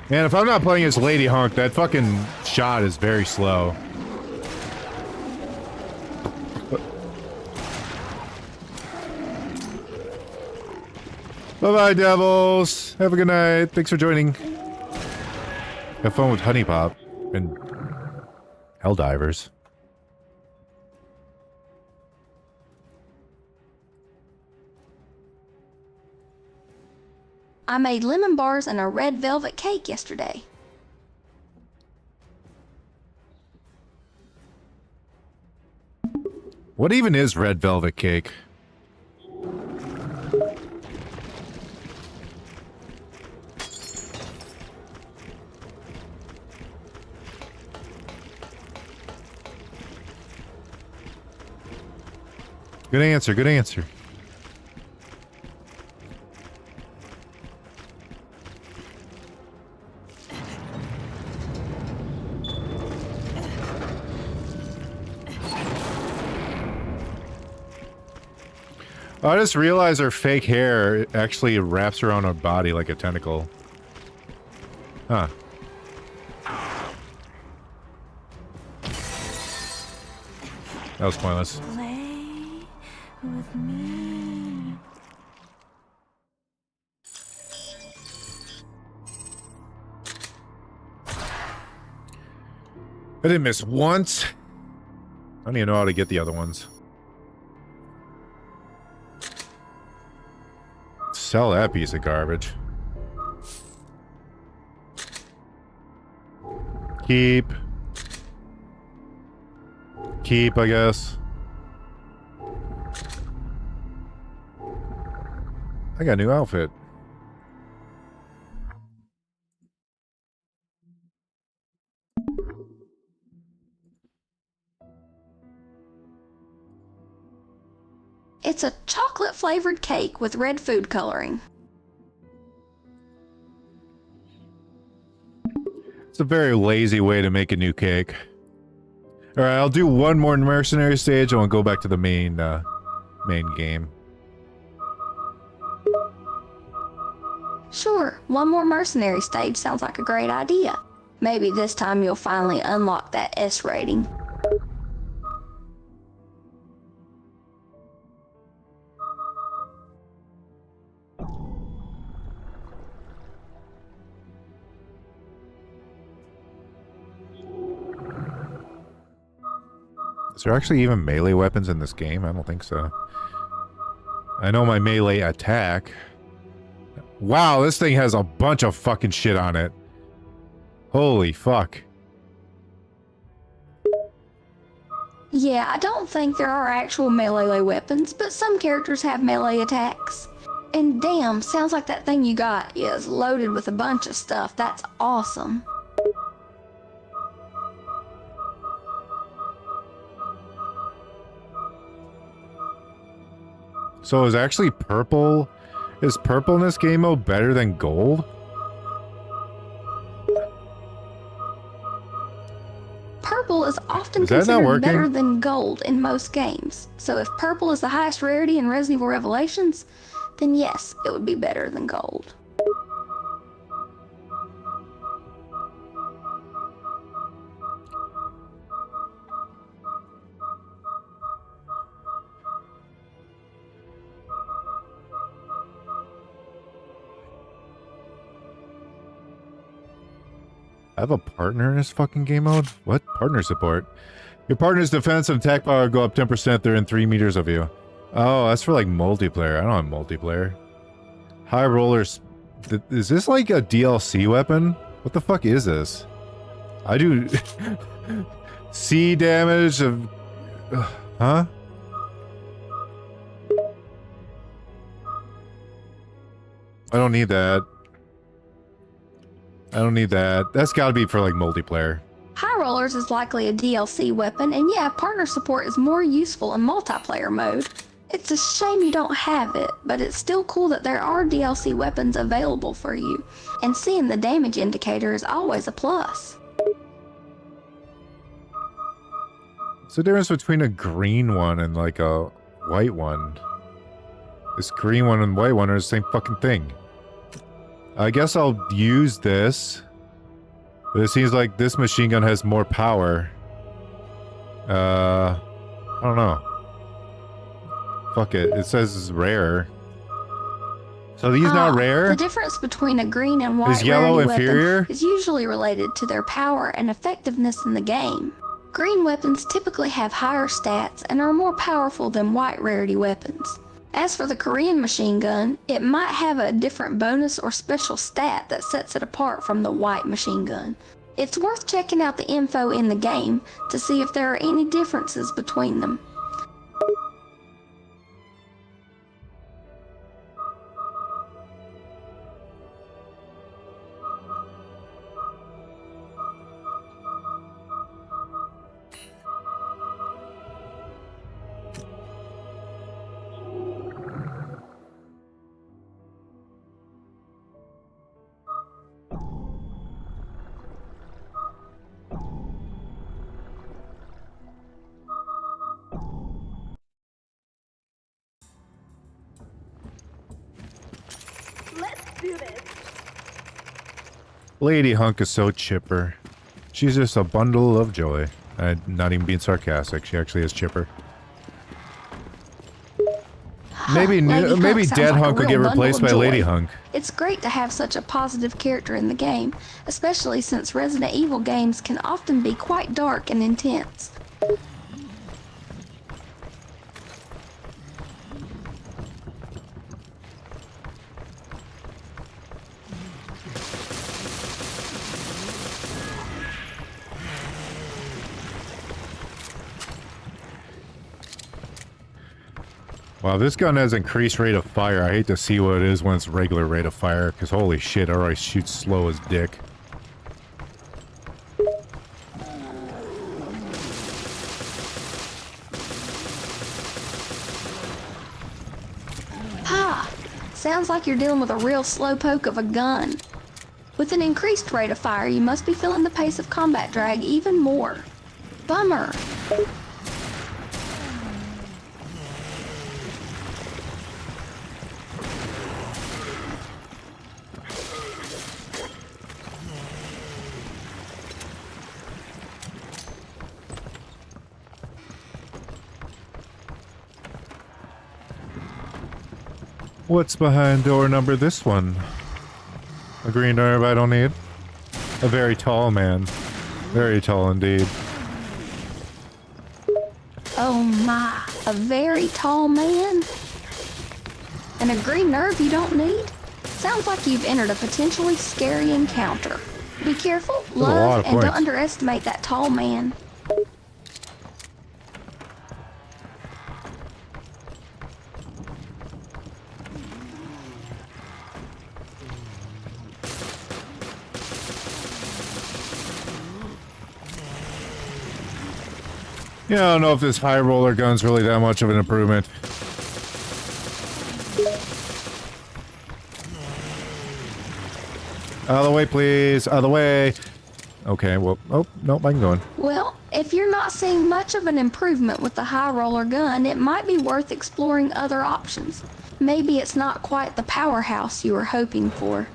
Man, if I'm not playing as Lady Hunk, that fucking shot is very slow. Bye-bye, devils. Have a good night. Thanks for joining. Have fun with Honey Pop and Helldivers.
I made lemon bars and a red velvet cake yesterday.
What even is red velvet cake? Good answer, good answer. I just realized her fake hair actually wraps around her body like a tentacle. Huh. That was pointless.
Play with me.
I didn't miss once. I don't even know how to get the other ones. Sell that piece of garbage. Keep. Keep, I guess. I got a new outfit.
It's a chocolate-flavored cake with red food coloring.
It's a very lazy way to make a new cake. Alright, I'll do one more mercenary stage and we'll go back to the main game.
Sure, one more mercenary stage sounds like a great idea. Maybe this time you'll finally unlock that S rating.
Is there actually even melee weapons in this game? I don't think so. I know my melee attack. Wow, this thing has a bunch of fucking shit on it. Holy fuck.
Yeah, I don't think there are actual melee weapons, but some characters have melee attacks. And damn, sounds like that thing you got is loaded with a bunch of stuff. That's awesome.
So is actually purple... Is purple in this game mode better than gold?
Purple is often
Is that not
considered
working?
better than gold in most games. So if purple is the highest rarity in Resident Evil Revelations, then yes, it would be better than gold.
I have a partner in this fucking game mode? What? Partner support? Your partner's defense and attack power go up 10%. They're in 3 meters of you. Oh, that's for like multiplayer. I don't have multiplayer. High rollers. Is this like a DLC weapon? What the fuck is this? I do... C damage of... huh? I don't need that. I don't need that. That's gotta be for like multiplayer.
High Rollers is likely a DLC weapon, and yeah, partner support is more useful in multiplayer mode. It's a shame you don't have it, but it's still cool that there are DLC weapons available for you, and seeing the damage indicator is always a plus.
What's the difference between a green one and like a white one? This green one and white one are the same fucking thing. I guess I'll use this. But it seems like this machine gun has more power. I don't know. Fuck it. It says it's rare. So these not rare?
The difference between a green and white
Is yellow
rarity
inferior?
weapon is usually related to their power and effectiveness in the game. Green weapons typically have higher stats and are more powerful than white rarity weapons. As for the Korean machine gun, it might have a different bonus or special stat that sets it apart from the white machine gun. It's worth checking out the info in the game to see if there are any differences between them.
Lady Hunk is so chipper. She's just a bundle of joy. I'm not even being sarcastic. She actually is chipper. Maybe maybe Dead Hunk will get replaced by Lady Hunk.
It's great to have such a positive character in the game, especially since Resident Evil games can often be quite dark and intense.
Wow, this gun has increased rate of fire. I hate to see what it is when it's regular rate of fire, because holy shit, it already shoots slow as dick.
Sounds like you're dealing with a real slowpoke of a gun. With an increased rate of fire, you must be feeling the pace of combat drag even more. Bummer.
What's behind door number this one? A green herb I don't need. A very tall man. Very tall indeed.
Oh my, a very tall man? And a green nerve you don't need? Sounds like you've entered a potentially scary encounter. Be careful, love, and don't underestimate that tall man.
Yeah, I don't know if this high roller gun's really that much of an improvement. Out of the way, please. Out of the way. Okay, well, oh, nope, I can go in.
Well, if you're not seeing much of an improvement with the high roller gun, it might be worth exploring other options. Maybe it's not quite the powerhouse you were hoping for.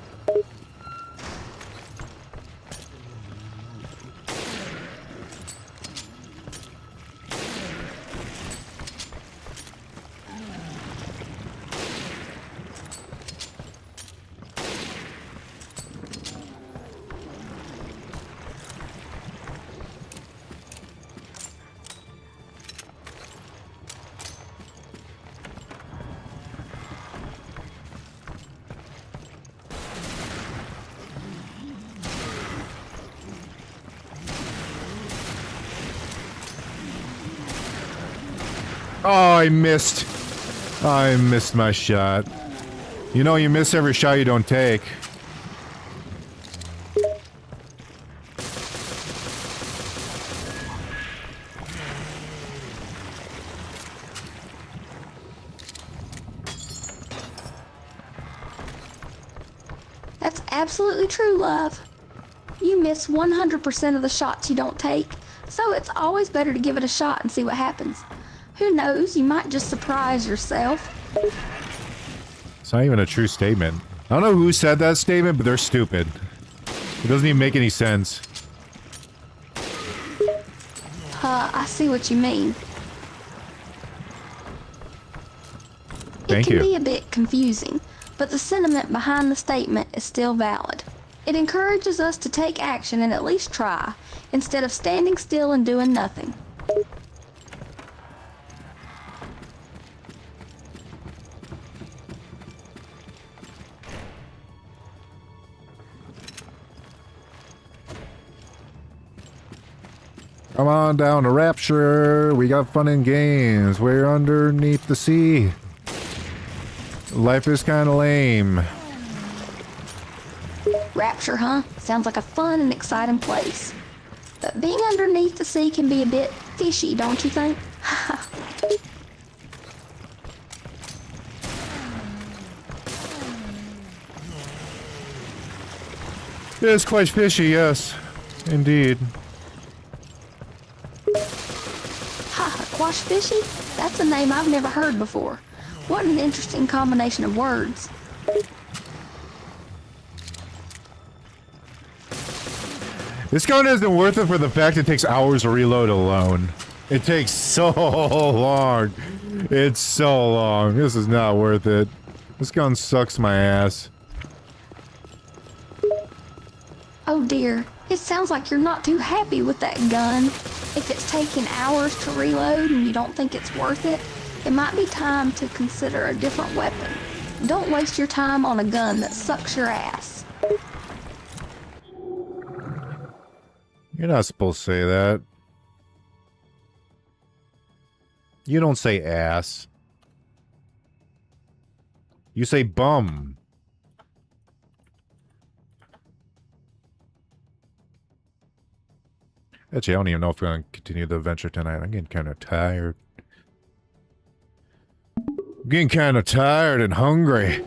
Oh, I missed. I missed my shot. You know, you miss every shot you don't take.
That's absolutely true, love. You miss 100% of the shots you don't take, so it's always better to give it a shot and see what happens. Who knows, you might just surprise yourself.
It's not even a true statement. I don't know who said that statement, but they're stupid. It doesn't even make any sense.
I see what you mean.
Thank you.
It can be a bit confusing, but the sentiment behind the statement is still valid. It encourages us to take action and at least try, instead of standing still and doing nothing.
Come on down to Rapture. We got fun and games. We're underneath the sea. Life is kind of lame.
Rapture, huh? Sounds like a fun and exciting place. But being underneath the sea can be a bit fishy, don't you think?
It is quite fishy, yes. Indeed.
Quash fishy? That's a name I've never heard before. What an interesting combination of words.
This gun isn't worth it for the fact it takes hours to reload alone. It takes so long. It's so long. This is not worth it. This gun sucks my ass.
Oh dear, it sounds like you're not too happy with that gun. If it's taking hours to reload and you don't think it's worth it, it might be time to consider a different weapon. Don't waste your time on a gun that sucks your ass.
You're not supposed to say that. You don't say ass. You say bum. Actually, I don't even know if we're going to continue the adventure tonight. I'm getting kind of tired. I'm getting kind of tired and hungry.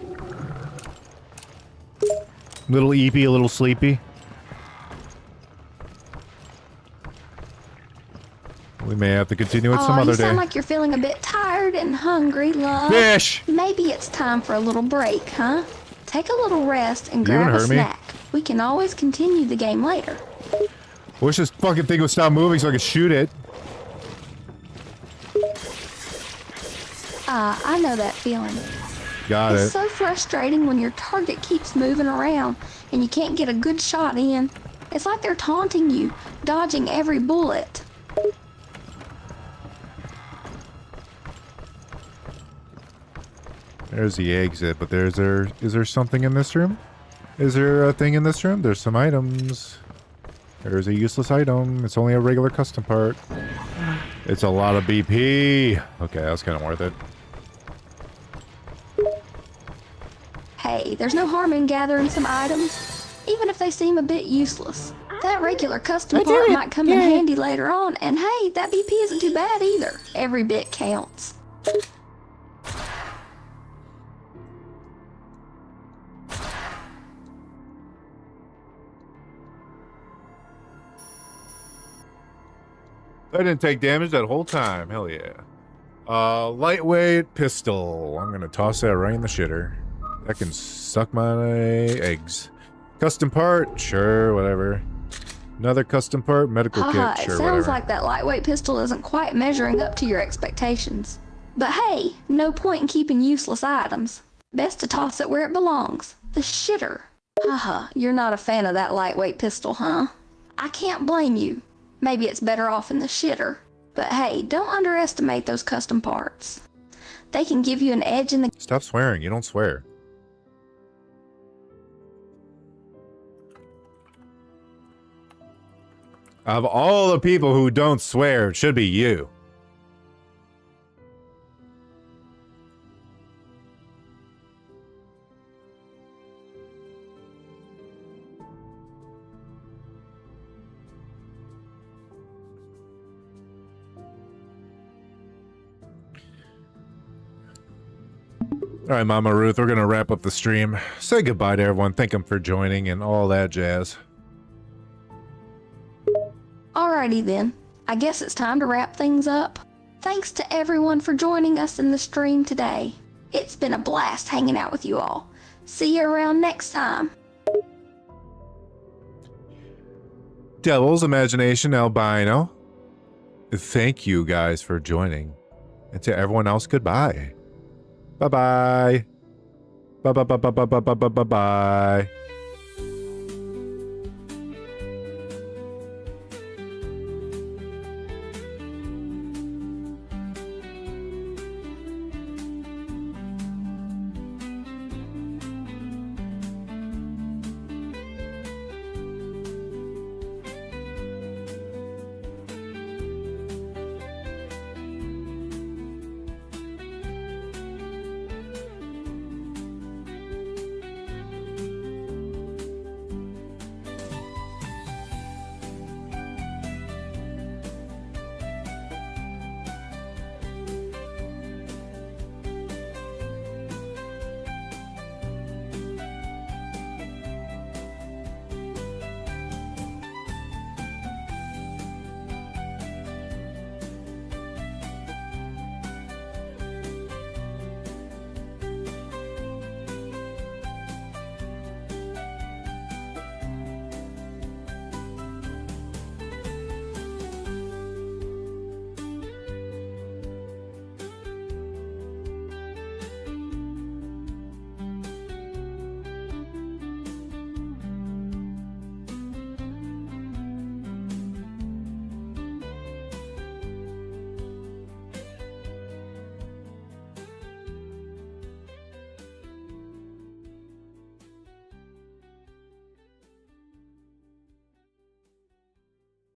Little eepy, a little sleepy. We may have to continue it some other
you
day.
sound like you're feeling a bit tired and hungry, love.
Fish!
Maybe it's time for a little break, huh? Take a little rest and
You
grab
gonna
a
hurt me?
snack. We can always continue the game later.
Wish this fucking thing would stop moving so I could shoot it.
I know that feeling.
Got
It's
it.
so frustrating when your target keeps moving around and you can't get a good shot in. It's like they're taunting you, dodging every bullet.
There's the exit, but is there something in this room? Is there a thing in this room? There's some items. There's a useless item. It's only a regular custom part. It's a lot of BP. Okay, that's kind of worth it.
Hey, there's no harm in gathering some items, even if they seem a bit useless. That regular custom part might come in handy later on, and hey, that BP isn't too bad either. Every bit counts.
I didn't take damage that whole time. Hell yeah. Lightweight pistol. I'm gonna toss that right in the shitter. That can suck my eggs. Custom part? Sure, whatever. Another custom part? Medical
Haha,
kit?
it
Sure,
sounds
whatever.
like that lightweight pistol isn't quite measuring up to your expectations. But hey, no point in keeping useless items. Best to toss it where it belongs. The shitter. Haha, you're not a fan of that lightweight pistol, huh? I can't blame you. Maybe it's better off in the shitter. But hey, don't underestimate those custom parts. They can give you an edge in the...
Stop swearing. You don't swear. Of all the people who don't swear, it should be you. All right, Mama Ruth, we're going to wrap up the stream. Say goodbye to everyone. Thank them for joining and all that jazz.
Alrighty then. I guess it's time to wrap things up. Thanks to everyone for joining us in the stream today. It's been a blast hanging out with you all. See you around next time.
Devil's Imagination Albino. Thank you guys for joining. And to everyone else, goodbye. Bye-bye. Bye-bye-bye-bye-bye-bye-bye-bye.